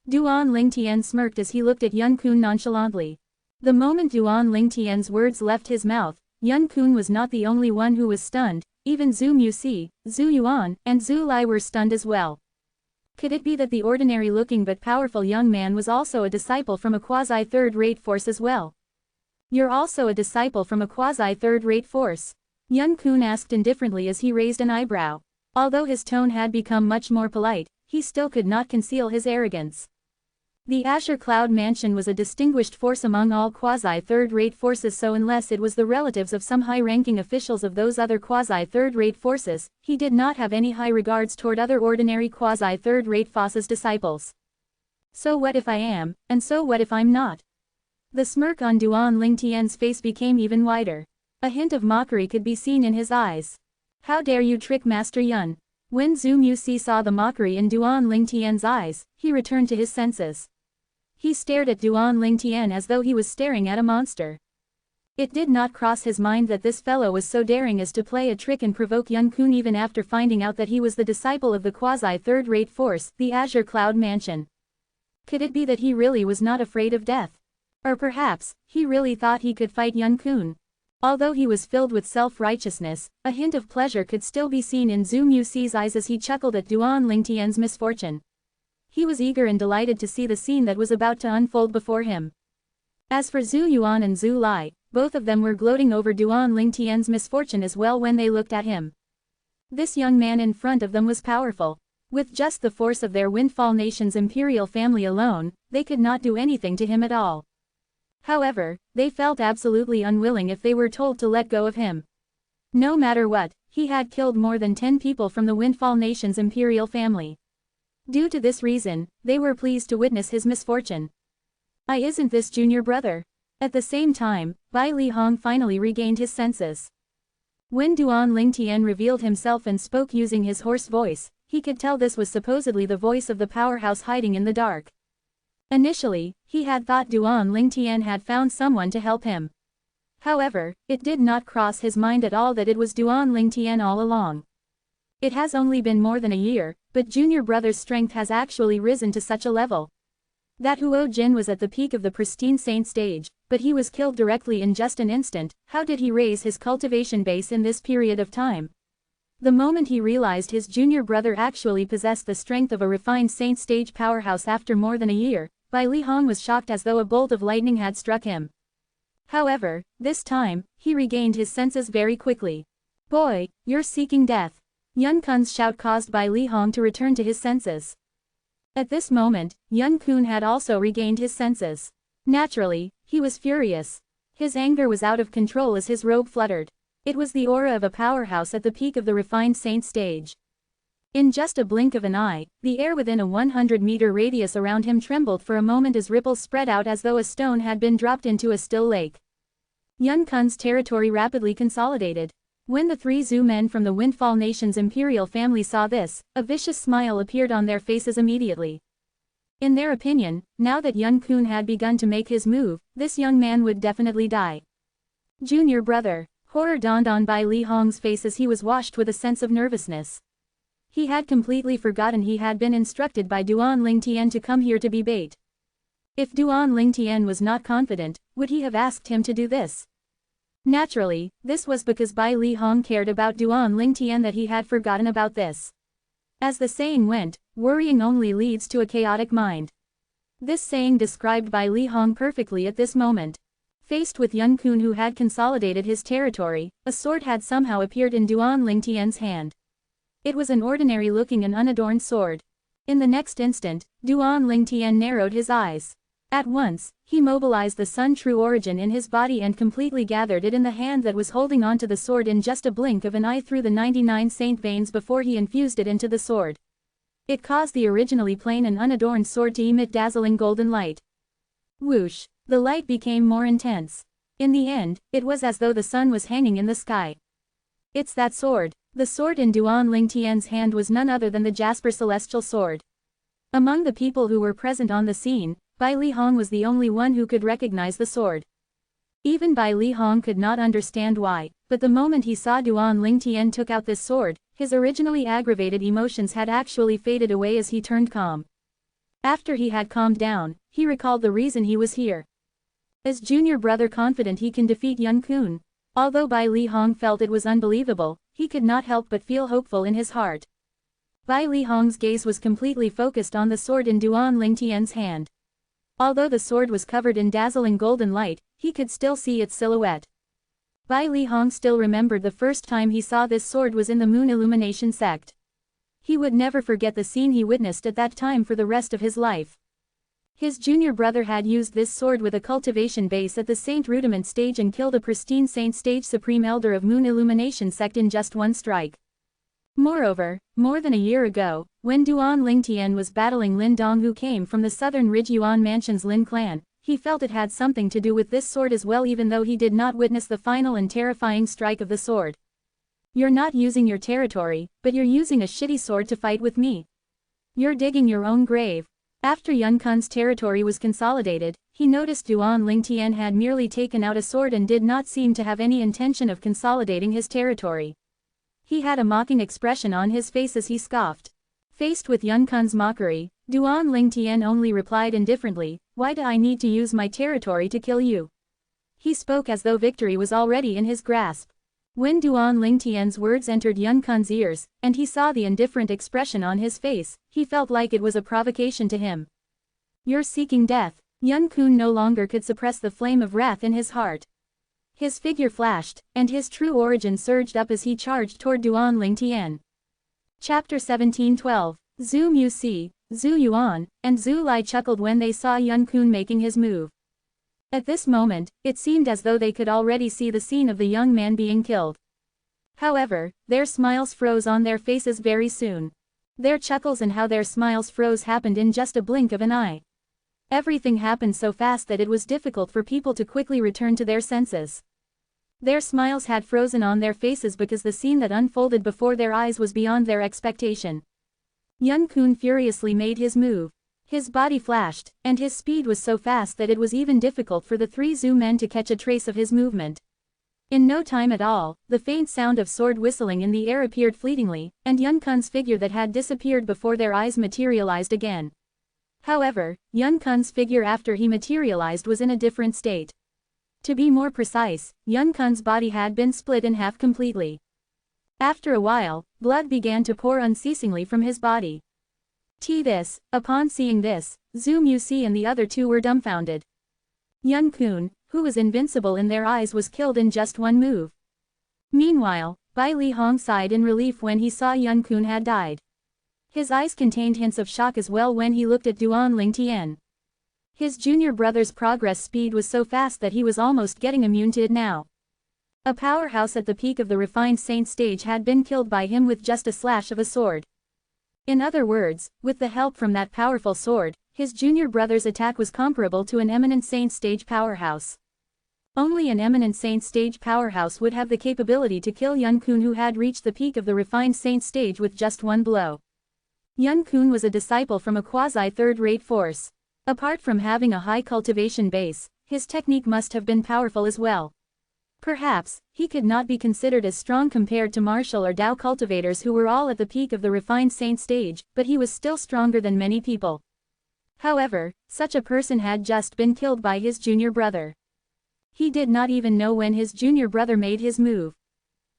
Duan Lingtian smirked as he looked at Yun Kun nonchalantly. The moment Duan Lingtian's words left his mouth, Yun Kun was not the only one who was stunned. Even Zhu Muxi, Zhu Yuan, and Zhu Lai were stunned as well. Could it be that the ordinary-looking but powerful young man was also a disciple from a quasi-third-rate force as well? You're also a disciple from a quasi-third-rate force? Yun Kun asked indifferently as he raised an eyebrow. Although his tone had become much more polite, he still could not conceal his arrogance. The Azure Cloud Mansion was a distinguished force among all quasi-third-rate forces, so unless it was the relatives of some high-ranking officials of those other quasi-third-rate forces, he did not have any high regards toward other ordinary quasi-third-rate forces disciples. So what if I am, and so what if I'm not? The smirk on Duan Lingtian's face became even wider. A hint of mockery could be seen in his eyes. How dare you trick Master Yun? When Zhu Muxi saw the mockery in Duan Lingtian's eyes, he returned to his senses. He stared at Duan Lingtian as though he was staring at a monster. It did not cross his mind that this fellow was so daring as to play a trick and provoke Yun Kun even after finding out that he was the disciple of the quasi-third-rate force, the Azure Cloud Mansion. Could it be that he really was not afraid of death? Or perhaps, he really thought he could fight Yun Kun? Although he was filled with self-righteousness, a hint of pleasure could still be seen in Zhu Muxi's eyes as he chuckled at Duan Lingtian's misfortune. He was eager and delighted to see the scene that was about to unfold before him. As for Zhu Yuan and Zhu Lai, both of them were gloating over Duan Lingtian's misfortune as well when they looked at him. This young man in front of them was powerful. With just the force of their Windfall Nation's imperial family alone, they could not do anything to him at all. However, they felt absolutely unwilling if they were told to let go of him. No matter what, he had killed more than 10 people from the Windfall Nation's imperial family. Due to this reason, they were pleased to witness his misfortune. Isn't this junior brother? At the same time, Bai Li Hong finally regained his senses. When Duan Lingtian revealed himself and spoke using his hoarse voice, he could tell this was supposedly the voice of the powerhouse hiding in the dark. Initially, he had thought Duan Lingtian had found someone to help him. However, it did not cross his mind at all that it was Duan Lingtian all along. It has only been more than a year, but junior brother's strength has actually risen to such a level. That Huo Jin was at the peak of the pristine saint stage, but he was killed directly in just an instant. How did he raise his cultivation base in this period of time? The moment he realized his junior brother actually possessed the strength of a refined saint stage powerhouse after more than a year, Bai Li Hong was shocked as though a bolt of lightning had struck him. However, this time, he regained his senses very quickly. Boy, you're seeking death. Yun Kun's shout caused Bai Li Hong to return to his senses. At this moment, Yun Kun had also regained his senses. Naturally, he was furious. His anger was out of control as his robe fluttered. It was the aura of a powerhouse at the peak of the refined saint stage. In just a blink of an eye, the air within a 100-meter radius around him trembled for a moment as ripples spread out as though a stone had been dropped into a still lake. Yun Kun's territory rapidly consolidated. When the 3 Zhu men from the Windfall Nation's imperial family saw this, a vicious smile appeared on their faces immediately. In their opinion, now that Yun Kun had begun to make his move, this young man would definitely die. Junior brother. Horror dawned on Bai Li Hong's face as he was washed with a sense of nervousness. He had completely forgotten he had been instructed by Duan Lingtian to come here to be bait. If Duan Lingtian was not confident, would he have asked him to do this? Naturally, this was because Bai Li Hong cared about Duan Lingtian that he had forgotten about this. As the saying went, worrying only leads to a chaotic mind. This saying described Bai Li Hong perfectly at this moment. Faced with Yun Kun who had consolidated his territory, a sword had somehow appeared in Duan Lingtian's hand. It was an ordinary-looking and unadorned sword. In the next instant, Duan Lingtian narrowed his eyes. At once, he mobilized the Sun True Origin in his body and completely gathered it in the hand that was holding onto the sword in just a blink of an eye through the 99 saint veins before he infused it into the sword. It caused the originally plain and unadorned sword to emit dazzling golden light. Whoosh! The light became more intense. In the end, it was as though the sun was hanging in the sky. It's that sword. The sword in Duan Lingtian's hand was none other than the Jasper Celestial Sword. Among the people who were present on the scene, Bai Li Hong was the only one who could recognize the sword. Even Bai Li Hong could not understand why, but the moment he saw Duan Lingtian took out this sword, his originally aggravated emotions had actually faded away as he turned calm. After he had calmed down, he recalled the reason he was here. Is junior brother confident he can defeat Yun Kun? Although Bai Li Hong felt it was unbelievable, he could not help but feel hopeful in his heart. Bai Li Hong's gaze was completely focused on the sword in Duan Lingtian's hand. Although the sword was covered in dazzling golden light, he could still see its silhouette. Bai Li Hong still remembered the first time he saw this sword was in the Moon Illumination sect. He would never forget the scene he witnessed at that time for the rest of his life. His junior brother had used this sword with a cultivation base at the Saint Rudiment stage and killed a pristine Saint stage Supreme Elder of Moon Illumination sect in just one strike. Moreover, more than a year ago, when Duan Lingtian was battling Lin Dong who came from the southern Ridge Yuan Mansion's Lin clan, he felt it had something to do with this sword as well even though he did not witness the final and terrifying strike of the sword. You're not using your territory, but you're using a shitty sword to fight with me. You're digging your own grave. After Yun Kun's territory was consolidated, he noticed Duan Lingtian had merely taken out a sword and did not seem to have any intention of consolidating his territory. He had a mocking expression on his face as he scoffed. Faced with Yun Kun's mockery, Duan Lingtian only replied indifferently, "Why do I need to use my territory to kill you?" He spoke as though victory was already in his grasp. When Duan Lingtian's words entered Yun Kun's ears, and he saw the indifferent expression on his face, he felt like it was a provocation to him. "You're seeking death." Yun Kun no longer could suppress the flame of wrath in his heart. His figure flashed, and his true origin surged up as he charged toward Duan Lingtian. Chapter 17:12. Zhu Musi, Zhu Yuan, and Zhu Lai chuckled when they saw Yun Kun making his move. At this moment, it seemed as though they could already see the scene of the young man being killed. However, their smiles froze on their faces very soon. Their chuckles and how their smiles froze happened in just a blink of an eye. Everything happened so fast that it was difficult for people to quickly return to their senses. Their smiles had frozen on their faces because the scene that unfolded before their eyes was beyond their expectation. Yun Kun furiously made his move. His body flashed, and his speed was so fast that it was even difficult for the three Zhu men to catch a trace of his movement. In no time at all, the faint sound of sword whistling in the air appeared fleetingly, and Yun Kun's figure that had disappeared before their eyes materialized again. However, Yun Kun's figure after he materialized was in a different state. To be more precise, Yun Kun's body had been split in half completely. After a while, blood began to pour unceasingly from his body. Upon seeing this, Zhu Musi and the other two were dumbfounded. Yun Kun, who was invincible in their eyes, was killed in just one move. Meanwhile, Bai Li Hong sighed in relief when he saw Yun Kun had died. His eyes contained hints of shock as well when he looked at Duan Lingtian. His junior brother's progress speed was so fast that he was almost getting immune to it now. A powerhouse at the peak of the refined saint stage had been killed by him with just a slash of a sword. In other words, with the help from that powerful sword, his junior brother's attack was comparable to an eminent saint stage powerhouse. Only an eminent saint stage powerhouse would have the capability to kill Yun Kun, who had reached the peak of the refined saint stage with just one blow. Yun Kun was a disciple from a quasi-third-rate force. Apart from having a high cultivation base, his technique must have been powerful as well. Perhaps, he could not be considered as strong compared to martial or Dao cultivators who were all at the peak of the refined saint stage, but he was still stronger than many people. However, such a person had just been killed by his junior brother. He did not even know when his junior brother made his move.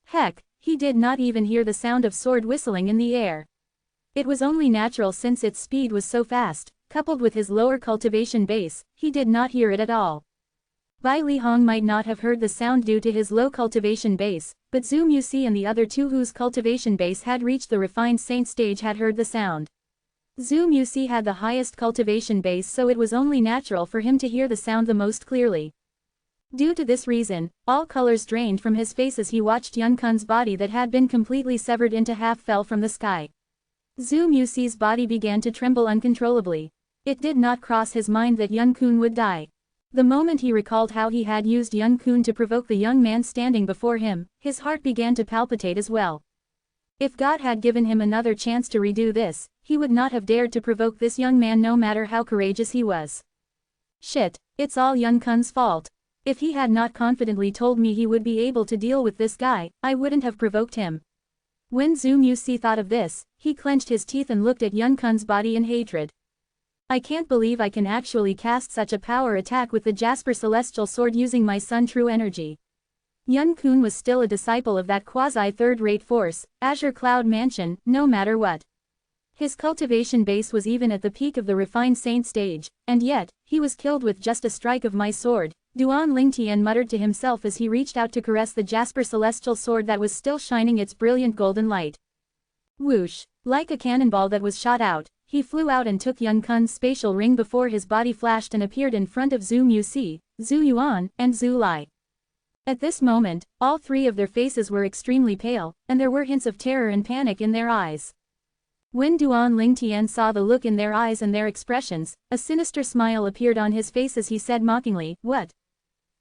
Heck, he did not even hear the sound of sword whistling in the air. It was only natural since its speed was so fast, coupled with his lower cultivation base, he did not hear it at all. Bai Li Hong might not have heard the sound due to his low cultivation base, but Zhu Muxi and the other two whose cultivation base had reached the refined saint stage had heard the sound. Zhu Muxi had the highest cultivation base, so it was only natural for him to hear the sound the most clearly. Due to this reason, all colors drained from his face as he watched Yun Kun's body that had been completely severed into half fell from the sky. Zhu Muxi's body began to tremble uncontrollably. It did not cross his mind that Yun Kun would die. The moment he recalled how he had used Yun Kun to provoke the young man standing before him, his heart began to palpitate as well. If God had given him another chance to redo this, he would not have dared to provoke this young man no matter how courageous he was. Shit, it's all Yun Kun's fault. If he had not confidently told me he would be able to deal with this guy, I wouldn't have provoked him. When Zhu Muxi thought of this, he clenched his teeth and looked at Yun Kun's body in hatred. I can't believe I can actually cast such a power attack with the Jasper Celestial Sword using my Sun True Energy. Yun Kun was still a disciple of that quasi-third-rate force, Azure Cloud Mansion, no matter what. His cultivation base was even at the peak of the refined saint stage, and yet, he was killed with just a strike of my sword, Duan Lingtian muttered to himself as he reached out to caress the Jasper Celestial Sword that was still shining its brilliant golden light. Whoosh! Like a cannonball that was shot out, he flew out and took Yun Kun's spatial ring before his body flashed and appeared in front of Zhu Muxi, Zhu Yuan, and Zhu Lai. At this moment, all three of their faces were extremely pale, and there were hints of terror and panic in their eyes. When Duan Lingtian saw the look in their eyes and their expressions, a sinister smile appeared on his face as he said mockingly, "What?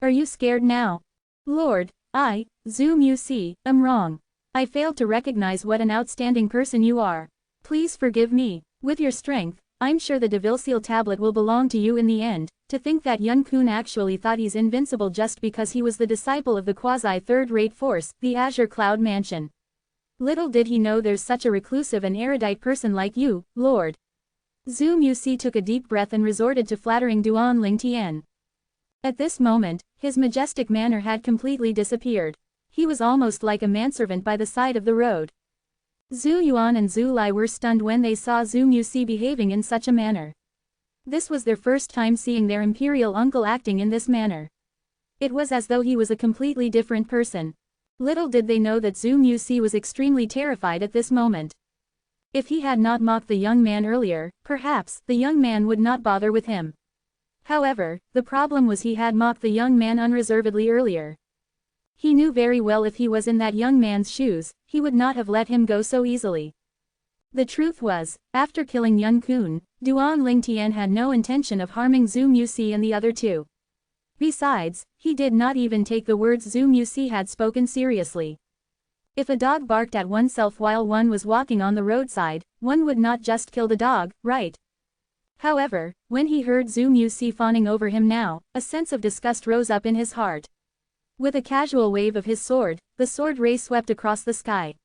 Are you scared now? Lord, Zhu Muxi, am wrong. I failed to recognize what an outstanding person you are. Please forgive me. With your strength, I'm sure the Devil Seal tablet will belong to you in the end." To think that Yun Kun actually thought he's invincible just because he was the disciple of the quasi-third-rate force, the Azure Cloud Mansion. Little did he know there's such a reclusive and erudite person like you, Lord. Zhu Muxi took a deep breath and resorted to flattering Duan Lingtian. At this moment, his majestic manner had completely disappeared. He was almost like a manservant by the side of the road. Zhu Yuan and Zhu Lai were stunned when they saw Zhu Muxi behaving in such a manner. This was their first time seeing their imperial uncle acting in this manner. It was as though he was a completely different person. Little did they know that Zhu Muxi was extremely terrified at this moment. If he had not mocked the young man earlier, perhaps the young man would not bother with him. However, the problem was he had mocked the young man unreservedly earlier. He knew very well if he was in that young man's shoes, he would not have let him go so easily. The truth was, after killing Yun Kun, Duan Lingtian had no intention of harming Zhu Muxi and the other two. Besides, he did not even take the words Zhu Muxi had spoken seriously. If a dog barked at oneself while one was walking on the roadside, one would not just kill the dog, right? However, when he heard Zhu Muxi fawning over him now, a sense of disgust rose up in his heart. With a casual wave of his sword, the sword ray swept across the sky.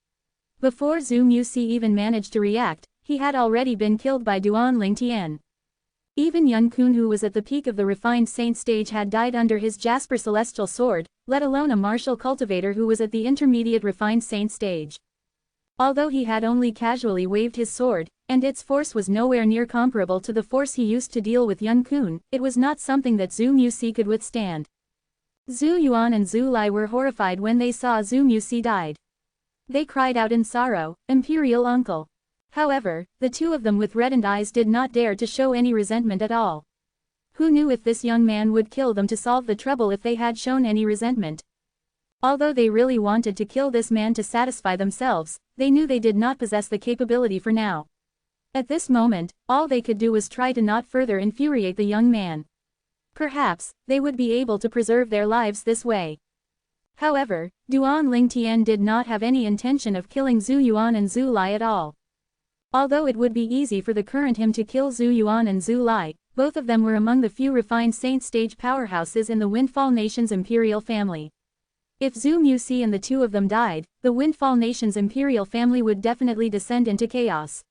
Before Zhu Muxi even managed to react, he had already been killed by Duan Lingtian. Even Yun Kun, who was at the peak of the refined saint stage, had died under his Jasper Celestial Sword, let alone a martial cultivator who was at the intermediate refined saint stage. Although he had only casually waved his sword, and its force was nowhere near comparable to the force he used to deal with Yun Kun, it was not something that Zhu Muxi could withstand. Zhu Yuan and Zhu Lai were horrified when they saw Zhu Muxi died. They cried out in sorrow, "Imperial Uncle!" However, the two of them with reddened eyes did not dare to show any resentment at all. Who knew if this young man would kill them to solve the trouble if they had shown any resentment? Although they really wanted to kill this man to satisfy themselves, they knew they did not possess the capability for now. At this moment, all they could do was try to not further infuriate the young man. Perhaps, they would be able to preserve their lives this way. However, Duan Lingtian did not have any intention of killing Zhu Yuan and Zhu Lai at all. Although it would be easy for the current him to kill Zhu Yuan and Zhu Lai, both of them were among the few refined saint stage powerhouses in the Windfall Nation's imperial family. If Zhu Muxi and the two of them died, the Windfall Nation's imperial family would definitely descend into chaos.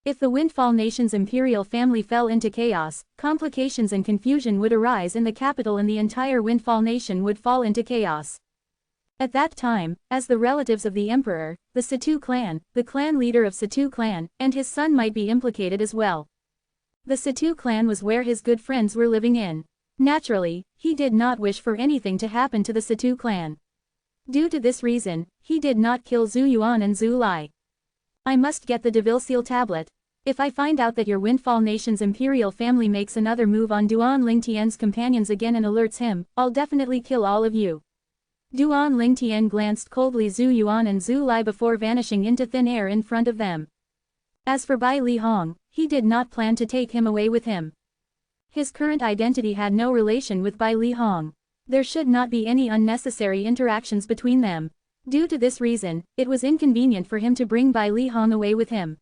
If the Windfall Nation's imperial family fell into chaos, complications and confusion would arise in the capital and the entire Windfall Nation would fall into chaos. At that time, as the relatives of the emperor, the Situ clan, the clan leader of Situ clan, and his son might be implicated as well. The Situ clan was where his good friends were living in. Naturally, he did not wish for anything to happen to the Situ clan. Due to this reason, he did not kill Zhu Yuan and Zhu Lai. I must get the Devil Seal tablet. If I find out that your Windfall Nation's imperial family makes another move on Duan Lingtian's companions again and alerts him, I'll definitely kill all of you. Duan Lingtian glanced coldly Zhu Yuan and Zhu Lai before vanishing into thin air in front of them. As for Bai Li Hong, he did not plan to take him away with him. His current identity had no relation with Bai Li Hong. There should not be any unnecessary interactions between them. Due to this reason, it was inconvenient for him to bring Bai Li Hong away with him.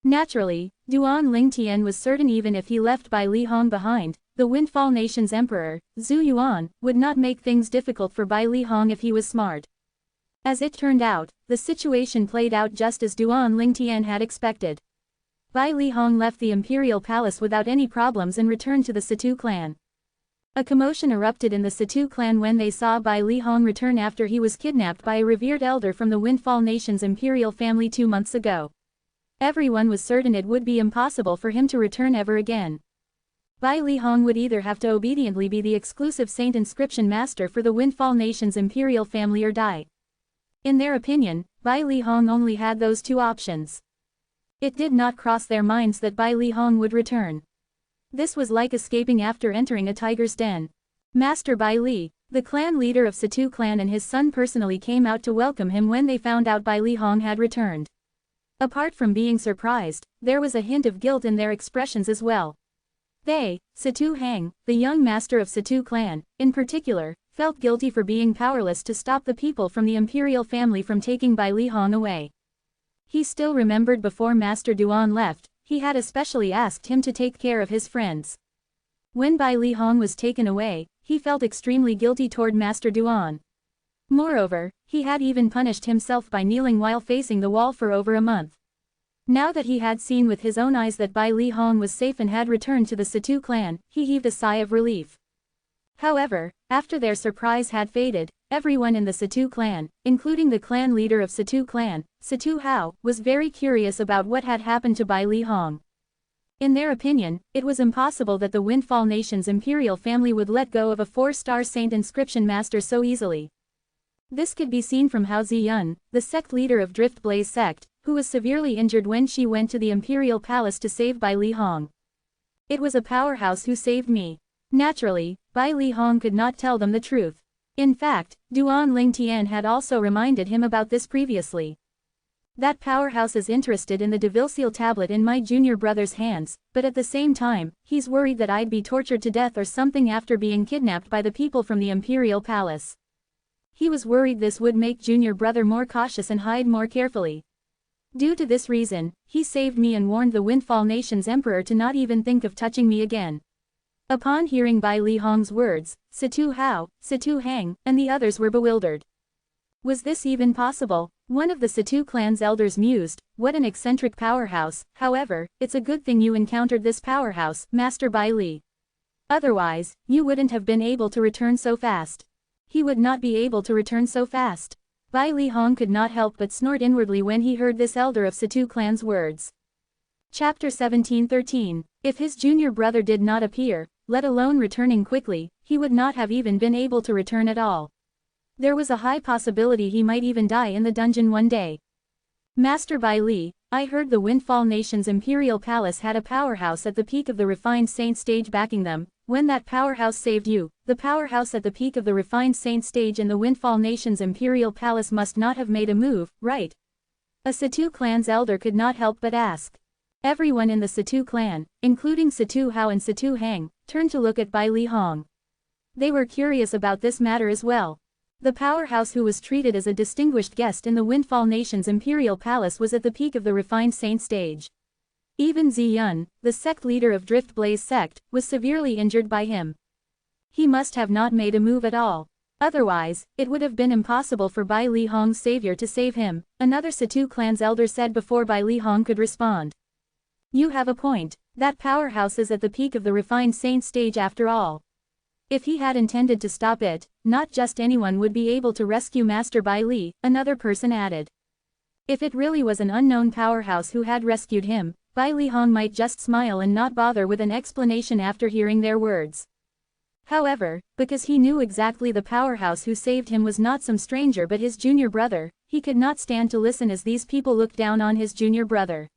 Naturally, Duan Lingtian was certain even if he left Bai Li Hong behind, the Windfall Nation's emperor, Zhu Yuan, would not make things difficult for Bai Li Hong if he was smart. As it turned out, the situation played out just as Duan Lingtian had expected. Bai Li Hong left the imperial palace without any problems and returned to the Situ clan. A commotion erupted in the Situ clan when they saw Bai Li Hong return after he was kidnapped by a revered elder from the Windfall Nation's imperial family 2 months ago. Everyone was certain it would be impossible for him to return ever again. Bai Li Hong would either have to obediently be the exclusive saint inscription master for the Windfall Nation's imperial family or die. In their opinion, Bai Li Hong only had those two options. It did not cross their minds that Bai Li Hong would return. This was like escaping after entering a tiger's den. Master Bai Li, the clan leader of Situ clan, and his son personally came out to welcome him when they found out Bai Li Hong had returned. Apart from being surprised, there was a hint of guilt in their expressions as well. They, Situ Hang, the young master of Situ clan, in particular, felt guilty for being powerless to stop the people from the imperial family from taking Bai Li Hong away. He still remembered before Master Duan left, he had especially asked him to take care of his friends. When Bai Li Hong was taken away, he felt extremely guilty toward Master Duan. Moreover, he had even punished himself by kneeling while facing the wall for over a month. Now that he had seen with his own eyes that Bai Li Hong was safe and had returned to the Situ clan, he heaved a sigh of relief. However, after their surprise had faded, everyone in the Situ clan, including the clan leader of Situ clan, Situ Hao, was very curious about what had happened to Bai Li Hong. In their opinion, it was impossible that the Windfall Nation's imperial family would let go of a 4-star saint inscription master so easily. This could be seen from Hao Ziyun, the sect leader of Drift Blaze sect, who was severely injured when she went to the imperial palace to save Bai Li Hong. It was a powerhouse who saved me. Naturally, Bai Li Hong could not tell them the truth. In fact, Duan Lingtian had also reminded him about this previously. That powerhouse is interested in the Devil Seal tablet in my junior brother's hands, but at the same time, he's worried that I'd be tortured to death or something after being kidnapped by the people from the imperial palace. He was worried this would make junior brother more cautious and hide more carefully. Due to this reason, he saved me and warned the Windfall Nation's emperor to not even think of touching me again. Upon hearing Bai Li Hong's words, Situ Hao, Situ Hang, and the others were bewildered. Was this even possible? One of the Situ clan's elders mused, what an eccentric powerhouse. However, it's a good thing you encountered this powerhouse, Master Bai Li. Otherwise, you wouldn't have been able to return so fast. He would not be able to return so fast. Bai Li Hong could not help but snort inwardly when he heard this elder of Situ clan's words. Chapter 17:13. If his junior brother did not appear, let alone returning quickly, he would not have even been able to return at all. There was a high possibility he might even die in the dungeon one day. Master Bai Li, I heard the Windfall Nation's imperial palace had a powerhouse at the peak of the refined saint stage backing them. When that powerhouse saved you, the powerhouse at the peak of the refined saint stage in the Windfall Nation's imperial palace must not have made a move, right? A Situ clan's elder could not help but ask. Everyone in the Situ clan, including Situ Hao and Situ Hang, turned to look at Bai Li Hong. They were curious about this matter as well. The powerhouse who was treated as a distinguished guest in the Windfall Nation's imperial palace was at the peak of the refined saint stage. Even Ziyun, the sect leader of Drift Blaze sect, was severely injured by him. He must have not made a move at all. Otherwise, it would have been impossible for Bai Li Hong's savior to save him, another Situ clan's elder said before Bai Li Hong could respond. You have a point. That powerhouse is at the peak of the refined saint stage after all. If he had intended to stop it, not just anyone would be able to rescue Master Bai Li, another person added. If it really was an unknown powerhouse who had rescued him, Bai Li Hong might just smile and not bother with an explanation after hearing their words. However, because he knew exactly the powerhouse who saved him was not some stranger but his junior brother, he could not stand to listen as these people looked down on his junior brother.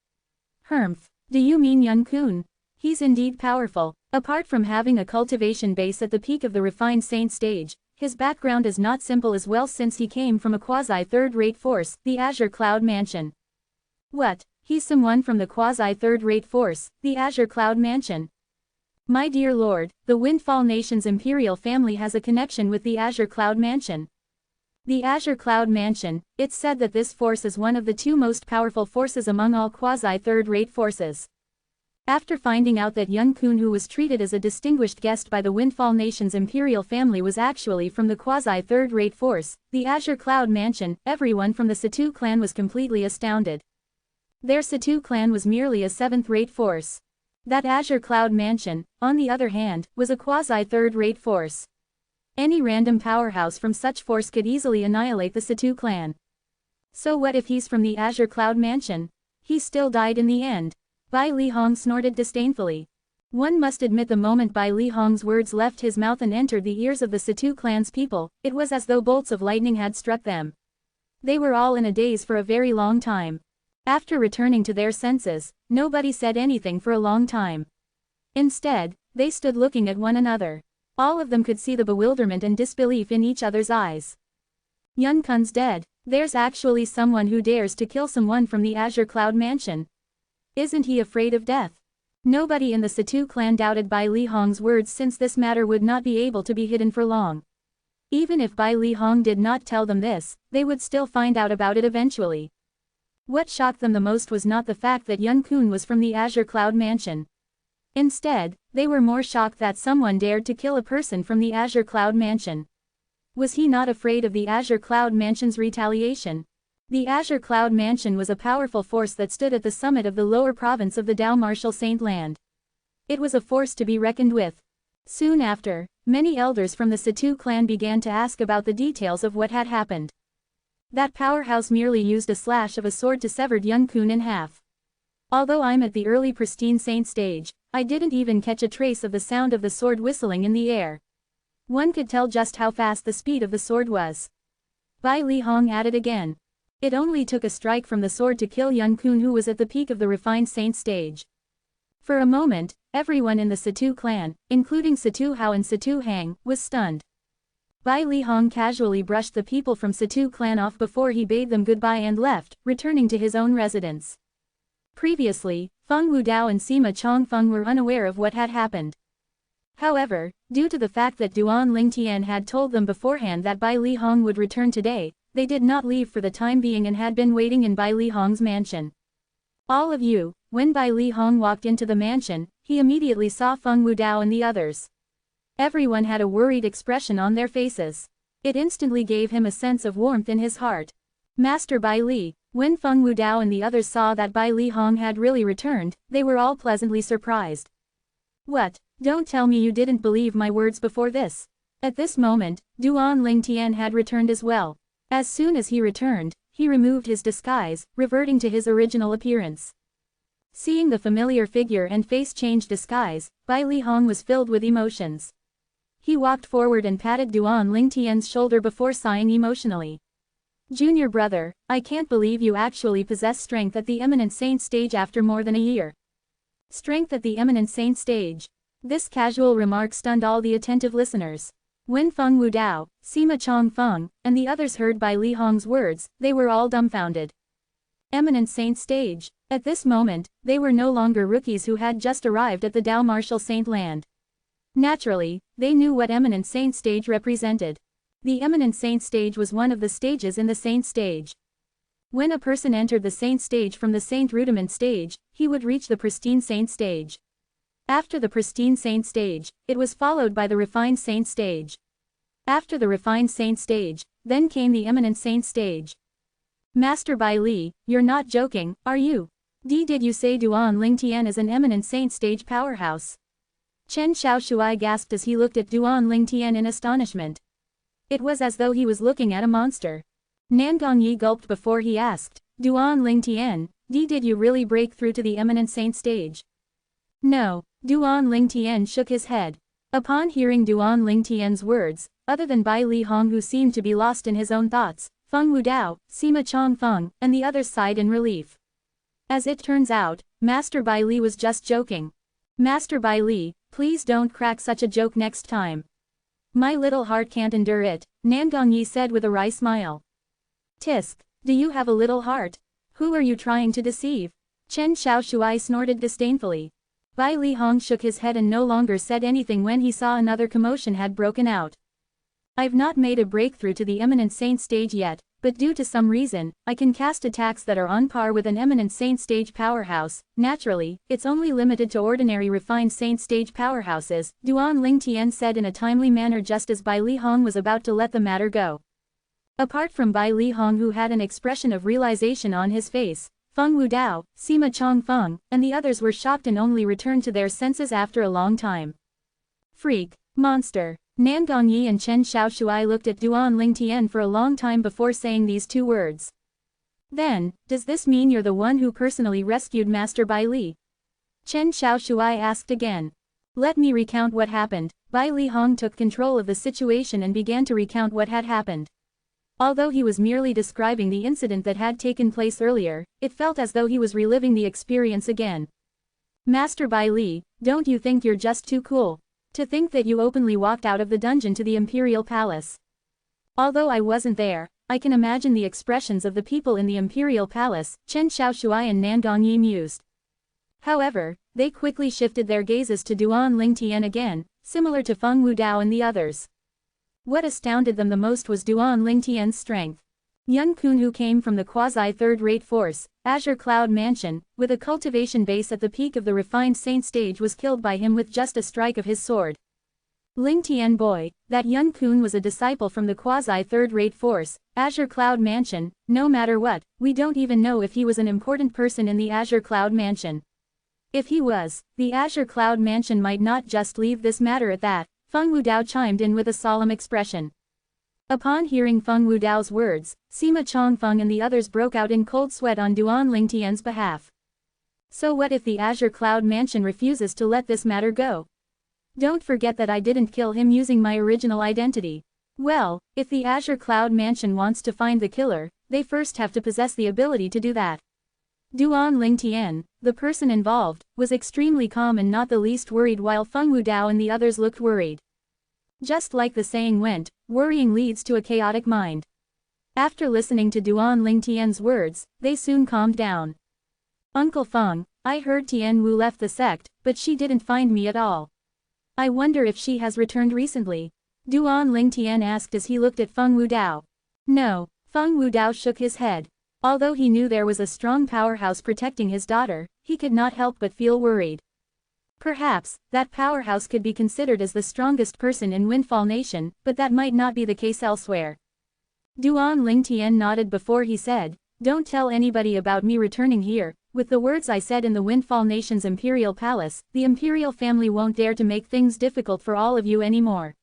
Humph, do you mean Yun Kun? He's indeed powerful. Apart from having a cultivation base at the peak of the refined saint stage, his background is not simple as well since he came from a quasi-third-rate force, the Azure Cloud Mansion. What? He's someone from the quasi-third-rate force, the Azure Cloud Mansion. My dear lord, the Windfall Nation's imperial family has a connection with the Azure Cloud Mansion. The Azure Cloud Mansion, it's said that this force is one of the two most powerful forces among all quasi-third-rate forces. After finding out that Yun Kun, who was treated as a distinguished guest by the Windfall Nation's imperial family, was actually from the quasi-third-rate force, the Azure Cloud Mansion, everyone from the Situ clan was completely astounded. Their Situ clan was merely a seventh-rate force. That Azure Cloud Mansion, on the other hand, was a quasi-third-rate force. Any random powerhouse from such force could easily annihilate the Situ clan. So what if he's from the Azure Cloud Mansion? He still died in the end. Bai Li Hong snorted disdainfully. One must admit the moment Bai Li Hong's words left his mouth and entered the ears of the Situ clan's people, it was as though bolts of lightning had struck them. They were all in a daze for a very long time. After returning to their senses, nobody said anything for a long time. Instead, they stood looking at one another. All of them could see the bewilderment and disbelief in each other's eyes. Yun Kun's dead. There's actually someone who dares to kill someone from the Azure Cloud Mansion. Isn't he afraid of death? Nobody in the Situ clan doubted Bai Li Hong's words since this matter would not be able to be hidden for long. Even if Bai Li Hong did not tell them this, they would still find out about it eventually. What shocked them the most was not the fact that Yun Kun was from the Azure Cloud Mansion. Instead, they were more shocked that someone dared to kill a person from the Azure Cloud Mansion. Was he not afraid of the Azure Cloud Mansion's retaliation? The Azure Cloud Mansion was a powerful force that stood at the summit of the lower province of the Dao Martial Saint Land. It was a force to be reckoned with. Soon after, many elders from the Situ clan began to ask about the details of what had happened. That powerhouse merely used a slash of a sword to sever Yun Kun in half. Although I'm at the early pristine saint stage, I didn't even catch a trace of the sound of the sword whistling in the air. One could tell just how fast the speed of the sword was. Bai Li Hong added again. It only took a strike from the sword to kill Yun Kun, who was at the peak of the refined saint stage. For a moment, everyone in the Situ clan, including Situ Hao and Situ Hang, was stunned. Bai Li Hong casually brushed the people from Situ clan off before he bade them goodbye and left, returning to his own residence. Previously, Feng Wudao and Sima Chongfeng were unaware of what had happened. However, due to the fact that Duan Lingtian had told them beforehand that Bai Li Hong would return today, they did not leave for the time being and had been waiting in Bai Li Hong's mansion. All of you, when Bai Li Hong walked into the mansion, he immediately saw Feng Wudao and the others. Everyone had a worried expression on their faces. It instantly gave him a sense of warmth in his heart. Master Bai Li, when Feng Wudao and the others saw that Bai Li Hong had really returned, they were all pleasantly surprised. What? Don't tell me you didn't believe my words before this. At this moment, Duan Lingtian had returned as well. As soon as he returned, he removed his disguise, reverting to his original appearance. Seeing the familiar figure and face-change disguise, Bai Li Hong was filled with emotions. He walked forward and patted Duan Lingtian's shoulder before sighing emotionally. Junior brother, I can't believe you actually possess strength at the eminent saint stage after more than a year. Strength at the eminent saint stage. This casual remark stunned all the attentive listeners. When Feng Wudao, Sima Chongfeng, and the others heard Bai Li Hong's words, they were all dumbfounded. Eminent saint stage. At this moment, they were no longer rookies who had just arrived at the Dao Martial Saint Land. Naturally, they knew what eminent saint stage represented. The eminent saint stage was one of the stages in the saint stage. When a person entered the saint stage from the saint rudiment stage, he would reach the pristine saint stage. After the pristine saint stage, it was followed by the refined saint stage. After the refined saint stage, then came the eminent saint stage. Master Bai Li, you're not joking, are you? Did you say Duan Lingtian is an eminent saint stage powerhouse? Chen Xiaoshui gasped as he looked at Duan Lingtian in astonishment. It was as though he was looking at a monster. Nan Gongyi gulped before he asked, Duan Lingtian, did you really break through to the eminent saint stage? No, Duan Lingtian shook his head. Upon hearing Duan Lingtian's words, other than Bai Li Hong who seemed to be lost in his own thoughts, Feng Wudao, Sima Chongfeng, and the others sighed in relief. As it turns out, Master Bai Li was just joking. Master Bai Li, please don't crack such a joke next time. My little heart can't endure it, Nan Gongyi said with a wry smile. Tisk, do you have a little heart? Who are you trying to deceive? Chen Xiaoshui snorted disdainfully. Bai Li Hong shook his head and no longer said anything when he saw another commotion had broken out. I've not made a breakthrough to the eminent saint stage yet, but due to some reason, I can cast attacks that are on par with an eminent saint stage powerhouse. Naturally, it's only limited to ordinary refined saint stage powerhouses, Duan Lingtian said in a timely manner just as Bai Li Hong was about to let the matter go. Apart from Bai Li Hong who had an expression of realization on his face, Feng Wudao, Sima Chongfeng, and the others were shocked and only returned to their senses after a long time. Freak, monster. Nan Gongyi and Chen Xiaoshui looked at Duan Lingtian for a long time before saying these two words. Then, does this mean you're the one who personally rescued Master Bai Li? Chen Xiaoshui asked again. Let me recount what happened. Bai Li Hong took control of the situation and began to recount what had happened. Although he was merely describing the incident that had taken place earlier, it felt as though he was reliving the experience again. Master Bai Li, don't you think you're just too cool? To think that you openly walked out of the dungeon to the Imperial Palace. Although I wasn't there, I can imagine the expressions of the people in the Imperial Palace, Chen Xiaoshui and Nan Gongyi mused. However, they quickly shifted their gazes to Duan Lingtian again, similar to Feng Wudao and the others. What astounded them the most was Duan Lingtian's strength. Young Kun who came from the quasi-third-rate force, Azure Cloud Mansion, with a cultivation base at the peak of the refined saint stage was killed by him with just a strike of his sword. Lingtian boy, that young Kun was a disciple from the quasi-third-rate force, Azure Cloud Mansion, no matter what, we don't even know if he was an important person in the Azure Cloud Mansion. If he was, the Azure Cloud Mansion might not just leave this matter at that, Feng Wudao chimed in with a solemn expression. Upon hearing Feng Wudao's words, Sima Chongfeng and the others broke out in cold sweat on Duan Lingtian's behalf. So what if the Azure Cloud Mansion refuses to let this matter go? Don't forget that I didn't kill him using my original identity. Well, if the Azure Cloud Mansion wants to find the killer, they first have to possess the ability to do that. Duan Lingtian, the person involved, was extremely calm and not the least worried while Feng Wudao and the others looked worried. Just like the saying went, worrying leads to a chaotic mind. After listening to Duan Lingtian's words, they soon calmed down. Uncle Feng, I heard Tian Wu left the sect, but she didn't find me at all. I wonder if she has returned recently. Duan Lingtian asked as he looked at Feng Wudao. No, Feng Wudao shook his head. Although he knew there was a strong powerhouse protecting his daughter, he could not help but feel worried. Perhaps, that powerhouse could be considered as the strongest person in Windfall Nation, but that might not be the case elsewhere. Duan Lingtian nodded before he said, Don't tell anybody about me returning here. With the words I said in the Windfall Nation's Imperial Palace, the Imperial family won't dare to make things difficult for all of you anymore.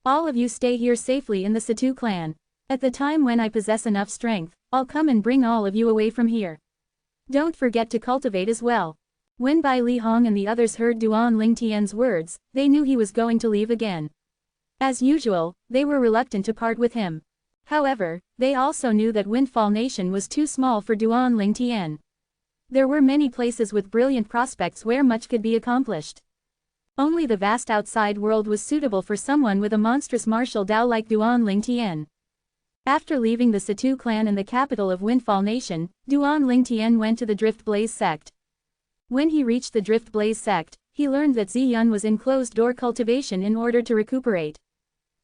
All of you stay here safely in the Situ clan. At the time when I possess enough strength, I'll come and bring all of you away from here. Don't forget to cultivate as well. When Bai Li Hong and the others heard Duan Lingtian's words, they knew he was going to leave again. As usual, they were reluctant to part with him. However, they also knew that Windfall Nation was too small for Duan Lingtian. There were many places with brilliant prospects where much could be accomplished. Only the vast outside world was suitable for someone with a monstrous martial Dao like Duan Lingtian. After leaving the Situ clan and the capital of Windfall Nation, Duan Lingtian went to the Drift Blaze sect. When he reached the Drift Blaze sect, he learned that Ziyun was in closed-door cultivation in order to recuperate.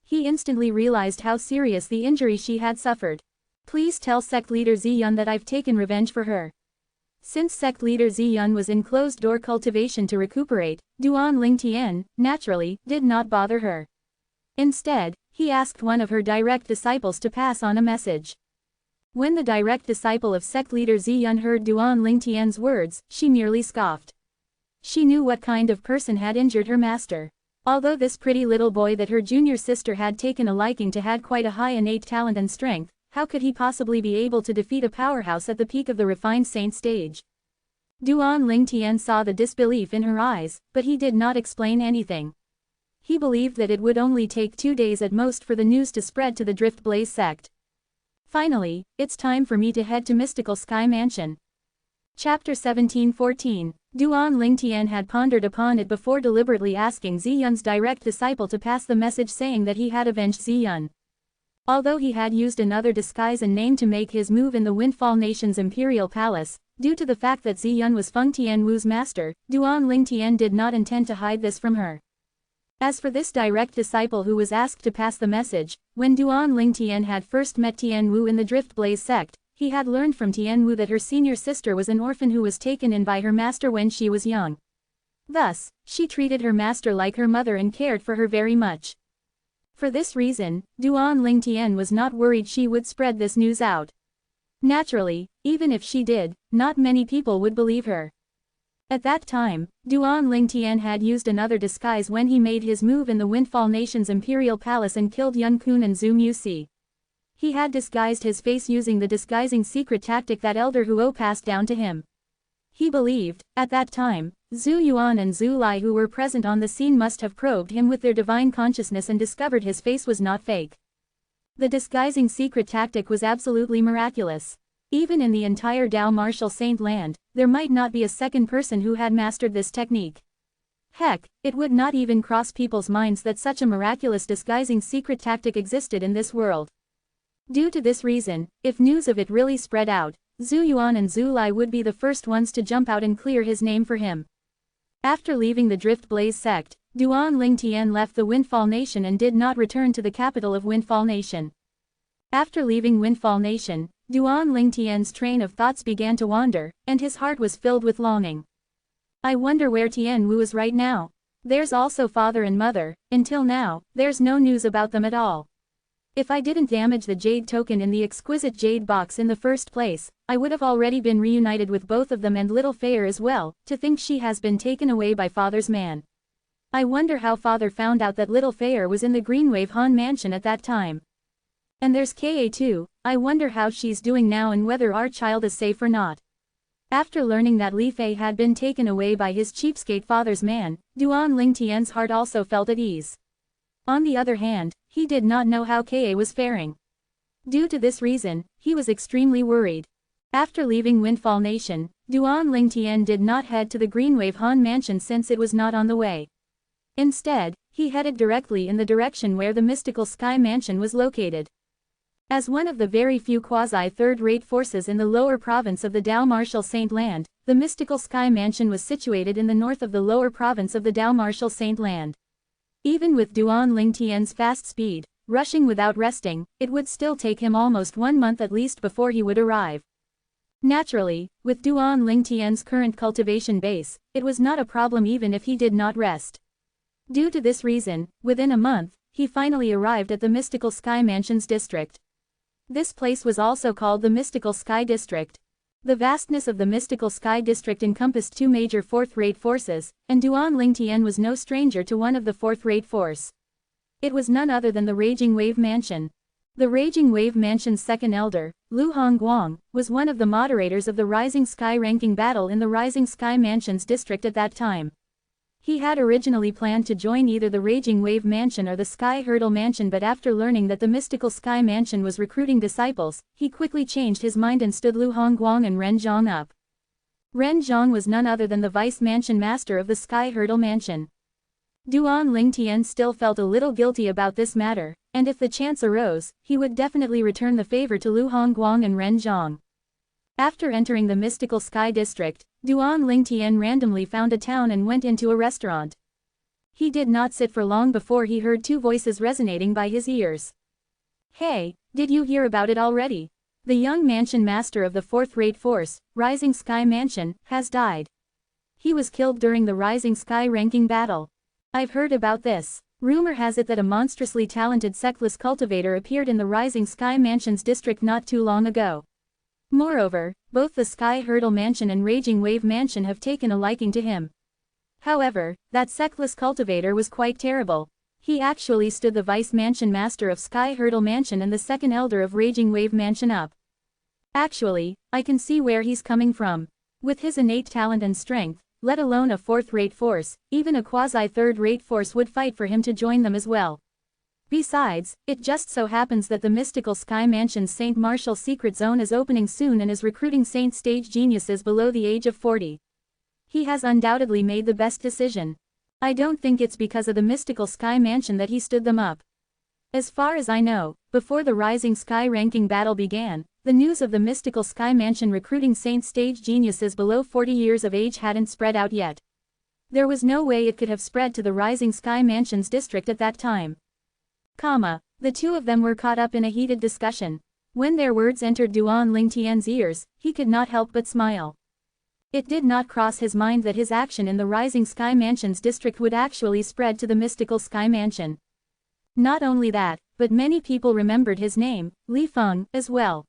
He instantly realized how serious the injury she had suffered. Please tell sect leader Ziyun that I've taken revenge for her. Since sect leader Ziyun was in closed-door cultivation to recuperate, Duan Lingtian, naturally, did not bother her. Instead, he he asked one of her direct disciples to pass on a message. When the direct disciple of sect leader Ziyun heard Duan Lingtian's words, she merely scoffed. She knew what kind of person had injured her master. Although this pretty little boy that her junior sister had taken a liking to had quite a high innate talent and strength, how could he possibly be able to defeat a powerhouse at the peak of the refined saint stage? Duan Lingtian saw the disbelief in her eyes, but he did not explain anything. He believed that it would only take 2 days at most for the news to spread to the Drift Blaze sect. Finally, it's time for me to head to Mystical Sky Mansion. Chapter 17:14. Duan Lingtian had pondered upon it before deliberately asking Ziyun's direct disciple to pass the message saying that he had avenged Ziyun. Although he had used another disguise and name to make his move in the Windfall Nation's imperial palace, due to the fact that Ziyun was Feng Tianwu's master, Duan Lingtian did not intend to hide this from her. As for this direct disciple who was asked to pass the message, when Duan Lingtian had first met Tianwu in the Drift Blaze sect, he had learned from Tianwu that her senior sister was an orphan who was taken in by her master when she was young. Thus, she treated her master like her mother and cared for her very much. For this reason, Duan Lingtian was not worried she would spread this news out. Naturally, even if she did, not many people would believe her. At that time, Duan Lingtian had used another disguise when he made his move in the Windfall Nation's imperial palace and killed Yun Kun and Zhu Musi. He had disguised his face using the disguising secret tactic that Elder Huo passed down to him. He believed, at that time, Zhu Yuan and Zhu Lai who were present on the scene must have probed him with their divine consciousness and discovered his face was not fake. The disguising secret tactic was absolutely miraculous. Even in the entire Dao Martial Saint land, there might not be a second person who had mastered this technique. Heck, it would not even cross people's minds that such a miraculous disguising secret tactic existed in this world. Due to this reason, if news of it really spread out, Zhu Yuan and Zhu Lai would be the first ones to jump out and clear his name for him. After leaving the Drift Blaze sect, Duan Lingtian left the Windfall Nation and did not return to the capital of Windfall Nation. After leaving Windfall Nation, Duan Lingtian's train of thoughts began to wander, and his heart was filled with longing. I wonder where Tianwu is right now. There's also father and mother, until now, there's no news about them at all. If I didn't damage the jade token in the exquisite jade box in the first place, I would have already been reunited with both of them and little Fair as well, to think she has been taken away by father's man. I wonder how father found out that little Fair was in the Greenwave Han mansion at that time. And there's Ka too, I wonder how she's doing now and whether our child is safe or not. After learning that Li Fei had been taken away by his cheapskate father's man, Duan Lingtian's heart also felt at ease. On the other hand, he did not know how Ka was faring. Due to this reason, he was extremely worried. After leaving Windfall Nation, Duan Lingtian did not head to the Greenwave Han mansion since it was not on the way. Instead, he headed directly in the direction where the Mystical Sky Mansion was located. As one of the very few quasi-third-rate forces in the lower province of the Dao Martial Saint Land, the Mystical Sky Mansion was situated in the north of the lower province of the Dao Martial Saint Land. Even with Duan Lingtian's fast speed, rushing without resting, it would still take him almost 1 month at least before he would arrive. Naturally, with Duan Lingtian's current cultivation base, it was not a problem even if he did not rest. Due to this reason, within a month, he finally arrived at the Mystical Sky Mansion's district. This place was also called the Mystical Sky District. The vastness of the Mystical Sky District encompassed 2 major fourth-rate forces, and Duan Lingtian was no stranger to one of the fourth-rate force. It was none other than the Raging Wave Mansion. The Raging Wave Mansion's second elder, Lu Hongguang, was one of the moderators of the Rising Sky ranking battle in the Rising Sky Mansion's district at that time. He had originally planned to join either the Raging Wave Mansion or the Sky Hurdle Mansion, but after learning that the Mystical Sky Mansion was recruiting disciples, he quickly changed his mind and stood Lu Hongguang and Ren Zhang up. Ren Zhang was none other than the Vice Mansion Master of the Sky Hurdle Mansion. Duan Lingtian still felt a little guilty about this matter, and if the chance arose, he would definitely return the favor to Lu Hongguang and Ren Zhang. After entering the Mystical Sky District, Duan Lingtian randomly found a town and went into a restaurant. He did not sit for long before he heard 2 voices resonating by his ears. Hey, did you hear about it already? The young mansion master of the fourth-rate force, Rising Sky Mansion, has died. He was killed during the Rising Sky ranking battle. I've heard about this. Rumor has it that a monstrously talented sectless cultivator appeared in the Rising Sky Mansion's district not too long ago. Moreover, both the Sky Hurdle Mansion and Raging Wave Mansion have taken a liking to him. However, that sectless cultivator was quite terrible. He actually stood the Vice Mansion Master of Sky Hurdle Mansion and the second Elder of Raging Wave Mansion up. Actually, I can see where he's coming from. With his innate talent and strength, let alone a fourth-rate force, even a quasi-third-rate force would fight for him to join them as well. Besides, it just so happens that the mystical Sky Mansion's St. Martial Secret Zone is opening soon and is recruiting Saint Stage geniuses below the age of 40. He has undoubtedly made the best decision. I don't think it's because of the mystical Sky Mansion that he stood them up. As far as I know, before the Rising Sky ranking battle began, the news of the mystical Sky Mansion recruiting Saint Stage geniuses below 40 years of age hadn't spread out yet. There was no way it could have spread to the Rising Sky Mansion's district at that time. The two of them were caught up in a heated discussion. When their words entered Duan Lingtian's ears, he could not help but smile. It did not cross his mind that his action in the Rising Sky Mansion's district would actually spread to the mystical Sky Mansion. Not only that, but many people remembered his name, Li Feng, as well.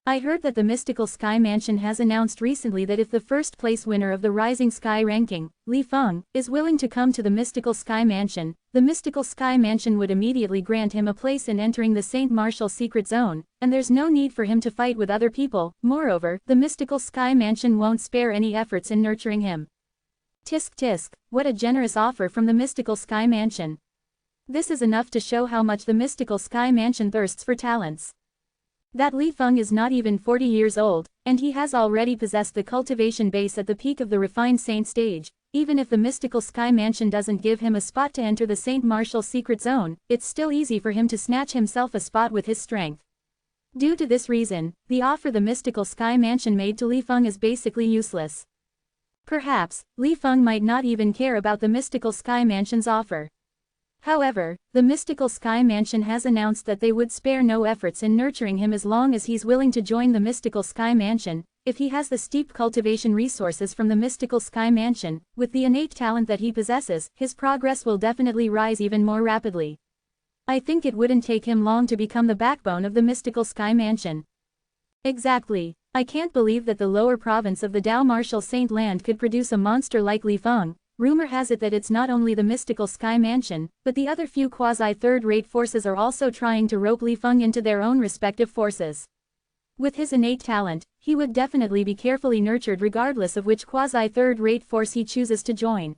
I heard that the mystical Sky Mansion has announced recently that if the first place winner of the Rising Sky ranking, Li Feng, is willing to come to the mystical Sky Mansion, the mystical Sky Mansion would immediately grant him a place in entering the St. Martial Secret Zone, and there's no need for him to fight with other people. Moreover, the mystical Sky Mansion won't spare any efforts in nurturing him. Tisk tisk, what a generous offer from the mystical Sky Mansion. This is enough to show how much the mystical Sky Mansion thirsts for talents. That Li Feng is not even 40 years old, and he has already possessed the cultivation base at the peak of the refined Saint stage. Even if the mystical Sky Mansion doesn't give him a spot to enter the St. Martial Secret Zone, it's still easy for him to snatch himself a spot with his strength. Due to this reason, the offer the mystical Sky Mansion made to Li Feng is basically useless. Perhaps, Li Feng might not even care about the mystical Sky Mansion's offer. However, the mystical Sky Mansion has announced that they would spare no efforts in nurturing him as long as he's willing to join the mystical Sky Mansion. If he has the steep cultivation resources from the mystical Sky Mansion, with the innate talent that he possesses, his progress will definitely rise even more rapidly. I think it wouldn't take him long to become the backbone of the mystical Sky Mansion. Exactly. I can't believe that the lower province of the Dao Martial Saint Land could produce a monster like Li Feng. Rumor has it that it's not only the mystical Sky Mansion, but the other few quasi-third-rate forces are also trying to rope Li Feng into their own respective forces. With his innate talent, he would definitely be carefully nurtured regardless of which quasi-third-rate force he chooses to join.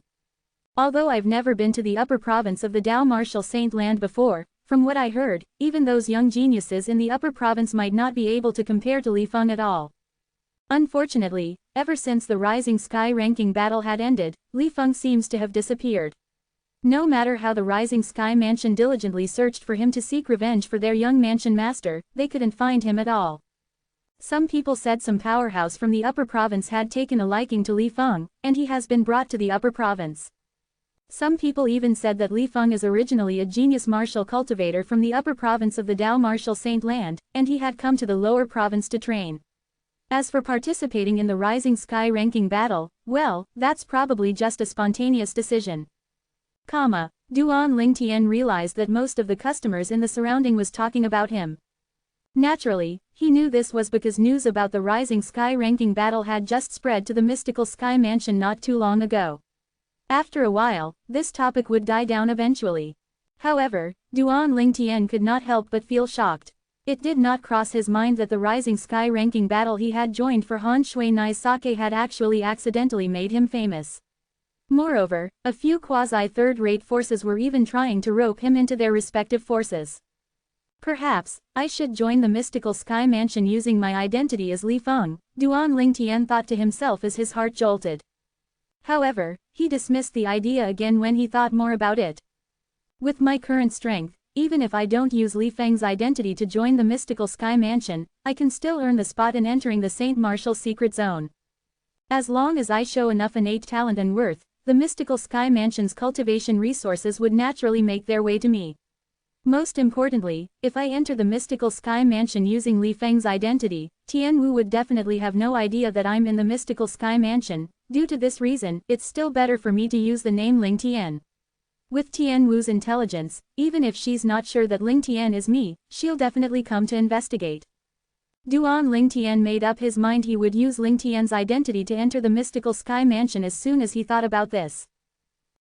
Although I've never been to the upper province of the Dao Martial Saint Land before, from what I heard, even those young geniuses in the upper province might not be able to compare to Li Feng at all. Unfortunately, ever since the Rising Sky ranking battle had ended, Li Feng seems to have disappeared. No matter how the Rising Sky Mansion diligently searched for him to seek revenge for their young mansion master, they couldn't find him at all. Some people said some powerhouse from the upper province had taken a liking to Li Feng, and he has been brought to the upper province. Some people even said that Li Feng is originally a genius martial cultivator from the upper province of the Dao Martial Saint Land, and he had come to the lower province to train. As for participating in the Rising Sky ranking battle, well, that's probably just a spontaneous decision. Duan Lingtian realized that most of the customers in the surrounding was talking about him. Naturally, he knew this was because news about the Rising Sky ranking battle had just spread to the mystical Sky Mansion not too long ago. After a while, this topic would die down eventually. However, Duan Lingtian could not help but feel shocked. It did not cross his mind that the Rising Sky ranking battle he had joined for Han Shui Nai's sake had actually accidentally made him famous. Moreover, a few quasi-third-rate forces were even trying to rope him into their respective forces. Perhaps, I should join the mystical Sky Mansion using my identity as Li Feng, Duan Lingtian thought to himself as his heart jolted. However, he dismissed the idea again when he thought more about it. With my current strength, even if I don't use Li Feng's identity to join the mystical Sky Mansion, I can still earn the spot in entering the St. Martial Secret Zone. As long as I show enough innate talent and worth, the mystical Sky Mansion's cultivation resources would naturally make their way to me. Most importantly, if I enter the mystical Sky Mansion using Li Feng's identity, Tianwu would definitely have no idea that I'm in the mystical Sky Mansion. Due to this reason, it's still better for me to use the name Ling Tian. With Tian Wu's intelligence, even if she's not sure that Ling Tian is me, she'll definitely come to investigate. Duan Ling Tian made up his mind he would use Ling Tian's identity to enter the mystical sky mansion as soon as he thought about this.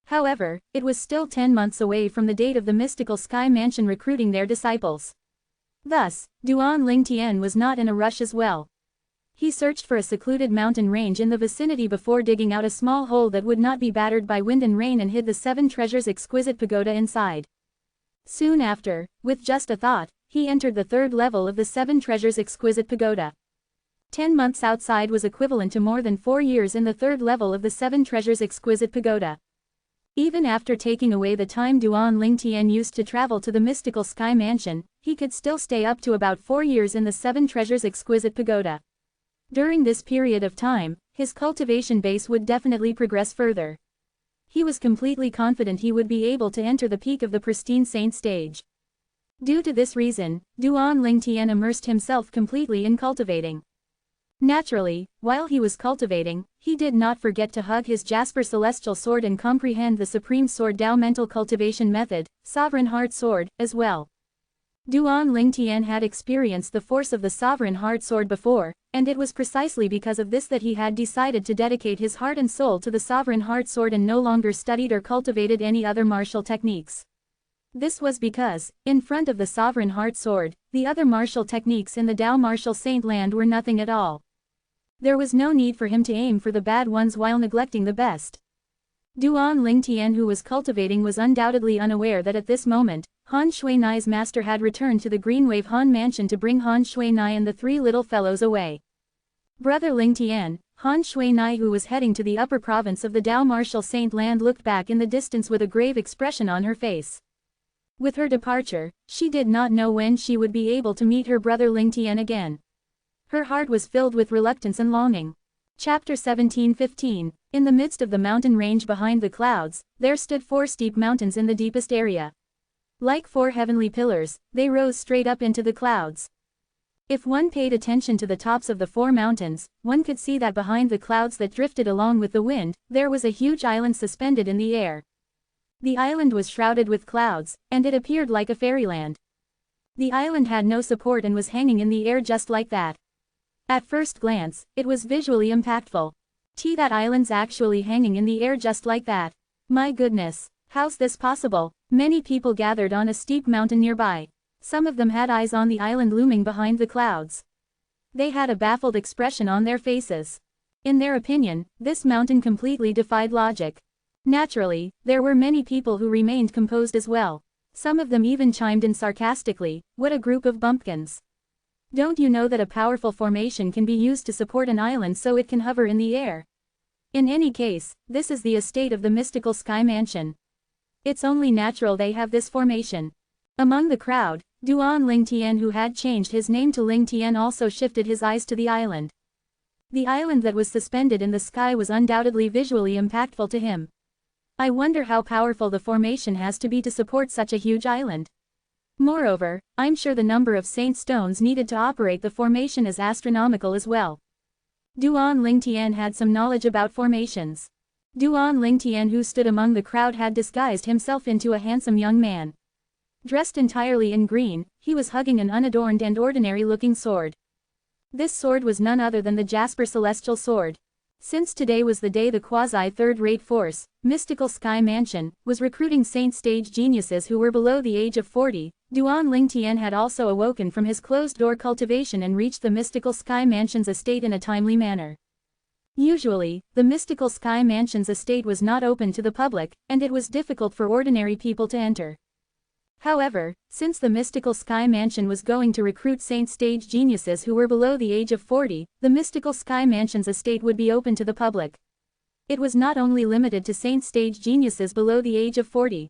However, it was still 10 months away from the date of the mystical sky mansion recruiting their disciples. Thus, Duan Ling Tian was not in a rush as well. He searched for a secluded mountain range in the vicinity before digging out a small hole that would not be battered by wind and rain and hid the 7 treasures exquisite pagoda inside. Soon after, with just a thought, he entered the 3rd level of the 7 treasures exquisite pagoda. 10 months outside was equivalent to more than 4 years in the 3rd level of the 7 treasures exquisite pagoda. Even after taking away the time Duan Ling Tian used to travel to the mystical sky mansion, he could still stay up to about 4 years in the 7 treasures exquisite pagoda. During this period of time, his cultivation base would definitely progress further. He was completely confident he would be able to enter the peak of the pristine saint stage. Due to this reason, Duan Ling Tian immersed himself completely in cultivating. Naturally, while he was cultivating, he did not forget to hug his Jasper Celestial Sword and comprehend the Supreme Sword Dao mental cultivation method, Sovereign Heart Sword, as well. Duan Ling Tian had experienced the force of the Sovereign Heart Sword before, and it was precisely because of this that he had decided to dedicate his heart and soul to the Sovereign Heart Sword and no longer studied or cultivated any other martial techniques. This was because, in front of the Sovereign Heart Sword, the other martial techniques in the Dao martial saint land were nothing at all. There was no need for him to aim for the bad ones while neglecting the best. Duan Ling Tian, who was cultivating, was undoubtedly unaware that at this moment, Han Shuinai's master had returned to the Greenwave Han mansion to bring Han Shuinai and the 3 little fellows away. Brother Ling Tian, Han Shuinai, who was heading to the upper province of the Dao martial saint land, looked back in the distance with a grave expression on her face. With her departure, she did not know when she would be able to meet her brother Ling Tian again. Her heart was filled with reluctance and longing. Chapter 17:15. In the midst of the mountain range behind the clouds, there stood 4 steep mountains in the deepest area. Like 4 heavenly pillars, they rose straight up into the clouds. If one paid attention to the tops of the 4 mountains, one could see that behind the clouds that drifted along with the wind, there was a huge island suspended in the air. The island was shrouded with clouds, and it appeared like a fairyland. The island had no support and was hanging in the air just like that. At first glance, it was visually impactful. That island's actually hanging in the air just like that. My goodness, how's this possible? Many people gathered on a steep mountain nearby. Some of them had eyes on the island looming behind the clouds. They had a baffled expression on their faces. In their opinion, this mountain completely defied logic. Naturally, there were many people who remained composed as well. Some of them even chimed in sarcastically, "What a group of bumpkins. Don't you know that a powerful formation can be used to support an island so it can hover in the air? In any case, this is the estate of the mystical sky mansion. It's only natural they have this formation." Among the crowd, Duan Ling Tian, who had changed his name to Ling Tian, also shifted his eyes to the island. The island that was suspended in the sky was undoubtedly visually impactful to him. I wonder how powerful the formation has to be to support such a huge island. Moreover, I'm sure the number of saint stones needed to operate the formation is astronomical as well. Duan Ling Tian had some knowledge about formations. Duan Ling Tian, who stood among the crowd, had disguised himself into a handsome young man. Dressed entirely in green, he was hugging an unadorned and ordinary-looking sword. This sword was none other than the Jasper Celestial Sword. Since today was the day the quasi-third-rate force, Mystical Sky Mansion, was recruiting saint stage geniuses who were below the age of 40, Duan Ling Tian had also awoken from his closed-door cultivation and reached the Mystical Sky Mansion's estate in a timely manner. Usually, the Mystical Sky Mansion's estate was not open to the public, and it was difficult for ordinary people to enter. However, since the Mystical Sky Mansion was going to recruit saint stage geniuses who were below the age of 40, the Mystical Sky Mansion's estate would be open to the public. It was not only limited to saint stage geniuses below the age of 40.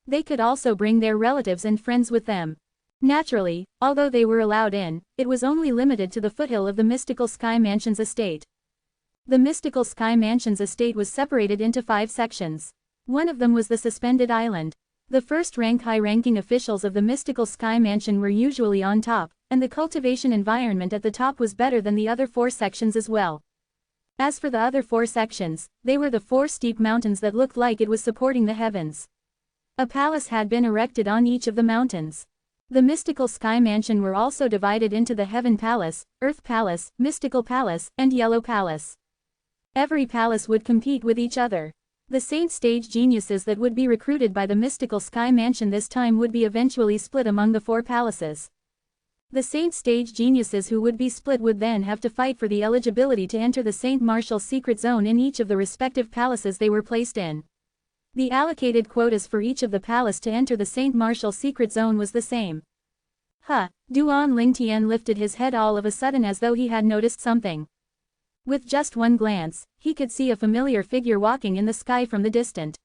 They could also bring their relatives and friends with them. Naturally, although they were allowed in, it was only limited to the foothill of the Mystical Sky Mansion's estate. The Mystical Sky Mansion's estate was separated into 5 sections. One of them was the suspended island. The first-rank high-ranking officials of the Mystical Sky Mansion were usually on top, and the cultivation environment at the top was better than the other 4 sections as well. As for the other 4 sections, they were the 4 steep mountains that looked like it was supporting the heavens. A palace had been erected on each of the mountains. The mystical sky mansion were also divided into the Heaven Palace, Earth Palace, Mystical Palace, and Yellow Palace. Every palace would compete with each other. The saint stage geniuses that would be recruited by the mystical sky mansion this time would be eventually split among the 4 palaces. The saint stage geniuses who would be split would then have to fight for the eligibility to enter the Saint Martial secret zone in each of the respective palaces they were placed in. The allocated quotas for each of the palace to enter the Saint Martial secret zone was the same. Duan Lingtian lifted his head all of a sudden as though he had noticed something. With just one glance, he could see a familiar figure walking in the sky from the distant.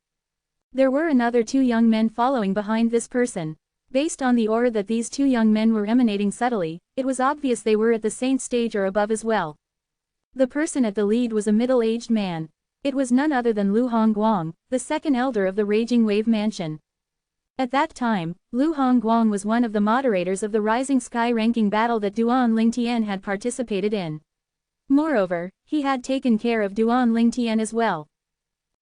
There were another 2 young men following behind this person. Based on the aura that these 2 young men were emanating subtly, it was obvious they were at the saint stage or above as well. The person at the lead was a middle-aged man. It was none other than Lu Hongguang, the second elder of the Raging Wave Mansion. At that time, Lu Hongguang was one of the moderators of the Rising Sky ranking battle that Duan Lingtian had participated in. Moreover, he had taken care of Duan Lingtian as well.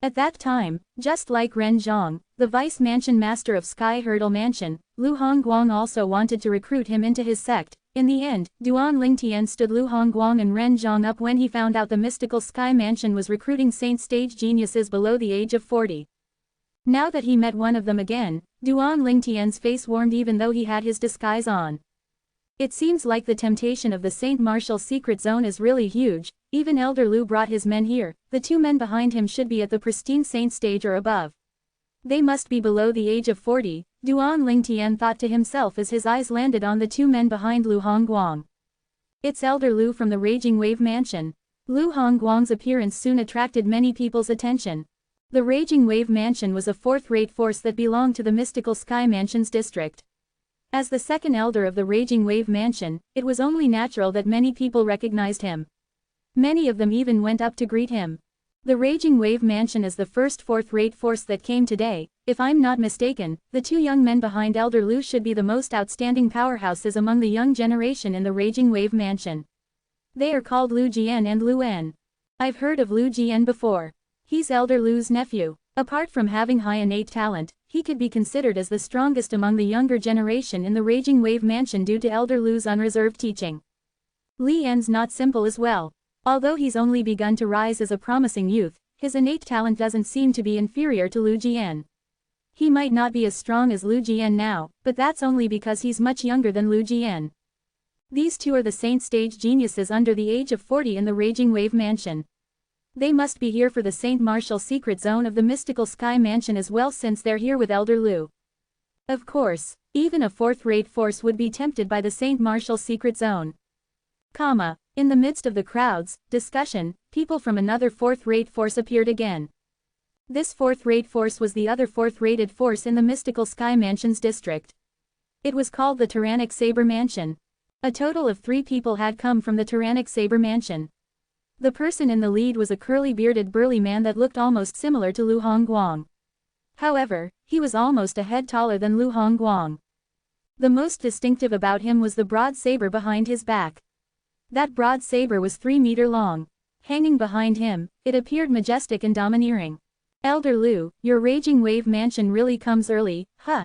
At that time, just like Ren Zhang, the vice mansion master of Sky Hurdle Mansion, Lu Hongguang also wanted to recruit him into his sect. In the end, Duan Lingtian stood Lu Hongguang and Ren Zhang up when he found out the mystical Sky Mansion was recruiting saint stage geniuses below the age of 40. Now that he met one of them again, Duan Lingtian's face warmed even though he had his disguise on. It seems like the temptation of the Saint Martial secret zone is really huge. Even Elder Lu brought his men here. The 2 men behind him should be at the pristine saint stage or above. They must be below the age of 40, Duan Lingtian thought to himself as his eyes landed on the 2 men behind Lu Hongguang. It's Elder Lu from the Raging Wave Mansion. Lu Hongguang's appearance soon attracted many people's attention. The Raging Wave Mansion was a 4th-rate force that belonged to the mystical Sky Mansion's district. As the second elder of the Raging Wave Mansion, it was only natural that many people recognized him. Many of them even went up to greet him. The Raging Wave Mansion is the first 4th-rate force that came today. If I'm not mistaken, the 2 young men behind Elder Lu should be the most outstanding powerhouses among the young generation in the Raging Wave Mansion. They are called Lu Jian and Lu En. I've heard of Lu Jian before. He's Elder Lu's nephew. Apart from having high innate talent, he could be considered as the strongest among the younger generation in the Raging Wave Mansion due to Elder Lu's unreserved teaching. Li En's not simple as well. Although he's only begun to rise as a promising youth, his innate talent doesn't seem to be inferior to Lu Jian. He might not be as strong as Lu Jian now, but that's only because he's much younger than Lu Jian. These 2 are the saint stage geniuses under the age of 40 in the Raging Wave Mansion. They must be here for the Saint Martial secret zone of the mystical Sky Mansion as well since they're here with Elder Lu. Of course, even a 4th-rate force would be tempted by the Saint Martial secret zone. In the midst of the crowd's discussion, people from another 4th-rate force appeared again. This 4th-rate force was the other 4th-rated force in the mystical Sky Mansion's district. It was called the Tyrannic Saber Mansion. A total of 3 people had come from the Tyrannic Saber Mansion. The person in the lead was a curly-bearded burly man that looked almost similar to Lu Hongguang. However, he was almost a head taller than Lu Hongguang. The most distinctive about him was the broad saber behind his back. That broad saber was 3 meters long. Hanging behind him, it appeared majestic and domineering. Elder Lu, your Raging Wave Mansion really comes early, huh?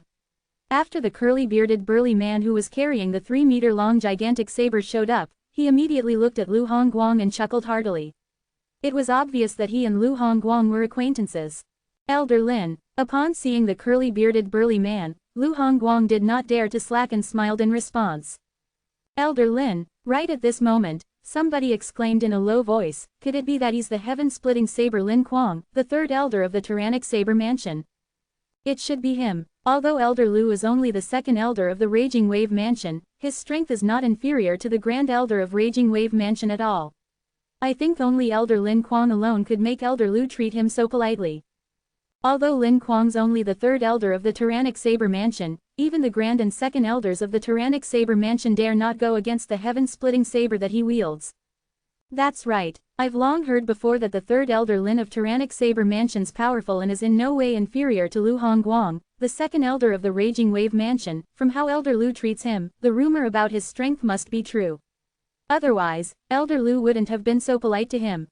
After the curly-bearded burly man who was carrying the 3-meter-long gigantic saber showed up, he immediately looked at Lu Hongguang and chuckled heartily. It was obvious that he and Lu Hongguang were acquaintances. Elder Lin, upon seeing the curly-bearded burly man, Lu Hongguang did not dare to slack and smiled in response. Elder Lin, right at this moment, somebody exclaimed in a low voice, could it be that he's the heaven-splitting saber Lin Kuang, the 3rd elder of the Tyrannic Saber Mansion? It should be him. Although Elder Lu is only the 2nd elder of the Raging Wave Mansion, his strength is not inferior to the Grand Elder of Raging Wave Mansion at all. I think only Elder Lin Kuang alone could make Elder Lu treat him so politely. Although Lin Kuang's only the 3rd elder of the Tyrannic Saber Mansion, even the Grand and 2nd elders of the Tyrannic Saber Mansion dare not go against the heaven-splitting saber that he wields. That's right, I've long heard before that the 3rd elder Lin of Tyrannic Saber Mansion's powerful and is in no way inferior to Lu Hongguang, the 2nd elder of the Raging Wave Mansion. From how Elder Lu treats him, the rumor about his strength must be true. Otherwise, Elder Lu wouldn't have been so polite to him.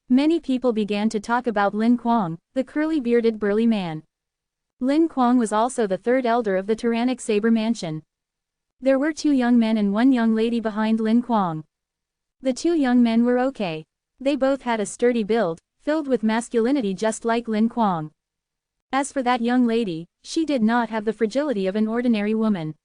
Many people began to talk about Lin Kuang, the curly-bearded burly man. Lin Kuang was also the third elder of the tyrannic saber mansion. There were 2 young men and 1 young lady behind Lin Kuang. The 2 young men were okay. They both had a sturdy build, filled with masculinity just like Lin Kuang. As for that young lady, she did not have the fragility of an ordinary woman.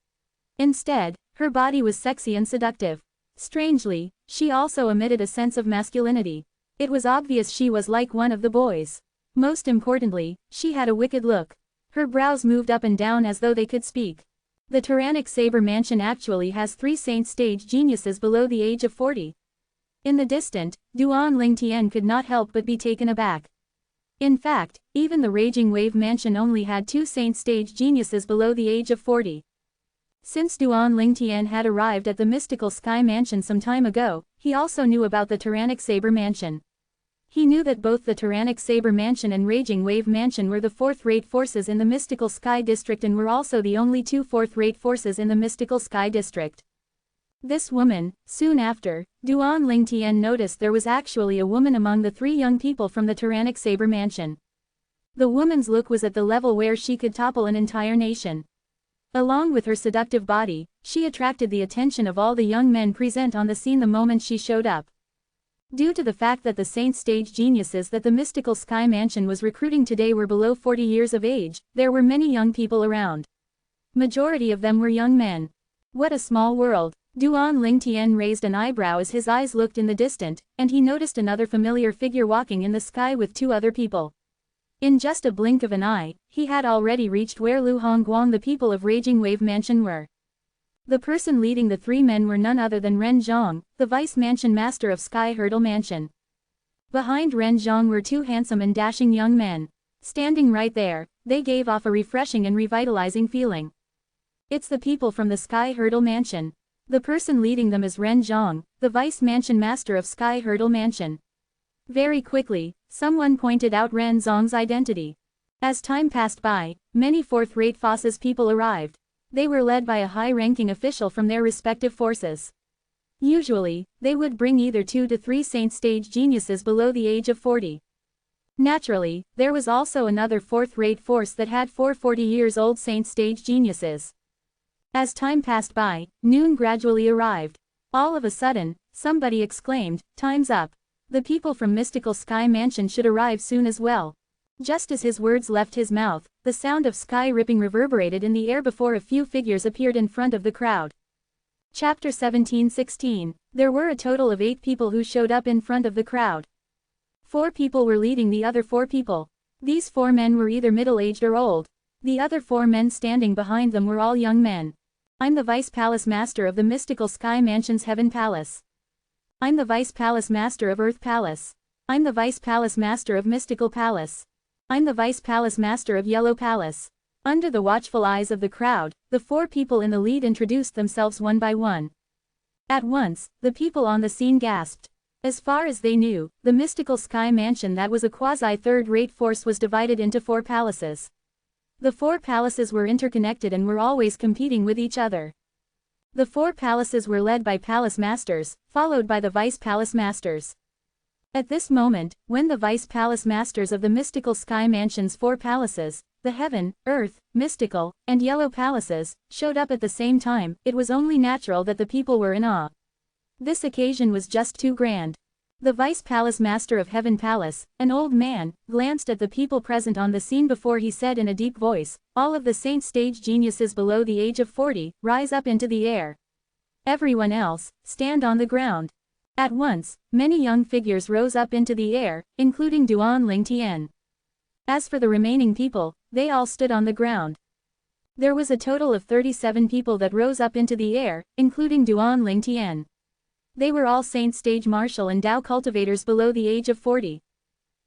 Instead, her body was sexy and seductive. Strangely, she also emitted a sense of masculinity. It was obvious she was like one of the boys. Most importantly, she had a wicked look. Her brows moved up and down as though they could speak. The tyrannic saber mansion actually has 3 saint stage geniuses below the age of 40. In the distant, Duan Lingtian could not help but be taken aback. In fact, even the Raging Wave mansion only had 2 saint stage geniuses below the age of 40. Since Duan Lingtian had arrived at the mystical sky mansion some time ago, he also knew about the tyrannic saber mansion. He knew that both the tyrannic saber mansion and Raging Wave mansion were the 4th-rate forces in the mystical sky district and were also the only 2 4th-rate forces in the mystical sky district. This woman, soon after, Duan Lingtian noticed there was actually a woman among the 3 young people from the tyrannic saber mansion. The woman's look was at the level where she could topple an entire nation. Along with her seductive body, she attracted the attention of all the young men present on the scene the moment she showed up. Due to the fact that the saint stage geniuses that the mystical sky mansion was recruiting today were below 40 years of age, there were many young people around. Majority of them were young men. What a small world. Duan Lingtian raised an eyebrow as his eyes looked in the distant, and he noticed another familiar figure walking in the sky with 2 other people. In just a blink of an eye, he had already reached where Lu Hongguang the people of Raging Wave mansion were. The person leading the 3 men were none other than Ren Zhang, the vice mansion master of Sky Hurdle Mansion. Behind Ren Zhang were 2 handsome and dashing young men. Standing right there, they gave off a refreshing and revitalizing feeling. It's the people from the Sky Hurdle Mansion. The person leading them is Ren Zhang, the vice mansion master of Sky Hurdle Mansion. Very quickly, someone pointed out Ren Zhang's identity. As time passed by, many 4th-rate forces people arrived. They were led by a high-ranking official from their respective forces. Usually, they would bring either 2 to 3 saint stage geniuses below the age of 40. Naturally, there was also another 4th-rate force that had 4 40-years-old saint stage geniuses. As time passed by, noon gradually arrived. All of a sudden, somebody exclaimed, "Time's up. The people from Mystical Sky Mansion should arrive soon as well." Just as his words left his mouth, the sound of sky ripping reverberated in the air before a few figures appeared in front of the crowd. Chapter 17:16. There were a total of 8 people who showed up in front of the crowd. 4 people were leading the other 4 people. These 4 men were either middle-aged or old. The other 4 men standing behind them were all young men. I'm the Vice Palace Master of the Mystical Sky Mansion's Heaven Palace. I'm the Vice Palace Master of Earth Palace. I'm the Vice Palace Master of Mystical Palace. I'm the Vice Palace Master of Yellow Palace. Under the watchful eyes of the crowd, the 4 people in the lead introduced themselves one by one. At once, the people on the scene gasped. As far as they knew, the Mystical Sky Mansion that was a quasi-third-rate force was divided into 4 palaces. The 4 palaces were interconnected and were always competing with each other. The 4 palaces were led by palace masters, followed by the vice palace masters. At this moment, when the vice palace masters of the Mystical Sky Mansion's 4 palaces, the Heaven, Earth, Mystical, and Yellow palaces, showed up at the same time, it was only natural that the people were in awe. This occasion was just too grand. The Vice Palace Master of Heaven Palace, an old man, glanced at the people present on the scene before he said in a deep voice, "All of the saint stage geniuses below the age of 40, rise up into the air. Everyone else, stand on the ground." At once, many young figures rose up into the air, including Duan Lingtian. As for the remaining people, they all stood on the ground. There was a total of 37 people that rose up into the air, including Duan Lingtian. They were all saint stage martial and Dao cultivators below the age of 40.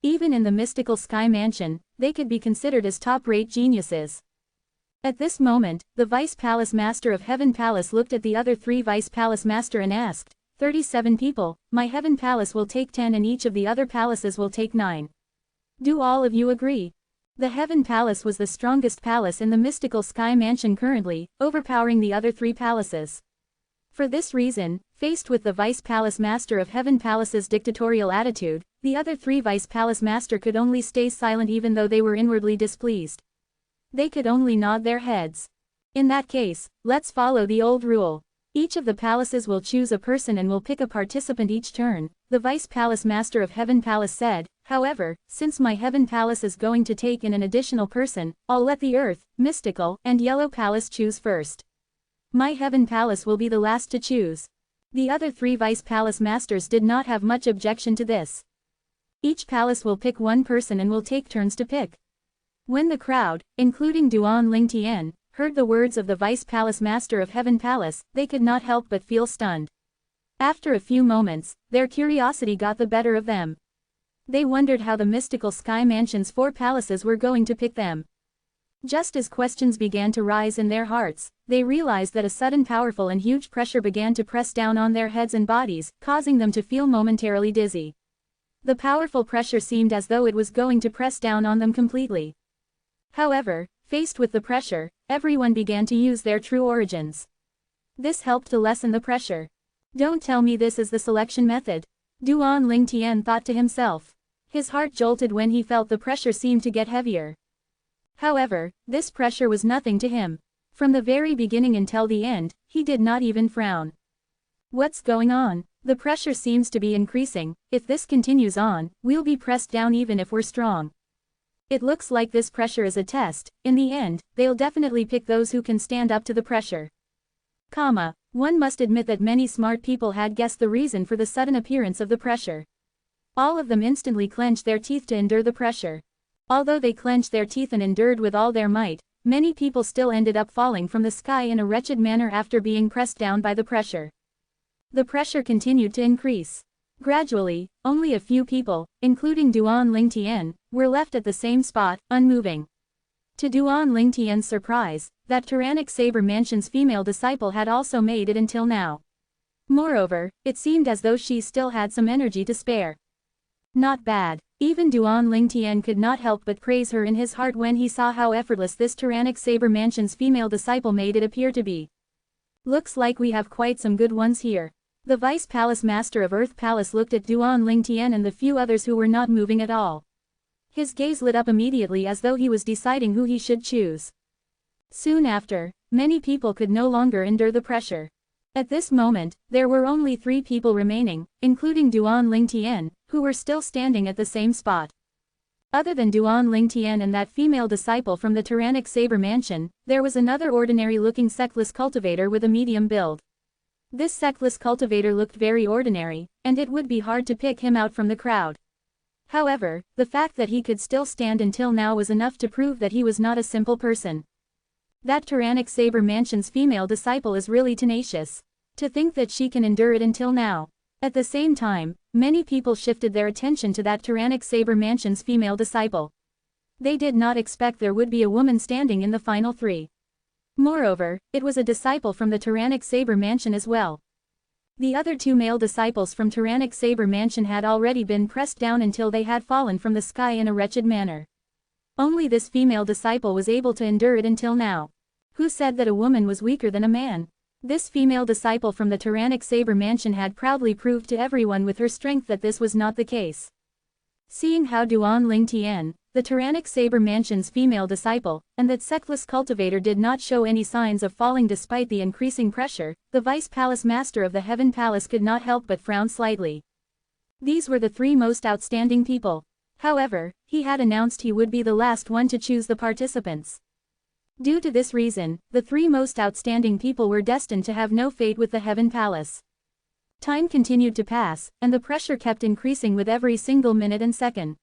Even in the Mystical Sky Mansion, they could be considered as top-rate geniuses. At this moment, the Vice Palace Master of Heaven Palace looked at the other 3 Vice Palace Master and asked, 37 people, my Heaven Palace will take 10 and each of the other palaces will take 9. Do all of you agree? The Heaven Palace was the strongest palace in the Mystical Sky Mansion currently, overpowering the other 3 palaces. For this reason, faced with the Vice Palace Master of Heaven Palace's dictatorial attitude, the other 3 Vice Palace Master could only stay silent even though they were inwardly displeased. They could only nod their heads. In that case, let's follow the old rule. Each of the palaces will choose a person and will pick a participant each turn, the Vice Palace Master of Heaven Palace said. However, since my Heaven Palace is going to take in an additional person, I'll let the Earth, Mystical, and Yellow Palace choose first. My Heaven Palace will be the last to choose. The other 3 Vice Palace Masters did not have much objection to this. Each palace will pick one person and will take turns to pick. When the crowd, including Duan Lingtian, heard the words of the Vice Palace Master of Heaven Palace, they could not help but feel stunned. After a few moments, their curiosity got the better of them. They wondered how the mystical Sky Mansion's 4 palaces were going to pick them. Just as questions began to rise in their hearts, they realized that a sudden powerful and huge pressure began to press down on their heads and bodies, causing them to feel momentarily dizzy. The powerful pressure seemed as though it was going to press down on them completely. However, faced with the pressure, everyone began to use their true origins. This helped to lessen the pressure. Don't tell me this is the selection method. Duan Lingtian thought to himself. His heart jolted when he felt the pressure seem to get heavier. However, this pressure was nothing to him. From the very beginning until the end, he did not even frown. What's going on? The pressure seems to be increasing. If this continues on, we'll be pressed down even if we're strong. It looks like this pressure is a test. In the end, they'll definitely pick those who can stand up to the pressure. One must admit that many smart people had guessed the reason for the sudden appearance of the pressure. All of them instantly clenched their teeth to endure the pressure. Although they clenched their teeth and endured with all their might, many people still ended up falling from the sky in a wretched manner after being pressed down by the pressure. The pressure continued to increase. Gradually, only a few people, including Duan Lingtian, were left at the same spot, unmoving. To Duan Lingtian's surprise, that tyrannic Saber Mansion's female disciple had also made it until now. Moreover, it seemed as though she still had some energy to spare. Not bad. Even Duan Lingtian could not help but praise her in his heart when he saw how effortless this tyrannic Saber Mansion's female disciple made it appear to be. Looks like we have quite some good ones here. The Vice Palace Master of Earth Palace looked at Duan Lingtian and the few others who were not moving at all. His gaze lit up immediately as though he was deciding who he should choose. Soon after, many people could no longer endure the pressure. At this moment, there were only 3 people remaining, including Duan Lingtian, who were still standing at the same spot. Other than Duan Lingtian and that female disciple from the tyrannic Saber Mansion, there was another ordinary-looking sectless cultivator with a medium build. This sectless cultivator looked very ordinary, and it would be hard to pick him out from the crowd. However, the fact that he could still stand until now was enough to prove that he was not a simple person. That tyrannic Saber Mansion's female disciple is really tenacious. To think that she can endure it until now. At the same time, many people shifted their attention to that tyrannic Saber Mansion's female disciple. They did not expect there would be a woman standing in the final 3. Moreover, it was a disciple from the tyrannic Saber Mansion as well. The other 2 male disciples from tyrannic Saber Mansion had already been pressed down until they had fallen from the sky in a wretched manner. Only this female disciple was able to endure it until now. Who said that a woman was weaker than a man? This female disciple from the tyrannic Saber Mansion had proudly proved to everyone with her strength that this was not the case. Seeing how Duan Lingtian, the tyrannic Saber Mansion's female disciple, and that sectless cultivator did not show any signs of falling despite the increasing pressure, the Vice Palace Master of the Heaven Palace could not help but frown slightly. These were the 3 most outstanding people. However, he had announced he would be the last one to choose the participants. Due to this reason, the 3 most outstanding people were destined to have no fate with the Heaven Palace. Time continued to pass, and the pressure kept increasing with every single minute and second.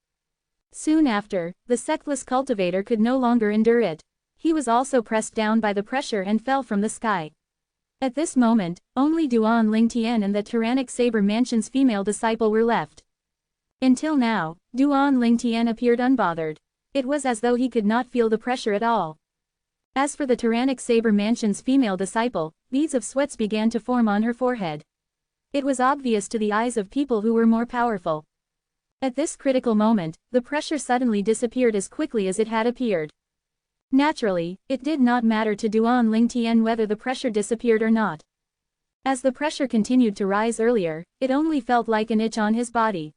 Soon after, the sectless cultivator could no longer endure it. He was also pressed down by the pressure and fell from the sky. At this moment, only Duan Lingtian and the tyrannic Saber Mansion's female disciple were left. Until now, Duan Lingtian appeared unbothered. It was as though he could not feel the pressure at all. As for the tyrannic Saber Mansion's female disciple, beads of sweats began to form on her forehead. It was obvious to the eyes of people who were more powerful. At this critical moment, the pressure suddenly disappeared as quickly as it had appeared. Naturally, it did not matter to Duan Lingtian whether the pressure disappeared or not. As the pressure continued to rise earlier, it only felt like an itch on his body.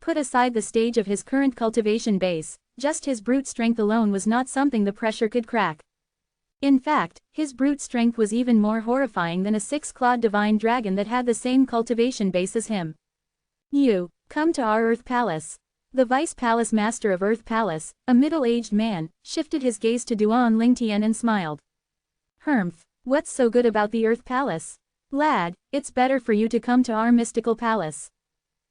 Put aside the stage of his current cultivation base, just his brute strength alone was not something the pressure could crack. In fact, his brute strength was even more horrifying than a six-clawed divine dragon that had the same cultivation base as him. You, come to our Earth Palace. The Vice Palace Master of Earth Palace, a middle-aged man, shifted his gaze to Duan Lingtian and smiled. Humph, what's so good about the Earth Palace? Lad, it's better for you to come to our mystical palace.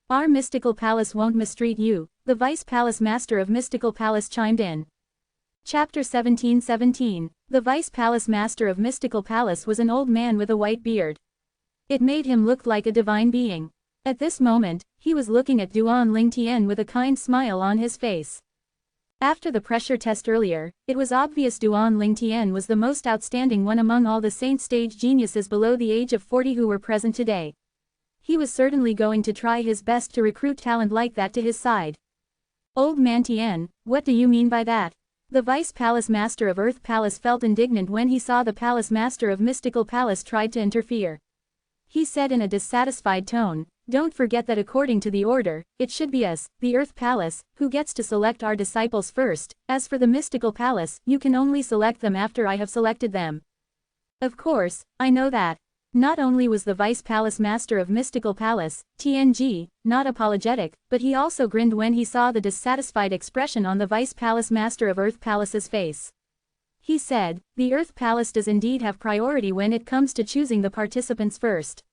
Our mystical palace won't mistreat you, the Vice Palace Master of Mystical Palace chimed in. Chapter 17:17. The Vice Palace Master of Mystical Palace was an old man with a white beard. It made him look like a divine being. At this moment, he was looking at Duan Lingtian with a kind smile on his face. After the pressure test earlier, it was obvious Duan Lingtian was the most outstanding one among all the saint stage geniuses below the age of 40 who were present today. He was certainly going to try his best to recruit talent like that to his side. Old man Tian, what do you mean by that? The Vice Palace Master of Earth Palace felt indignant when he saw the Palace Master of Mystical Palace tried to interfere. He said in a dissatisfied tone, don't forget that according to the order, it should be us, the Earth Palace, who gets to select our disciples first. As for the Mystical Palace, you can only select them after I have selected them. Of course, I know that. Not only was the Vice Palace Master of Mystical Palace, TNG, not apologetic, but he also grinned when he saw the dissatisfied expression on the Vice Palace Master of Earth Palace's face. He said, the Earth Palace does indeed have priority when it comes to choosing the participants first.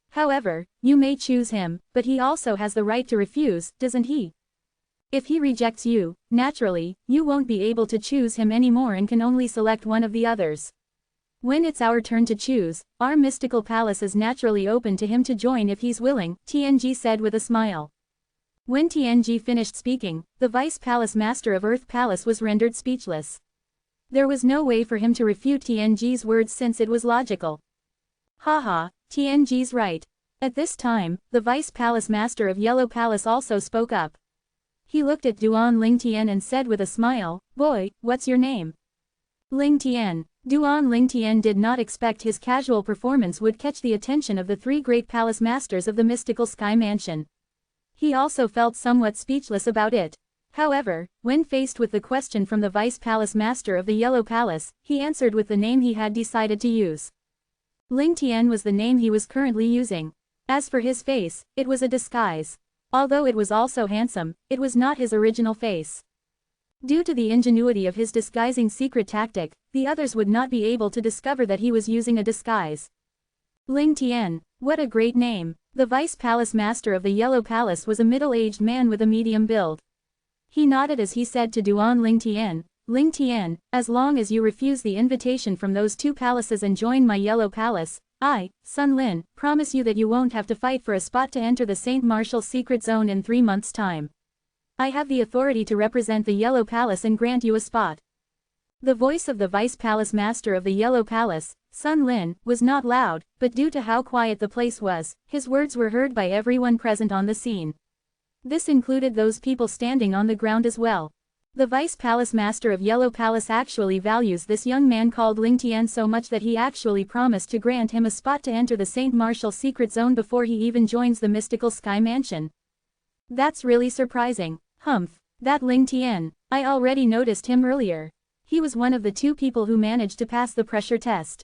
However, you may choose him, but he also has the right to refuse, doesn't he? If he rejects you, naturally, you won't be able to choose him anymore and can only select one of the others. When it's our turn to choose, our mystical palace is naturally open to him to join if he's willing, TNG said with a smile. When TNG finished speaking, the Vice Palace Master of Earth Palace was rendered speechless. There was no way for him to refute TNG's words since it was logical. Haha, TNG's right. At this time, the Vice Palace Master of Yellow Palace also spoke up. He looked at Duan Lingtian and said with a smile, boy, what's your name? Lingtian. Duan Lingtian did not expect his casual performance would catch the attention of the three great palace masters of the mystical sky mansion. He also felt somewhat speechless about it. However, when faced with the question from the Vice Palace Master of the Yellow Palace, he answered with the name he had decided to use. Lingtian was the name he was currently using. As for his face, it was a disguise. Although it was also handsome, it was not his original face. Due to the ingenuity of his disguising secret tactic, the others would not be able to discover that he was using a disguise. Lingtian, what a great name. The Vice Palace Master of the Yellow Palace was a middle-aged man with a medium build. He nodded as he said to Duan Lingtian, Lingtian, as long as you refuse the invitation from those two palaces and join my Yellow Palace, I, Sun Lin, promise you that you won't have to fight for a spot to enter the Saint Martial Secret Zone in 3 months' time. I have the authority to represent the Yellow Palace and grant you a spot. The voice of the Vice Palace Master of the Yellow Palace, Sun Lin, was not loud, but due to how quiet the place was, his words were heard by everyone present on the scene. This included those people standing on the ground as well. The Vice Palace Master of Yellow Palace actually values this young man called Lingtian so much that he actually promised to grant him a spot to enter the Saint Martial Secret Zone before he even joins the mystical Sky Mansion. That's really surprising. Humph, that Lingtian, I already noticed him earlier. He was one of the 2 people who managed to pass the pressure test.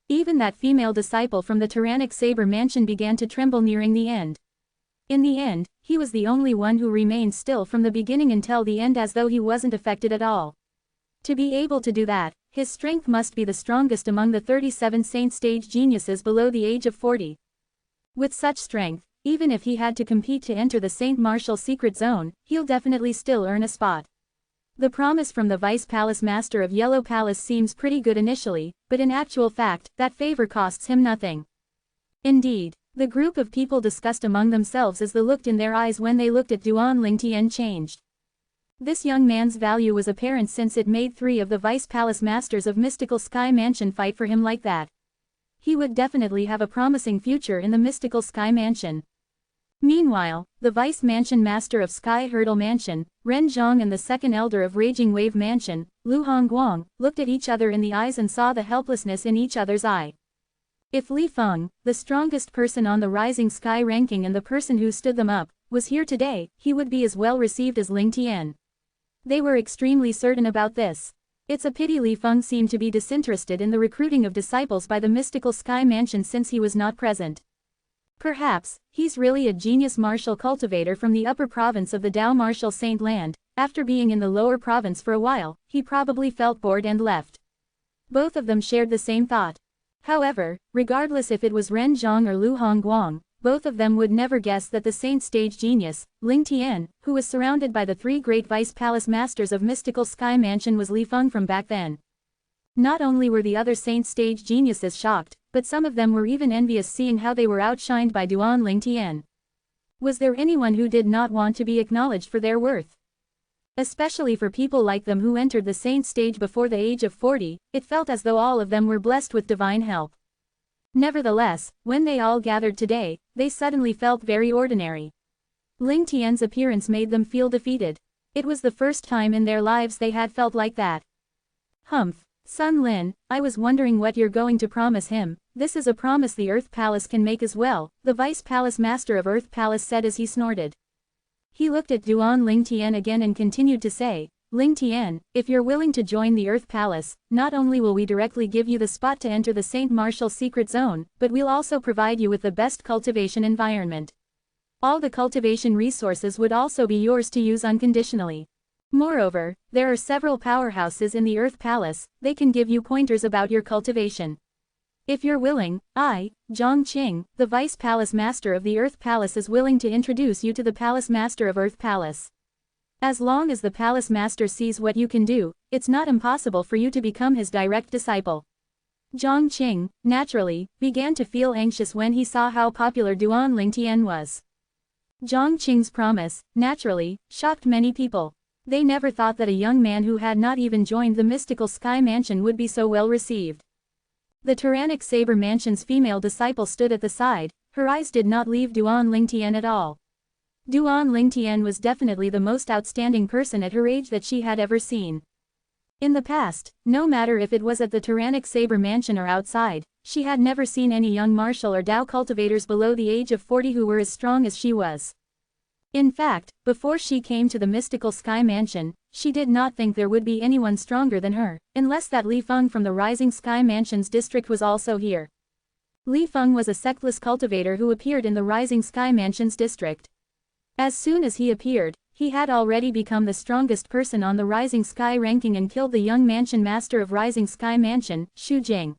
Even that female disciple from the Tyrannic Saber Mansion began to tremble nearing the end. In the end, he was the only one who remained still from the beginning until the end as though he wasn't affected at all. To be able to do that, his strength must be the strongest among the 37 saint stage geniuses below the age of 40. With such strength, even if he had to compete to enter the Saint Martial Secret Zone, he'll definitely still earn a spot. The promise from the Vice Palace Master of Yellow Palace seems pretty good initially, but in actual fact, that favor costs him nothing. Indeed, the group of people discussed among themselves as the look in their eyes when they looked at Duan Lingtian changed. This young man's value was apparent since it made 3 of the Vice Palace Masters of Mystical Sky Mansion fight for him like that. He would definitely have a promising future in the Mystical Sky Mansion. Meanwhile, the Vice Mansion Master of Sky Hurdle Mansion, Ren Zhang and the second Elder of Raging Wave Mansion, Lu Hongguang, looked at each other in the eyes and saw the helplessness in each other's eye. If Li Feng, the strongest person on the Rising Sky ranking and the person who stood them up, was here today, he would be as well received as Lingtian. They were extremely certain about this. It's a pity Li Feng seemed to be disinterested in the recruiting of disciples by the mystical Sky Mansion since he was not present. Perhaps, he's really a genius martial cultivator from the upper province of the Dao Martial Saint Land. After being in the lower province for a while, he probably felt bored and left. Both of them shared the same thought. However, regardless if it was Ren Zhang or Lu Hongguang, both of them would never guess that the Saint Stage genius, Ling Tian, who was surrounded by the three great Vice Palace Masters of Mystical Sky Mansion, was Li Feng from back then. Not only were the other Saint Stage geniuses shocked, but some of them were even envious seeing how they were outshined by Duan Ling Tian. Was there anyone who did not want to be acknowledged for their worth? Especially for people like them who entered the Saint Stage before the age of 40, it felt as though all of them were blessed with divine help. Nevertheless, when they all gathered today, they suddenly felt very ordinary. Ling Tian's appearance made them feel defeated. It was the first time in their lives they had felt like that. Humph. Sun Lin, I was wondering what you're going to promise him. This is a promise the Earth Palace can make as well, the Vice Palace Master of Earth Palace said as he snorted. He looked at Duan Ling Tian again and continued to say, Ling Tian, if you're willing to join the Earth Palace, not only will we directly give you the spot to enter the Saint Martial Secret Zone, but we'll also provide you with the best cultivation environment. All the cultivation resources would also be yours to use unconditionally. Moreover, there are several powerhouses in the Earth Palace, they can give you pointers about your cultivation. If you're willing, I, Zhang Qing, the Vice Palace Master of the Earth Palace, is willing to introduce you to the Palace Master of Earth Palace. As long as the Palace Master sees what you can do, it's not impossible for you to become his direct disciple. Zhang Qing, naturally, began to feel anxious when he saw how popular Duan Ling Tian was. Zhang Qing's promise, naturally, shocked many people. They never thought that a young man who had not even joined the mystical Sky Mansion would be so well received. The Tyrannic Saber Mansion's female disciple stood at the side, her eyes did not leave Duan Ling Tian at all. Duan Ling Tian was definitely the most outstanding person at her age that she had ever seen. In the past, no matter if it was at the Tyrannic Saber Mansion or outside, she had never seen any young martial or Dao cultivators below the age of 40 who were as strong as she was. In fact, before she came to the mystical Sky Mansion, she did not think there would be anyone stronger than her, unless that Li Feng from the Rising Sky Mansion's district was also here. Li Feng was a sectless cultivator who appeared in the Rising Sky Mansion's district. As soon as he appeared, he had already become the strongest person on the Rising Sky ranking and killed the young mansion master of Rising Sky Mansion, Xu Jing.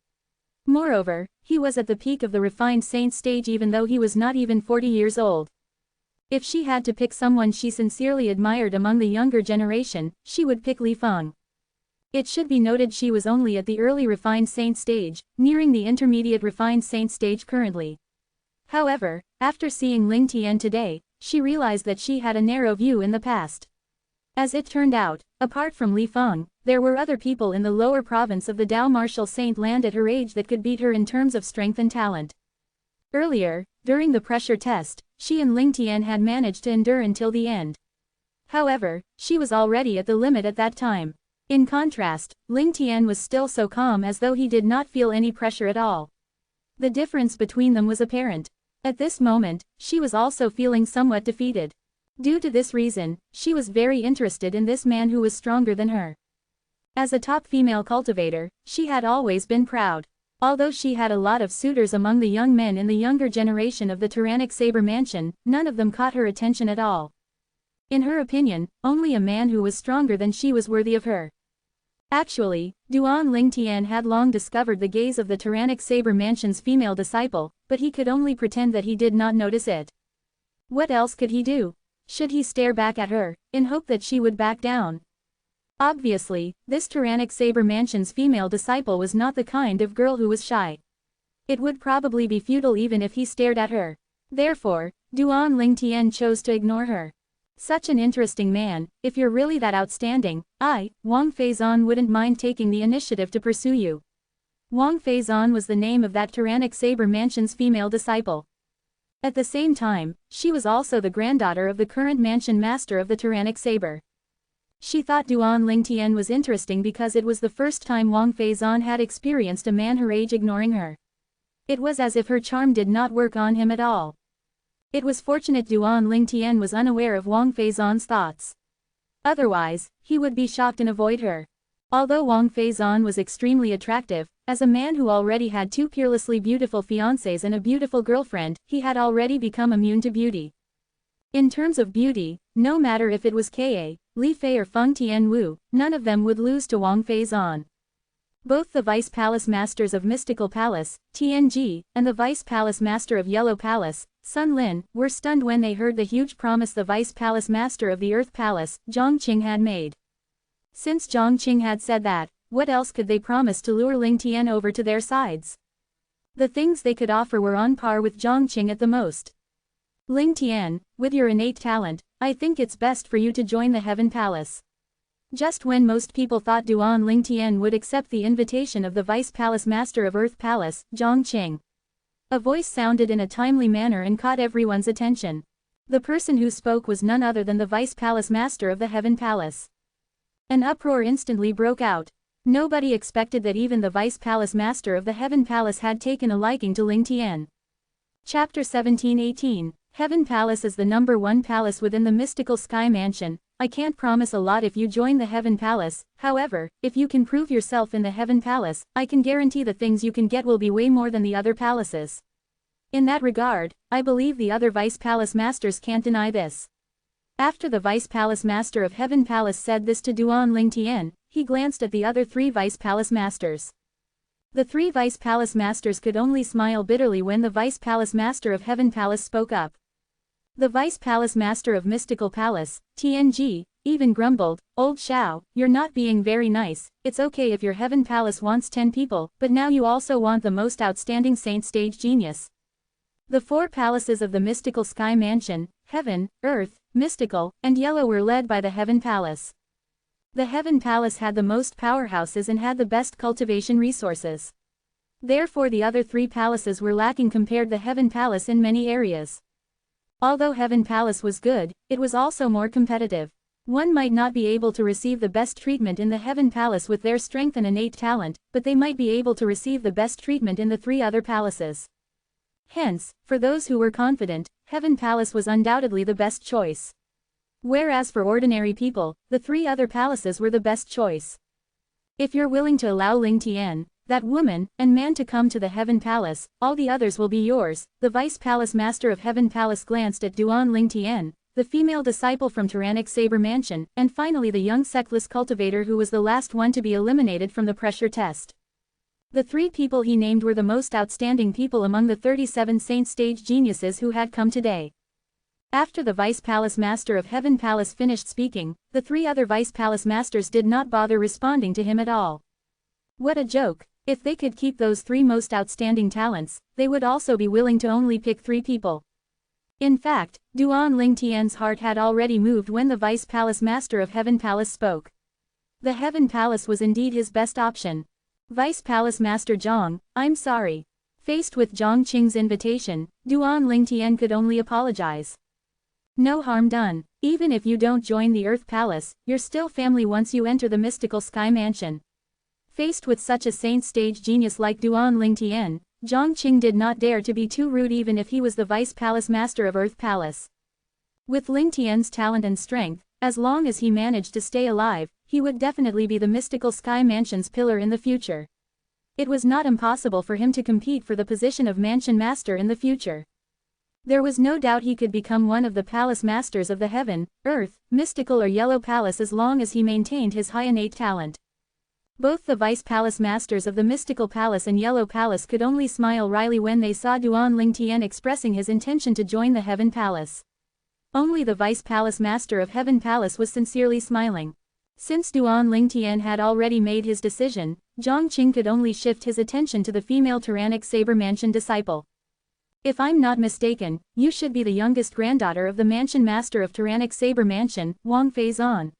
Moreover, he was at the peak of the refined saint stage even though he was not even 40 years old. If she had to pick someone she sincerely admired among the younger generation, she would pick Li Feng. It should be noted she was only at the early refined saint stage, nearing the intermediate refined saint stage currently. However, after seeing Ling Tian today, she realized that she had a narrow view in the past. As it turned out, apart from Li Feng, there were other people in the lower province of the Dao Martial Saint Land at her age that could beat her in terms of strength and talent. Earlier, during the pressure test, she and Ling Tian had managed to endure until the end. However, she was already at the limit at that time. In contrast, Ling Tian was still so calm as though he did not feel any pressure at all. The difference between them was apparent. At this moment, she was also feeling somewhat defeated. Due to this reason, she was very interested in this man who was stronger than her. As a top female cultivator, she had always been proud. Although she had a lot of suitors among the young men in the younger generation of the Tyrannic Saber Mansion, none of them caught her attention at all. In her opinion, only a man who was stronger than she was worthy of her. Actually, Duan Ling Tian had long discovered the gaze of the Tyrannic Saber Mansion's female disciple, but he could only pretend that he did not notice it. What else could he do? Should he stare back at her, in hope that she would back down? Obviously, this Tyrannic Saber Mansion's female disciple was not the kind of girl who was shy. It would probably be futile even if he stared at her. Therefore, Duan Ling Tian chose to ignore her. Such an interesting man, if you're really that outstanding, Wang Feizan wouldn't mind taking the initiative to pursue you. Wang Feizan was the name of that Tyrannic Saber Mansion's female disciple. At the same time, she was also the granddaughter of the current mansion master of the Tyrannic Saber. She thought Duan Ling Tian was interesting because it was the first time Wang Feizan had experienced a man her age ignoring her. It was as if her charm did not work on him at all. It was fortunate Duan Ling Tian was unaware of Wang Feizan's thoughts. Otherwise, he would be shocked and avoid her. Although Wang Feizan was extremely attractive, as a man who already had two peerlessly beautiful fiancées and a beautiful girlfriend, he had already become immune to beauty. In terms of beauty, no matter if it was Ka, Li Fei or Feng Tianwu, none of them would lose to Wang Feizan. Both the Vice Palace Masters of Mystical Palace, Tianji, and the Vice Palace Master of Yellow Palace, Sun Lin, were stunned when they heard the huge promise the Vice Palace Master of the Earth Palace, Zhongqing, had made. Since Zhongqing had said that, what else could they promise to lure Ling Tian over to their sides? The things they could offer were on par with Zhongqing at the most. Ling Tian, with your innate talent, I think it's best for you to join the Heaven Palace. Just when most people thought Duan Ling Tian would accept the invitation of the Vice Palace Master of Earth Palace, Zhongqing. A voice sounded in a timely manner and caught everyone's attention. The person who spoke was none other than the Vice Palace Master of the Heaven Palace. An uproar instantly broke out. Nobody expected that even the Vice Palace Master of the Heaven Palace had taken a liking to Ling Tian. Chapter 17-18. Heaven Palace is the #1 palace within the mystical sky mansion. I can't promise a lot if you join the Heaven Palace, however, if you can prove yourself in the Heaven Palace, I can guarantee the things you can get will be way more than the other palaces. In that regard, I believe the other Vice Palace Masters can't deny this. After the Vice Palace Master of Heaven Palace said this to Duan Ling Tian, he glanced at the other 3 Vice Palace Masters. The 3 Vice Palace Masters could only smile bitterly when the Vice Palace Master of Heaven Palace spoke up. The Vice Palace Master of Mystical Palace, Tianji, even grumbled, "Old Xiao, you're not being very nice. It's okay if your Heaven Palace wants 10 people, but now you also want the most outstanding saint stage genius." The 4 palaces of the mystical sky mansion, Heaven, Earth, Mystical, and Yellow, were led by the Heaven Palace. The Heaven Palace had the most powerhouses and had the best cultivation resources. Therefore the other 3 palaces were lacking compared to the Heaven Palace in many areas. Although Heaven Palace was good, it was also more competitive. One might not be able to receive the best treatment in the Heaven Palace with their strength and innate talent, but they might be able to receive the best treatment in the 3 other palaces. Hence, for those who were confident, Heaven Palace was undoubtedly the best choice. Whereas for ordinary people, the 3 other palaces were the best choice. If you're willing to allow Ling Tian, that woman, and man to come to the Heaven Palace, all the others will be yours. The Vice Palace Master of Heaven Palace glanced at Duan Ling Tian, the female disciple from Tyrannic Saber Mansion, and finally the young sectless cultivator who was the last one to be eliminated from the pressure test. The 3 people he named were the most outstanding people among the 37 saint stage geniuses who had come today. After the Vice Palace Master of Heaven Palace finished speaking, the 3 other Vice Palace Masters did not bother responding to him at all. What a joke! If they could keep those 3 most outstanding talents, they would also be willing to only pick 3 people. In fact, Duan Ling Tian's heart had already moved when the Vice Palace Master of Heaven Palace spoke. The Heaven Palace was indeed his best option. Vice Palace Master Zhang, I'm sorry. Faced with Zhongqing's invitation, Duan Ling Tian could only apologize. No harm done. Even if you don't join the Earth Palace, you're still family once you enter the mystical sky mansion. Faced with such a saint stage genius like Duan Ling Tian, Zhongqing did not dare to be too rude even if he was the Vice Palace Master of Earth Palace. With Ling Tian's talent and strength, as long as he managed to stay alive, he would definitely be the mystical sky mansion's pillar in the future. It was not impossible for him to compete for the position of mansion master in the future. There was no doubt he could become one of the palace masters of the Heaven, Earth, Mystical or Yellow Palace as long as he maintained his high innate talent. Both the Vice Palace Masters of the Mystical Palace and Yellow Palace could only smile wryly when they saw Duan Ling Tian expressing his intention to join the Heaven Palace. Only the Vice Palace Master of Heaven Palace was sincerely smiling. Since Duan Ling Tian had already made his decision, Zhongqing could only shift his attention to the female Tyrannic Saber Mansion disciple. If I'm not mistaken, you should be the youngest granddaughter of the Mansion Master of Tyrannic Saber Mansion, Wang Feizan.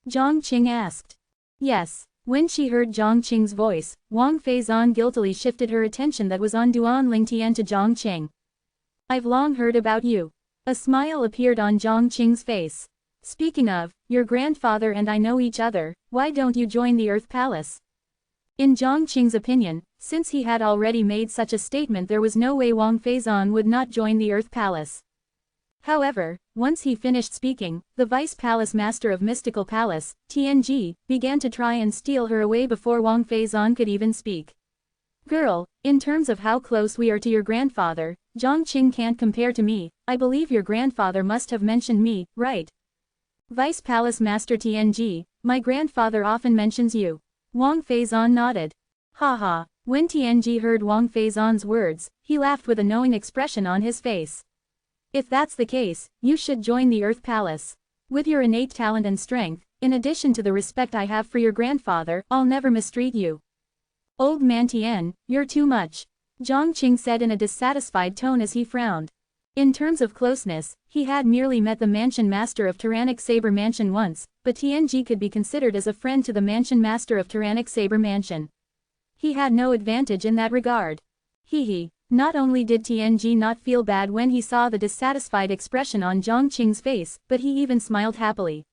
Zhongqing asked. Yes. When she heard Zhongqing's voice, Wang Feizan guiltily shifted her attention that was on Duan Ling Tian to Zhongqing. I've long heard about you. A smile appeared on Zhongqing's face. Speaking of, your grandfather and I know each other, why don't you join the Earth Palace? In Zhongqing's opinion, since he had already made such a statement there was no way Wang Feizan would not join the Earth Palace. However, Once he finished speaking, the Vice Palace Master of Mystical Palace, TNG, began to try and steal her away before Wang Feizan could even speak. Girl, in terms of how close we are to your grandfather, Zhang Qing can't compare to me. I believe your grandfather must have mentioned me, right? Vice Palace Master TNG, my grandfather often mentions you. Wang Feizan nodded. Haha. When TNG heard Wang Feizan's words, he laughed with a knowing expression on his face. If that's the case, you should join the Earth Palace. With your innate talent and strength, in addition to the respect I have for your grandfather, I'll never mistreat you. Old man Tian, you're too much. Zhang Qing said in a dissatisfied tone as he frowned. In terms of closeness, he had merely met the mansion master of Tyrannic Saber Mansion once, but TNG could be considered as a friend to the mansion master of Tyrannic Saber Mansion. He had no advantage in that regard. Hee. Not only did TNG not feel bad when he saw the dissatisfied expression on Zhang Qing's face, but he even smiled happily.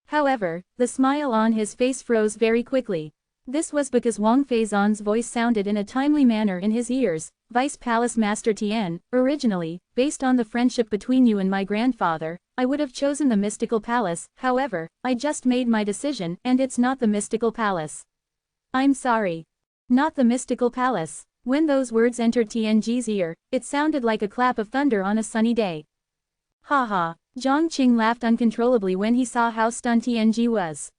However, the smile on his face froze very quickly. This was because Wang Feizan's voice sounded in a timely manner in his ears. Vice Palace Master Tian, originally, based on the friendship between you and my grandfather, I would have chosen the Mystical Palace. However, I just made my decision, and it's not the Mystical Palace. I'm sorry. Not the Mystical Palace. When those words entered TNG's ear, it sounded like a clap of thunder on a sunny day. Haha. Zhang Qing laughed uncontrollably when he saw how stunned TNG was.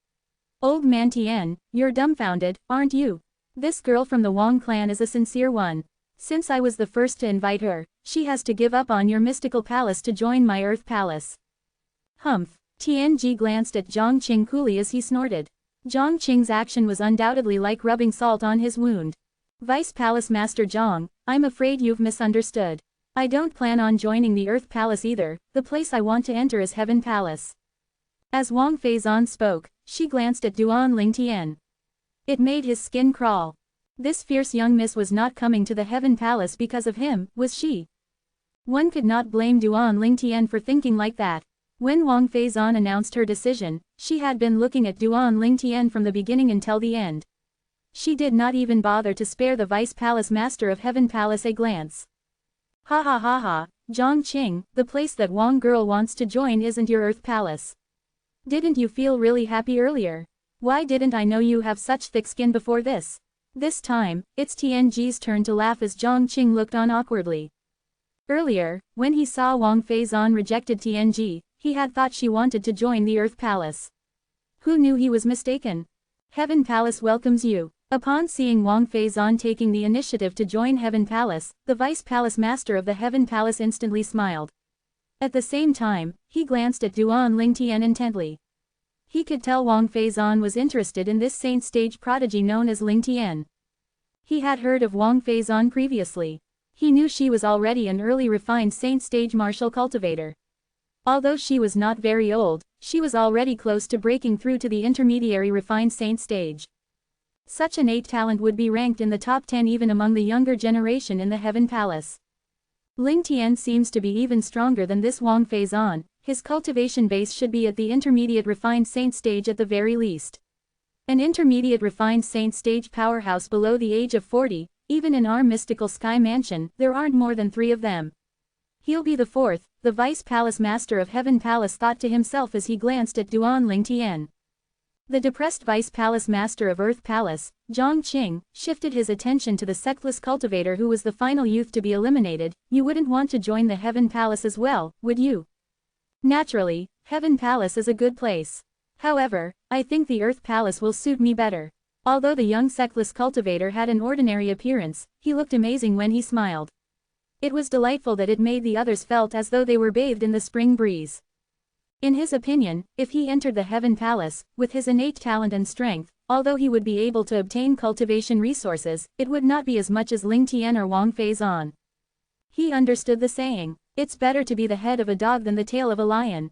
Old man Tian, you're dumbfounded, aren't you? This girl from the Wang clan is a sincere one. Since I was the first to invite her, she has to give up on your Mystical Palace to join my Earth Palace. Humph. TNG glanced at Zhang Qing coolly as he snorted. Zhang Qing's action was undoubtedly like rubbing salt on his wound. Vice Palace Master Zhang, I'm afraid you've misunderstood. I don't plan on joining the Earth Palace either. The place I want to enter is Heaven Palace. As Wang Feizan spoke, she glanced at Duan Ling Tian. It made his skin crawl. This fierce young miss was not coming to the Heaven Palace because of him, was she? One could not blame Duan Ling Tian for thinking like that. When Wang Feizan announced her decision, she had been looking at Duan Ling Tian from the beginning until the end. She did not even bother to spare the Vice Palace Master of Heaven Palace a glance. Ha ha ha ha, Zhang Qing, the place that Wang girl wants to join isn't your Earth Palace. Didn't you feel really happy earlier? Why didn't I know you have such thick skin before this? This time, it's TNG's turn to laugh as Zhang Qing looked on awkwardly. Earlier, when he saw Wang Feizan rejected TNG, he had thought she wanted to join the Earth Palace. Who knew he was mistaken? Heaven Palace welcomes you. Upon seeing Wang Feizan taking the initiative to join Heaven Palace, the Vice Palace Master of the Heaven Palace instantly smiled. At the same time, he glanced at Duan Ling Tian intently. He could tell Wang Feizan was interested in this saint stage prodigy known as Ling Tian. He had heard of Wang Feizan previously. He knew she was already an early refined saint stage martial cultivator. Although she was not very old, she was already close to breaking through to the intermediary refined saint stage. Such innate talent would be ranked in the top 10 even among the younger generation in the Heaven Palace. Ling Tian seems to be even stronger than this Wang Feizan. His cultivation base should be at the intermediate refined saint stage at the very least. An intermediate refined saint stage powerhouse below the age of 40, even in our mystical sky mansion, there aren't more than 3 of them. He'll be the 4th, the Vice Palace Master of Heaven Palace thought to himself as he glanced at Duan Ling Tian. The depressed Vice Palace Master of Earth Palace, Zhang Qing, shifted his attention to the sectless cultivator who was the final youth to be eliminated. You wouldn't want to join the Heaven Palace as well, would you? Naturally, Heaven Palace is a good place. However, I think the Earth Palace will suit me better. Although the young sectless cultivator had an ordinary appearance, he looked amazing when he smiled. It was delightful that it made the others felt as though they were bathed in the spring breeze. In his opinion, if he entered the Heaven Palace, with his innate talent and strength, although he would be able to obtain cultivation resources, it would not be as much as Ling Tian or Wang Feizan. He understood the saying, it's better to be the head of a dog than the tail of a lion.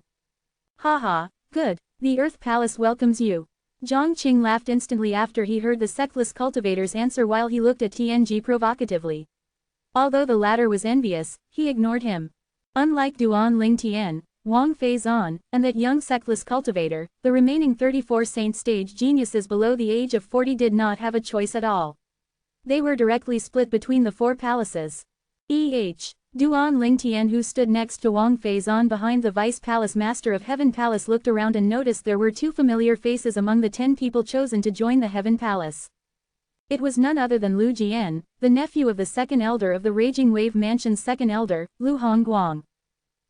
Haha, good, the Earth Palace welcomes you. Zhang Qing laughed instantly after he heard the sectless cultivator's answer while he looked at TNG provocatively. Although the latter was envious, he ignored him. Unlike Duan Ling Tian, Wang Feizan, and that young sectless cultivator, the remaining 34 saint stage geniuses below the age of 40 did not have a choice at all. They were directly split between the 4 palaces. Duan Lingtian, who stood next to Wang Feizan behind the Vice Palace Master of Heaven Palace, looked around and noticed there were 2 familiar faces among the 10 people chosen to join the Heaven Palace. It was none other than Lu Jian, the nephew of the second elder of the Raging Wave Mansion's second elder, Lu Hongguang.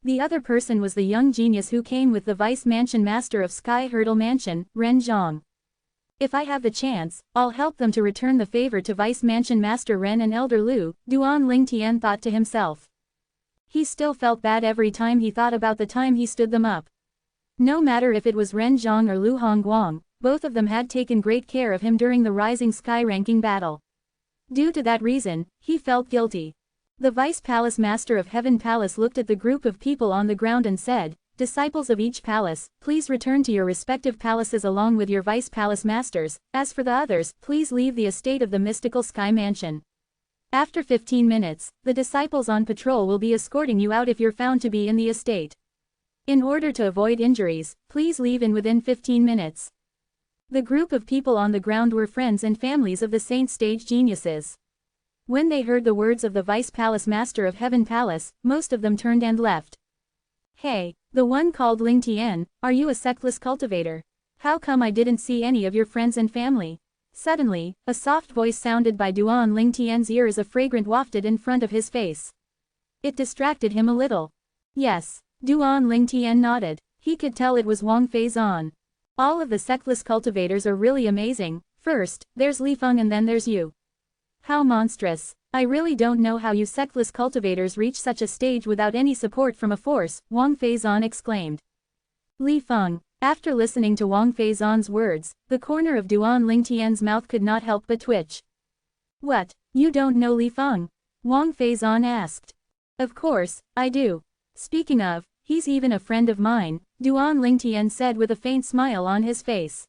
The other person was the young genius who came with the Vice Mansion Master of Sky Hurdle Mansion, Ren Zhang. If I have the chance, I'll help them to return the favor to Vice Mansion Master Ren and Elder Lu, Duan Lingtian thought to himself. He still felt bad every time he thought about the time he stood them up. No matter if it was Ren Zhang or Lu Hongguang, both of them had taken great care of him during the Rising Sky ranking battle. Due to that reason, he felt guilty. The Vice Palace Master of Heaven Palace looked at the group of people on the ground and said, "Disciples of each palace, please return to your respective palaces along with your Vice Palace Masters. As for the others, please leave the estate of the mystical Sky Mansion. After 15 minutes, the disciples on patrol will be escorting you out if you're found to be in the estate. In order to avoid injuries, please leave in within 15 minutes. The group of people on the ground were friends and families of the Saint Stage geniuses. When they heard the words of the Vice Palace Master of Heaven Palace, most of them turned and left. Hey, the one called Ling Tian, are you a sectless cultivator? How come I didn't see any of your friends and family? Suddenly, a soft voice sounded by Duan Lingtian's ear as a fragrance wafted in front of his face. It distracted him a little. Yes, Duan Lingtian nodded. He could tell it was Wang Feizan. All of the sectless cultivators are really amazing. First, there's Li Feng and then there's you. How monstrous. I really don't know how you sectless cultivators reach such a stage without any support from a force, Wang Feizan exclaimed. Li Feng. After listening to Wang Feizan's words, the corner of Duan Lingtian's mouth could not help but twitch. What, you don't know Li Feng? Wang Feizan asked. Of course, I do. Speaking of, he's even a friend of mine, Duan Lingtian said with a faint smile on his face.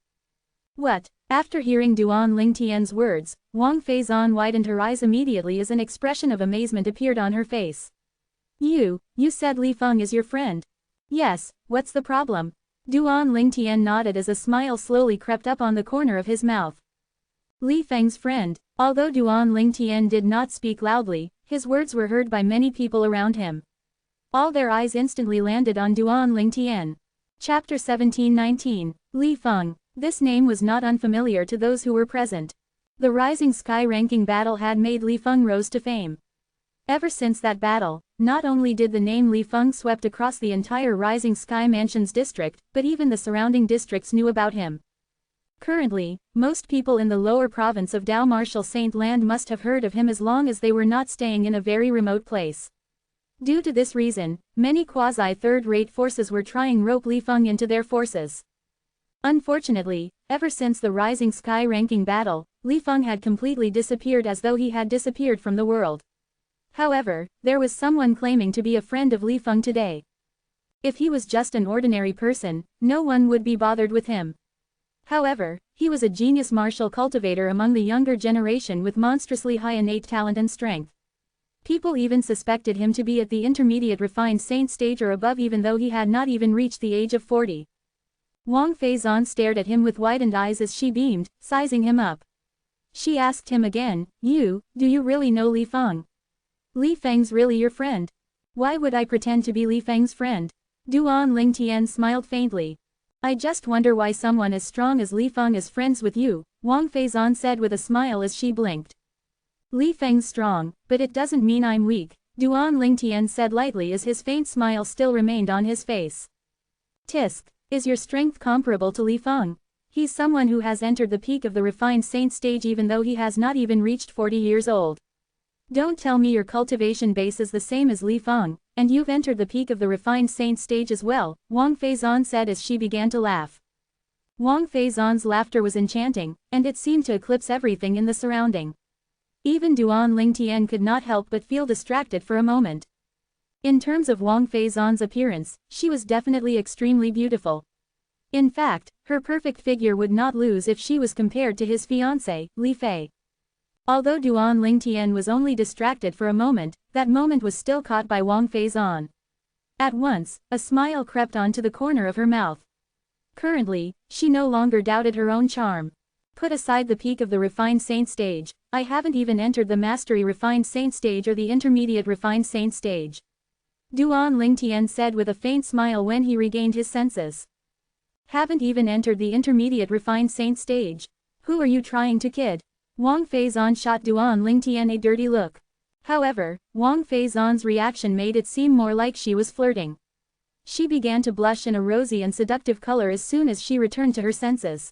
What? After hearing Duan Lingtian's words, Wang Feizan widened her eyes immediately as an expression of amazement appeared on her face. You said Li Feng is your friend? Yes, what's the problem? Duan Lingtian nodded as a smile slowly crept up on the corner of his mouth. Li Feng's friend. Although Duan Lingtian did not speak loudly, his words were heard by many people around him. All their eyes instantly landed on Duan Lingtian. Chapter 17-19, Li Feng. This name was not unfamiliar to those who were present. The Rising Sky ranking battle had made Li Feng rose to fame. Ever since that battle, not only did the name Li Feng swept across the entire Rising Sky Mansion's district, but even the surrounding districts knew about him. Currently, most people in the lower province of Dao Martial Saint Land must have heard of him as long as they were not staying in a very remote place. Due to this reason, many quasi-third-rate forces were trying rope Li Feng into their forces. Unfortunately, ever since the Rising Sky ranking battle, Li Feng had completely disappeared as though he had disappeared from the world. However, there was someone claiming to be a friend of Li Feng today. If he was just an ordinary person, no one would be bothered with him. However, he was a genius martial cultivator among the younger generation with monstrously high innate talent and strength. People even suspected him to be at the intermediate refined saint stage or above even though he had not even reached the age of 40. Wang Feizan stared at him with widened eyes as she beamed, sizing him up. She asked him again, do you really know Li Feng? Li Feng's really your friend? Why would I pretend to be Li Feng's friend? Duan Lingtian smiled faintly. I just wonder why someone as strong as Li Feng is friends with you, Wang Feizan said with a smile as she blinked. Li Feng's strong, but it doesn't mean I'm weak, Duan Lingtian said lightly as his faint smile still remained on his face. Tisk, is your strength comparable to Li Feng? He's someone who has entered the peak of the refined saint stage even though he has not even reached 40 years old. Don't tell me your cultivation base is the same as Li Feng, and you've entered the peak of the refined saint stage as well, Wang Feizan said as she began to laugh. Wang Feizan's laughter was enchanting, and it seemed to eclipse everything in the surrounding. Even Duan Lingtian could not help but feel distracted for a moment. In terms of Wang Feizan's appearance, she was definitely extremely beautiful. In fact, her perfect figure would not lose if she was compared to his fiancée, Li Fei. Although Duan Lingtian was only distracted for a moment, that moment was still caught by Wang Feizan. At once, a smile crept onto the corner of her mouth. Currently, she no longer doubted her own charm. Put aside the peak of the refined saint stage, I haven't even entered the Mastery Refined Saint stage or the Intermediate Refined Saint stage. Duan Lingtian said with a faint smile when he regained his senses. Haven't even entered the Intermediate Refined Saint stage? Who are you trying to kid? Wang Feizan shot Duan Lingtian a dirty look. However, Wang Feizan's reaction made it seem more like she was flirting. She began to blush in a rosy and seductive color as soon as she returned to her senses.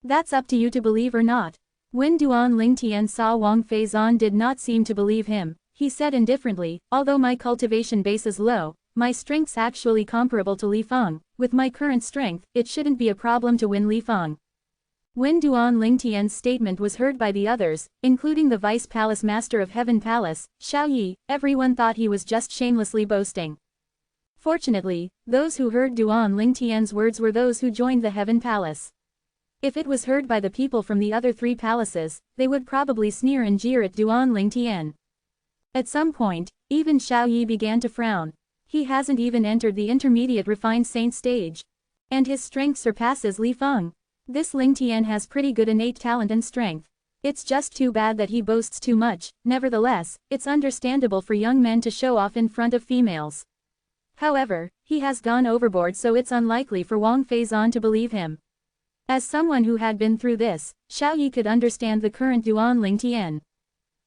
That's up to you to believe or not. When Duan Lingtian saw Wang Feizan did not seem to believe him, he said indifferently, although my cultivation base is low, my strength's actually comparable to Li Feng. With my current strength, it shouldn't be a problem to win Li Feng. When Duan Lingtian's statement was heard by the others, including the Vice Palace Master of Heaven Palace, Xiao Yi, everyone thought he was just shamelessly boasting. Fortunately, those who heard Duan Lingtian's words were those who joined the Heaven Palace. If it was heard by the people from the other 3 palaces, they would probably sneer and jeer at Duan Lingtian. At some point, even Xiao Yi began to frown. He hasn't even entered the Intermediate Refined Saint stage. And his strength surpasses Li Feng. This Lingtian has pretty good innate talent and strength. It's just too bad that he boasts too much. Nevertheless, it's understandable for young men to show off in front of females. However, he has gone overboard, so it's unlikely for Wang Feizan to believe him. As someone who had been through this, Xiao Yi could understand the current Duan Lingtian.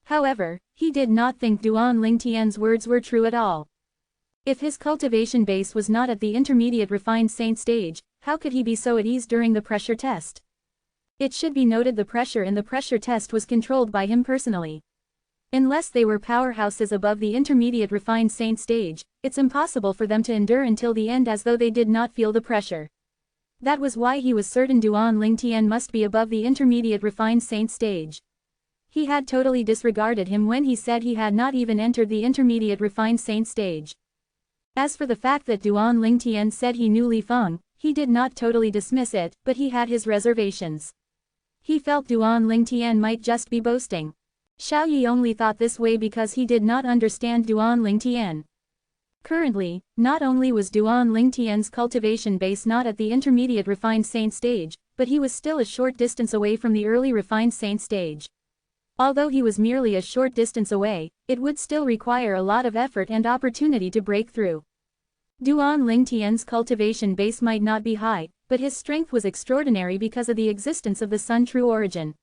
However, he did not think Duan Lingtian's words were true at all. If his cultivation base was not at the Intermediate Refined Saint stage, how could he be so at ease during the pressure test? It should be noted the pressure in the pressure test was controlled by him personally. Unless they were powerhouses above the Intermediate Refined Saint stage, it's impossible for them to endure until the end as though they did not feel the pressure. That was why he was certain Duan Lingtian must be above the Intermediate Refined Saint stage. He had totally disregarded him when he said he had not even entered the Intermediate Refined Saint stage. As for the fact that Duan Lingtian said he knew Li Feng, he did not totally dismiss it, but he had his reservations. He felt Duan Lingtian might just be boasting. Xiao Yi only thought this way because he did not understand Duan Lingtian. Currently, not only was Duan Lingtian's cultivation base not at the Intermediate Refined Saint stage, but he was still a short distance away from the early Refined Saint stage. Although he was merely a short distance away, it would still require a lot of effort and opportunity to break through. Duan Lingtian's cultivation base might not be high, but his strength was extraordinary because of the existence of the Sun True Origin.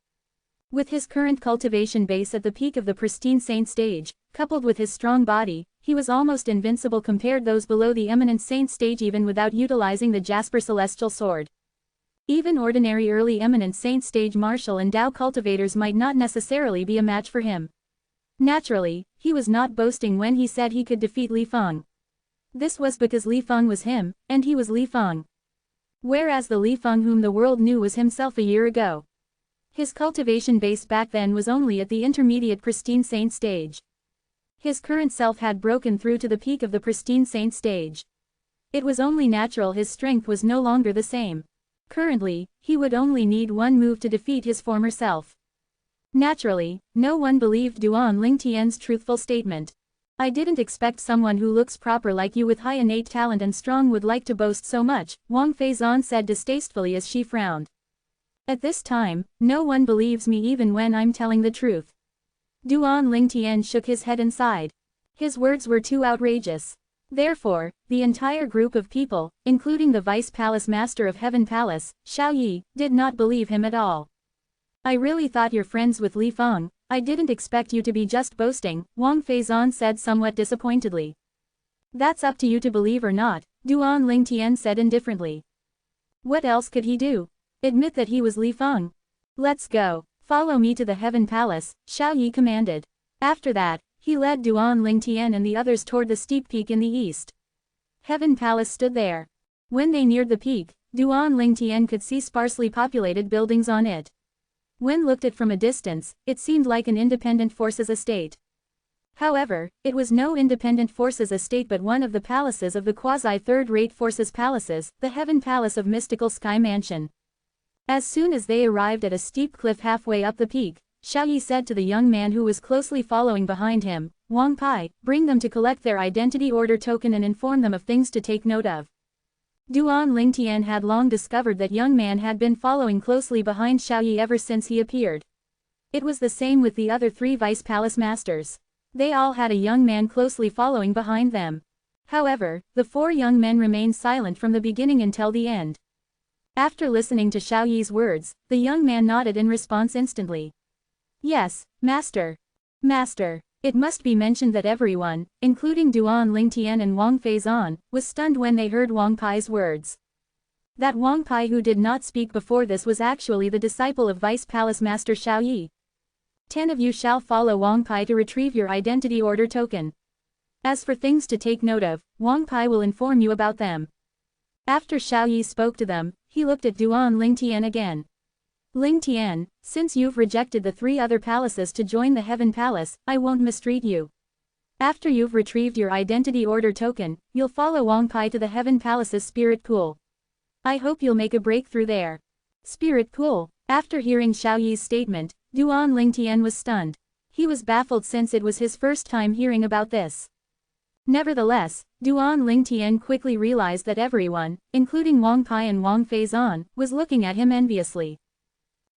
With his current cultivation base at the peak of the pristine saint stage, coupled with his strong body, he was almost invincible compared those below the eminent saint stage even without utilizing the Jasper Celestial Sword. Even ordinary early eminent saint stage martial and Dao cultivators might not necessarily be a match for him. Naturally, he was not boasting when he said he could defeat Li Feng. This was because Li Feng was him, and he was Li Feng. Whereas the Li Feng whom the world knew was himself a year ago. His cultivation base back then was only at the intermediate pristine saint stage. His current self had broken through to the peak of the pristine saint stage. It was only natural his strength was no longer the same. Currently, he would only need one move to defeat his former self. Naturally, no one believed Duan Lingtian's truthful statement. I didn't expect someone who looks proper like you with high innate talent and strong would like to boast so much, Wang Feizan said distastefully as she frowned. At this time, no one believes me even when I'm telling the truth. Duan Lingtian shook his head and sighed. His words were too outrageous. Therefore, the entire group of people, including the Vice Palace Master of Heaven Palace, Xiao Yi, did not believe him at all. I really thought you're friends with Li Feng. I didn't expect you to be just boasting, Wang Feizan said somewhat disappointedly. That's up to you to believe or not, Duan Lingtian said indifferently. What else could he do? Admit that he was Li Feng. Let's go. Follow me to the Heaven Palace, Xiao Yi commanded. After that, he led Duan Lingtian and the others toward the steep peak in the east. Heaven Palace stood there. When they neared the peak, Duan Lingtian could see sparsely populated buildings on it. When looked at from a distance, it seemed like an independent forces estate. However, it was no independent forces estate but one of the palaces of the quasi-third-rate forces palaces, the Heaven Palace of Mystical Sky Mansion. As soon as they arrived at a steep cliff halfway up the peak, Xiao Yi said to the young man who was closely following behind him, Wang Pai, bring them to collect their identity order token and inform them of things to take note of. Duan Lingtian had long discovered that young man had been following closely behind Xiao Yi ever since he appeared. It was the same with the other 3 vice palace masters. They all had a young man closely following behind them. However, the 4 young men remained silent from the beginning until the end. After listening to Xiao Yi's words, the young man nodded in response instantly. Yes, Master. Master. It must be mentioned that everyone, including Duan Lingtian and Wang Feizan, was stunned when they heard Wang Pai's words. That Wang Pai who did not speak before this was actually the disciple of Vice Palace Master Xiao Yi. 10 of you shall follow Wang Pai to retrieve your identity order token. As for things to take note of, Wang Pai will inform you about them. After Xiao Yi spoke to them, he looked at Duan Lingtian again. Lingtian, since you've rejected the 3 other palaces to join the Heaven Palace, I won't mistreat you. After you've retrieved your identity order token, you'll follow Wang Pai to the Heaven Palace's spirit pool. I hope you'll make a breakthrough there. Spirit pool. After hearing Xiao Yi's statement, Duan Lingtian was stunned. He was baffled since it was his first time hearing about this. Nevertheless, Duan Lingtian quickly realized that everyone, including Wang Pai and Wang Feizan, was looking at him enviously.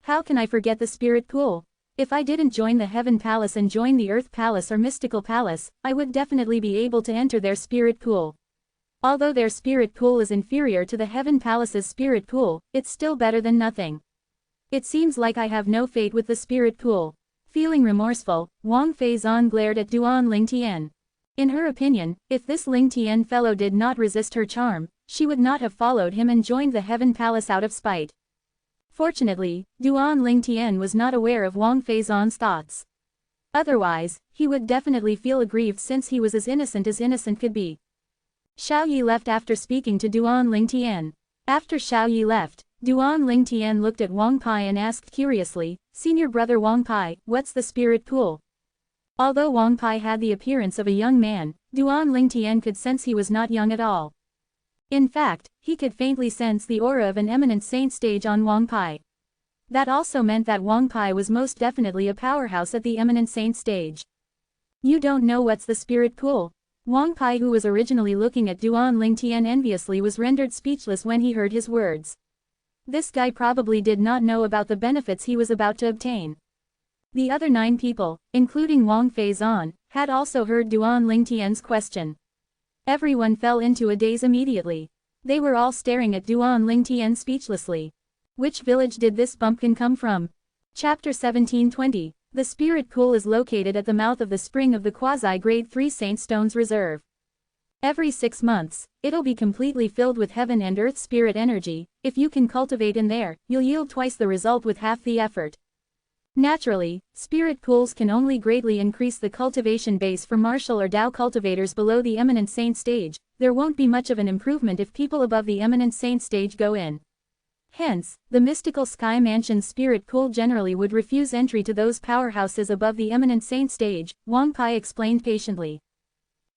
How can I forget the spirit pool? If I didn't join the Heaven Palace and join the Earth Palace or Mystical Palace, I would definitely be able to enter their spirit pool. Although their spirit pool is inferior to the Heaven Palace's spirit pool, it's still better than nothing. It seems like I have no fate with the spirit pool. Feeling remorseful, Wang Feizan glared at Duan Lingtian. In her opinion, if this Lingtian fellow did not resist her charm, she would not have followed him and joined the Heaven Palace out of spite. Fortunately, Duan Lingtian was not aware of Wang Feizan's thoughts. Otherwise, he would definitely feel aggrieved since he was as innocent could be. Xiao Yi left after speaking to Duan Lingtian. After Xiao Yi left, Duan Lingtian looked at Wang Pai and asked curiously, Senior brother Wang Pai, what's the spirit pool? Although Wang Pai had the appearance of a young man, Duan Lingtian could sense he was not young at all. In fact, he could faintly sense the aura of an eminent saint stage on Wang Pai. That also meant that Wang Pai was most definitely a powerhouse at the eminent saint stage. You don't know what's the spirit pool? Wang Pai, who was originally looking at Duan Lingtian enviously, was rendered speechless when he heard his words. This guy probably did not know about the benefits he was about to obtain. The other 9 people, including Wang Feizan, had also heard Duan Lingtian's question. Everyone fell into a daze immediately. They were all staring at Duan Lingtian speechlessly. Which village did this bumpkin come from? Chapter 1720. The spirit pool is located at the mouth of the spring of the quasi-grade 3 Saint Stones Reserve. Every 6 months, it'll be completely filled with heaven and earth spirit energy. If you can cultivate in there, you'll yield twice the result with half the effort. Naturally, spirit pools can only greatly increase the cultivation base for martial or Dao cultivators below the eminent saint stage. There won't be much of an improvement if people above the eminent saint stage go in. Hence, the mystical sky mansion's spirit pool generally would refuse entry to those powerhouses above the eminent saint stage, Wang Pai explained patiently.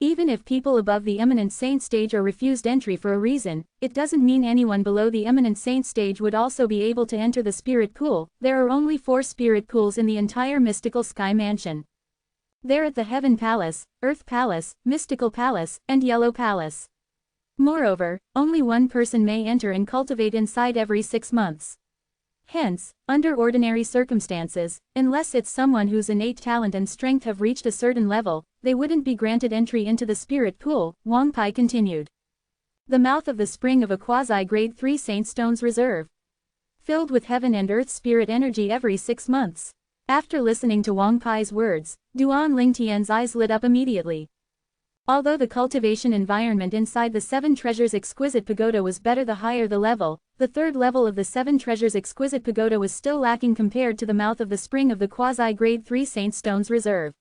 Even if people above the eminent saint stage are refused entry for a reason, it doesn't mean anyone below the eminent saint stage would also be able to enter the spirit pool. There are only 4 spirit pools in the entire mystical sky mansion. They're at the Heaven Palace, Earth Palace, Mystical Palace, and Yellow Palace. Moreover, only one person may enter and cultivate inside every 6 months. Hence, under ordinary circumstances, unless it's someone whose innate talent and strength have reached a certain level, they wouldn't be granted entry into the spirit pool, Wang Pai continued. The mouth of the spring of a quasi-grade 3 Saint Stones Reserve. Filled with heaven and earth spirit energy every 6 months. After listening to Wang Pai's words, Duan Lingtian's eyes lit up immediately. Although the cultivation environment inside the 7 Treasures Exquisite Pagoda was better the higher the level, the 3rd level of the 7 Treasures Exquisite Pagoda was still lacking compared to the mouth of the spring of the quasi-grade 3 Saint Stones Reserve.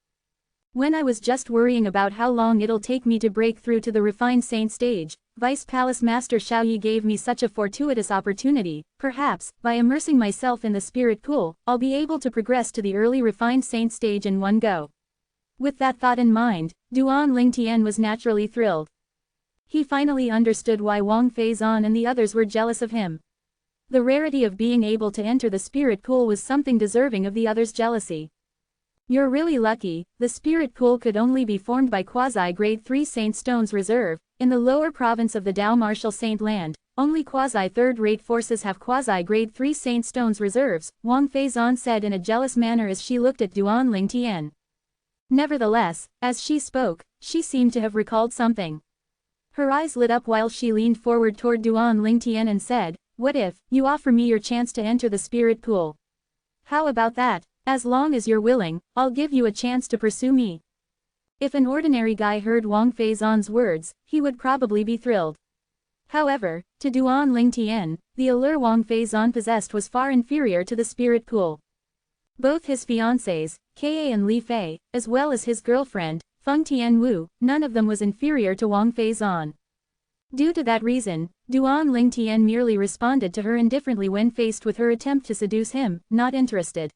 When I was just worrying about how long it'll take me to break through to the refined saint stage, Vice Palace Master Xiao Yi gave me such a fortuitous opportunity. Perhaps, by immersing myself in the spirit pool, I'll be able to progress to the early refined saint stage in one go. With that thought in mind, Duan Lingtian was naturally thrilled. He finally understood why Wang Feizan and the others were jealous of him. The rarity of being able to enter the spirit pool was something deserving of the others' jealousy. You're really lucky. The spirit pool could only be formed by quasi-grade 3 Saint Stones Reserve, in the lower province of the Dao Martial Saint Land. only quasi-third-rate forces have quasi-grade 3 Saint Stones reserves, Wang Feizan said in a jealous manner as she looked at Duan Lingtian. Nevertheless, as she spoke, she seemed to have recalled something. Her eyes lit up while she leaned forward toward Duan Lingtian and said, "What if you offer me your chance to enter the spirit pool? How about that? As long as you're willing, I'll give you a chance to pursue me." If an ordinary guy heard Wang Feizan's words, he would probably be thrilled. However, to Duan Lingtian, the allure Wang Feizan possessed was far inferior to the spirit pool. Both his fiancés, Ka and Li Fei, as well as his girlfriend, Feng Tianwu, none of them was inferior to Wang Feizan. Due to that reason, Duan Lingtian merely responded to her indifferently when faced with her attempt to seduce him, not interested.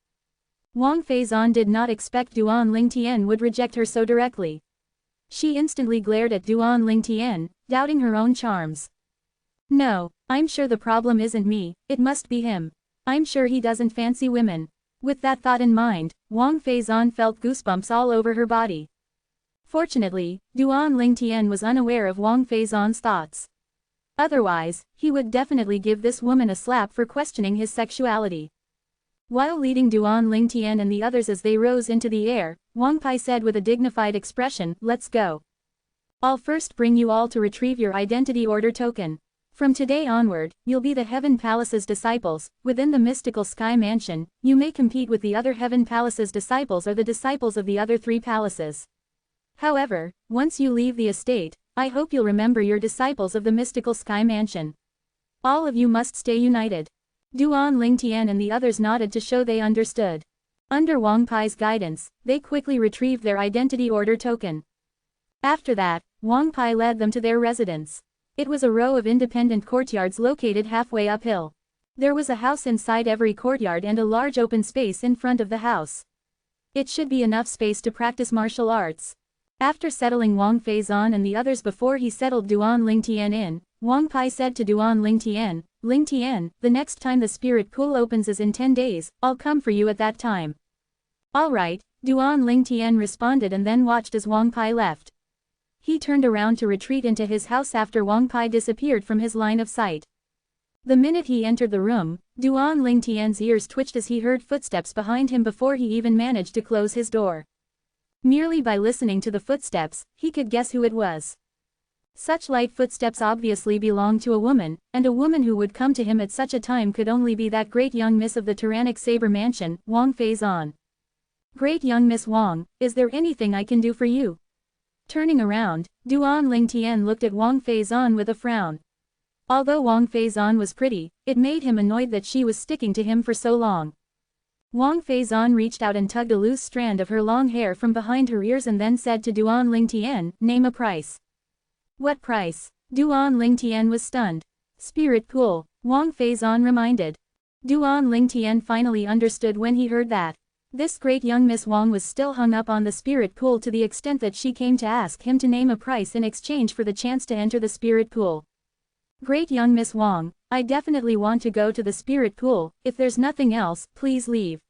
Wang Feizan did not expect Duan Lingtian would reject her so directly. She instantly glared at Duan Lingtian, doubting her own charms. "No, I'm sure the problem isn't me, it must be him. I'm sure he doesn't fancy women." With that thought in mind, Wang Feizan felt goosebumps all over her body. Fortunately, Duan Lingtian was unaware of Wang Feizan's thoughts. Otherwise, he would definitely give this woman a slap for questioning his sexuality. While leading Duan Lingtian and the others as they rose into the air, Wang Pai said with a dignified expression, "Let's go. I'll first bring you all to retrieve your identity order token. From today onward, you'll be the Heaven Palace's disciples. Within the mystical Sky Mansion, you may compete with the other Heaven Palace's disciples or the disciples of the other 3 palaces. However, once you leave the estate, I hope you'll remember your disciples of the mystical Sky Mansion. All of you must stay united." Duan Lingtian and the others nodded to show they understood. Under Wang Pai's guidance, they quickly retrieved their identity order token. After that, Wang Pai led them to their residence. It was a row of independent courtyards located halfway uphill. There was a house inside every courtyard and a large open space in front of the house. It should be enough space to practice martial arts. After settling Wang Feizan and the others before he settled Duan Lingtian in, Wang Pai said to Duan Lingtian, "Lingtian, the next time the spirit pool opens is in 10 days, I'll come for you at that time." "All right," Duan Lingtian responded and then watched as Wang Pai left. He turned around to retreat into his house after Wang Pai disappeared from his line of sight. The minute he entered the room, Duan Lingtian's ears twitched as he heard footsteps behind him before he even managed to close his door. Merely by listening to the footsteps, he could guess who it was. Such light footsteps obviously belonged to a woman, and a woman who would come to him at such a time could only be that great young miss of the tyrannic Saber Mansion, Wang Feizan. "Great young Miss Wang, is there anything I can do for you?" Turning around, Duan Lingtian looked at Wang Feizan with a frown. Although Wang Feizan was pretty, it made him annoyed that she was sticking to him for so long. Wang Feizan reached out and tugged a loose strand of her long hair from behind her ears and then said to Duan Lingtian, "Name a price." "What price?" Duan Lingtian was stunned. "Spirit pool," Wang Feizan reminded. Duan Lingtian finally understood when he heard that. This great young Miss Wang was still hung up on the spirit pool to the extent that she came to ask him to name a price in exchange for the chance to enter the spirit pool. "Great young Miss Wang, I definitely want to go to the spirit pool. If there's nothing else, please leave."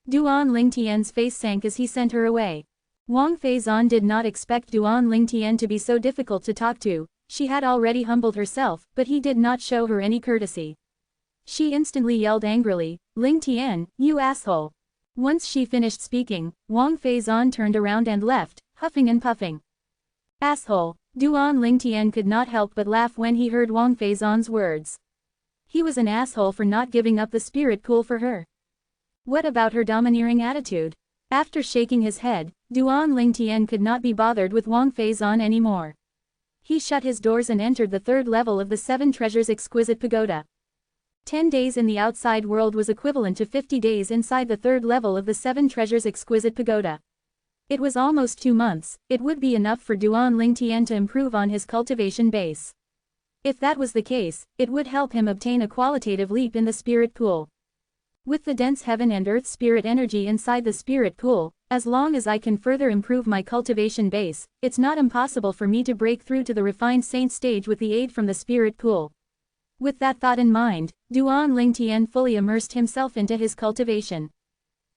Duan Lingtian's face sank as he sent her away. Wang Feizan did not expect Duan Lingtian to be so difficult to talk to. She had already humbled herself, but he did not show her any courtesy. She instantly yelled angrily, "Lingtian, you asshole." Once she finished speaking, Wang Feizan turned around and left, huffing and puffing. "Asshole." Duan Lingtian could not help but laugh when he heard Wang Feizan's words. He was an asshole for not giving up the spirit pool for her. What about her domineering attitude? After shaking his head, Duan Lingtian could not be bothered with Wang Feizan anymore. He shut his doors and entered the 3rd level of the 7 Treasures Exquisite Pagoda. 10 days in the outside world was equivalent to 50 days inside the 3rd level of the 7 Treasures Exquisite Pagoda. It was almost 2 months. It would be enough for Duan Lingtian to improve on his cultivation base. If that was the case, it would help him obtain a qualitative leap in the spirit pool. With the dense heaven and earth spirit energy inside the spirit pool, as long as I can further improve my cultivation base, it's not impossible for me to break through to the refined saint stage with the aid from the spirit pool. With that thought in mind, Duan Lingtian fully immersed himself into his cultivation.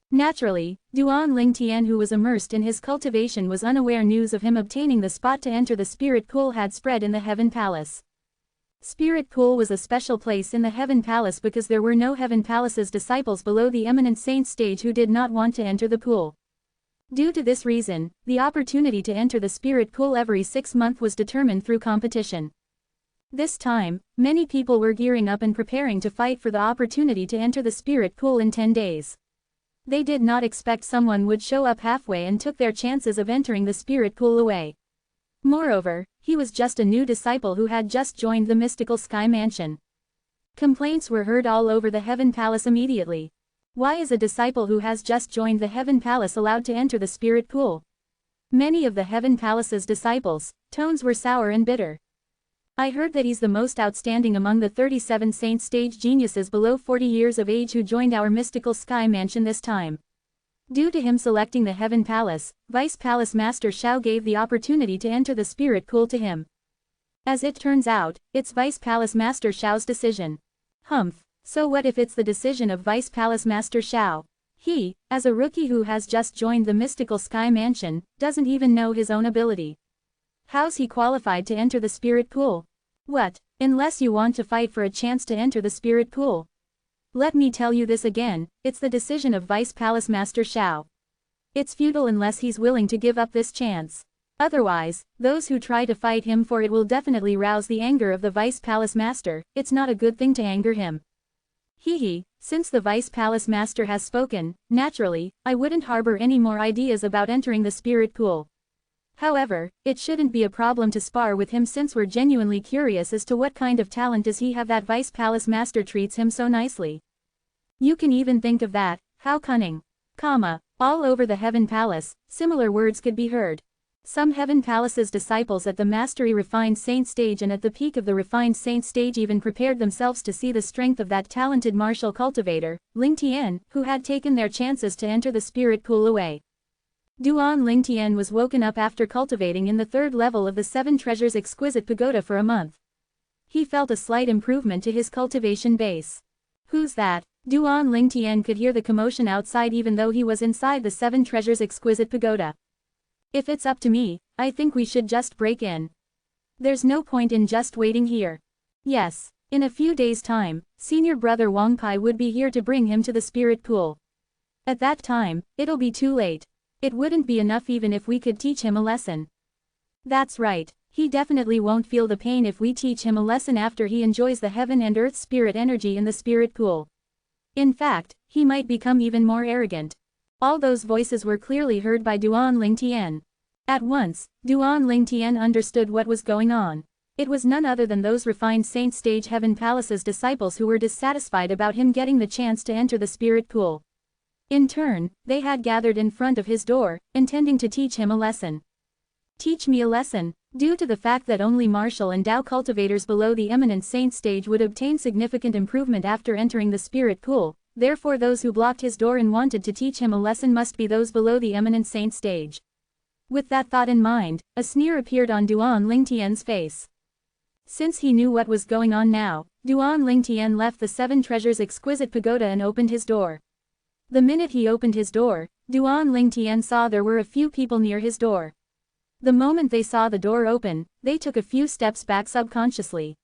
Naturally, Duan Lingtian, who was immersed in his cultivation, was unaware news of him obtaining the spot to enter the spirit pool had spread in the Heaven Palace. Spirit Pool was a special place in the Heaven Palace because there were no Heaven Palace's disciples below the eminent saint stage who did not want to enter the pool. Due to this reason, the opportunity to enter the Spirit Pool every 6 months was determined through competition. This time, many people were gearing up and preparing to fight for the opportunity to enter the Spirit Pool in 10 days. They did not expect someone would show up halfway and took their chances of entering the Spirit Pool away. Moreover, he was just a new disciple who had just joined the mystical sky mansion. Complaints were heard all over the Heaven Palace immediately. Why is a disciple who has just joined the Heaven Palace allowed to enter the Spirit Pool? Many of the Heaven Palace's disciples' tones were sour and bitter. I heard that he's the most outstanding among the 37 saint stage geniuses below 40 years of age who joined our mystical sky mansion this time. Due to him selecting the Heaven Palace, Vice Palace Master Shao gave the opportunity to enter the Spirit Pool to him. As it turns out, it's Vice Palace Master Shao's decision. Humph, so what if it's the decision of Vice Palace Master Shao? He, as a rookie who has just joined the mystical sky mansion, doesn't even know his own ability. How's he qualified to enter the Spirit Pool? What, unless you want to fight for a chance to enter the Spirit Pool? Let me tell you this again, it's the decision of Vice Palace Master Shao. It's futile unless he's willing to give up this chance. Otherwise, those who try to fight him for it will definitely rouse the anger of the Vice Palace Master. It's not a good thing to anger him. Since the Vice Palace Master has spoken, naturally, I wouldn't harbor any more ideas about entering the Spirit Pool. However, it shouldn't be a problem to spar with him since we're genuinely curious as to what kind of talent does he have that Vice Palace Master treats him so nicely. You can even think of that, how cunning. All over the Heaven Palace, similar words could be heard. Some Heaven Palace's disciples at the Mastery Refined Saint stage and at the peak of the Refined Saint stage even prepared themselves to see the strength of that talented martial cultivator, Ling Tian, who had taken their chances to enter the Spirit Pool away. Duan Ling Tian was woken up after cultivating in the 3rd level of the 7 Treasures Exquisite Pagoda for a month. He felt a slight improvement to his cultivation base. Who's that? Duan Ling Tian could hear the commotion outside even though he was inside the 7 Treasures Exquisite Pagoda. If it's up to me, I think we should just break in. There's no point in just waiting here. Yes, in a few days' time, senior brother Wang Pai would be here to bring him to the Spirit Pool. At that time, it'll be too late. It wouldn't be enough even if we could teach him a lesson. That's right, he definitely won't feel the pain if we teach him a lesson after he enjoys the heaven and earth spirit energy in the Spirit Pool. In fact, he might become even more arrogant. All those voices were clearly heard by Duan Ling Tian. At once, Duan Ling Tian understood what was going on. It was none other than those refined Saint Stage Heaven Palace's disciples who were dissatisfied about him getting the chance to enter the Spirit Pool. In turn, they had gathered in front of his door, intending to teach him a lesson. Teach me a lesson? Due to the fact that only martial and Tao cultivators below the eminent saint stage would obtain significant improvement after entering the Spirit Pool, therefore those who blocked his door and wanted to teach him a lesson must be those below the eminent saint stage. With that thought in mind, a sneer appeared on Duan Ling Tian's face. Since he knew what was going on now, Duan Ling Tian left the 7 Treasures Exquisite Pagoda and opened his door. The minute he opened his door, Duan Ling Tian saw there were a few people near his door. The moment they saw the door open, they took a few steps back subconsciously.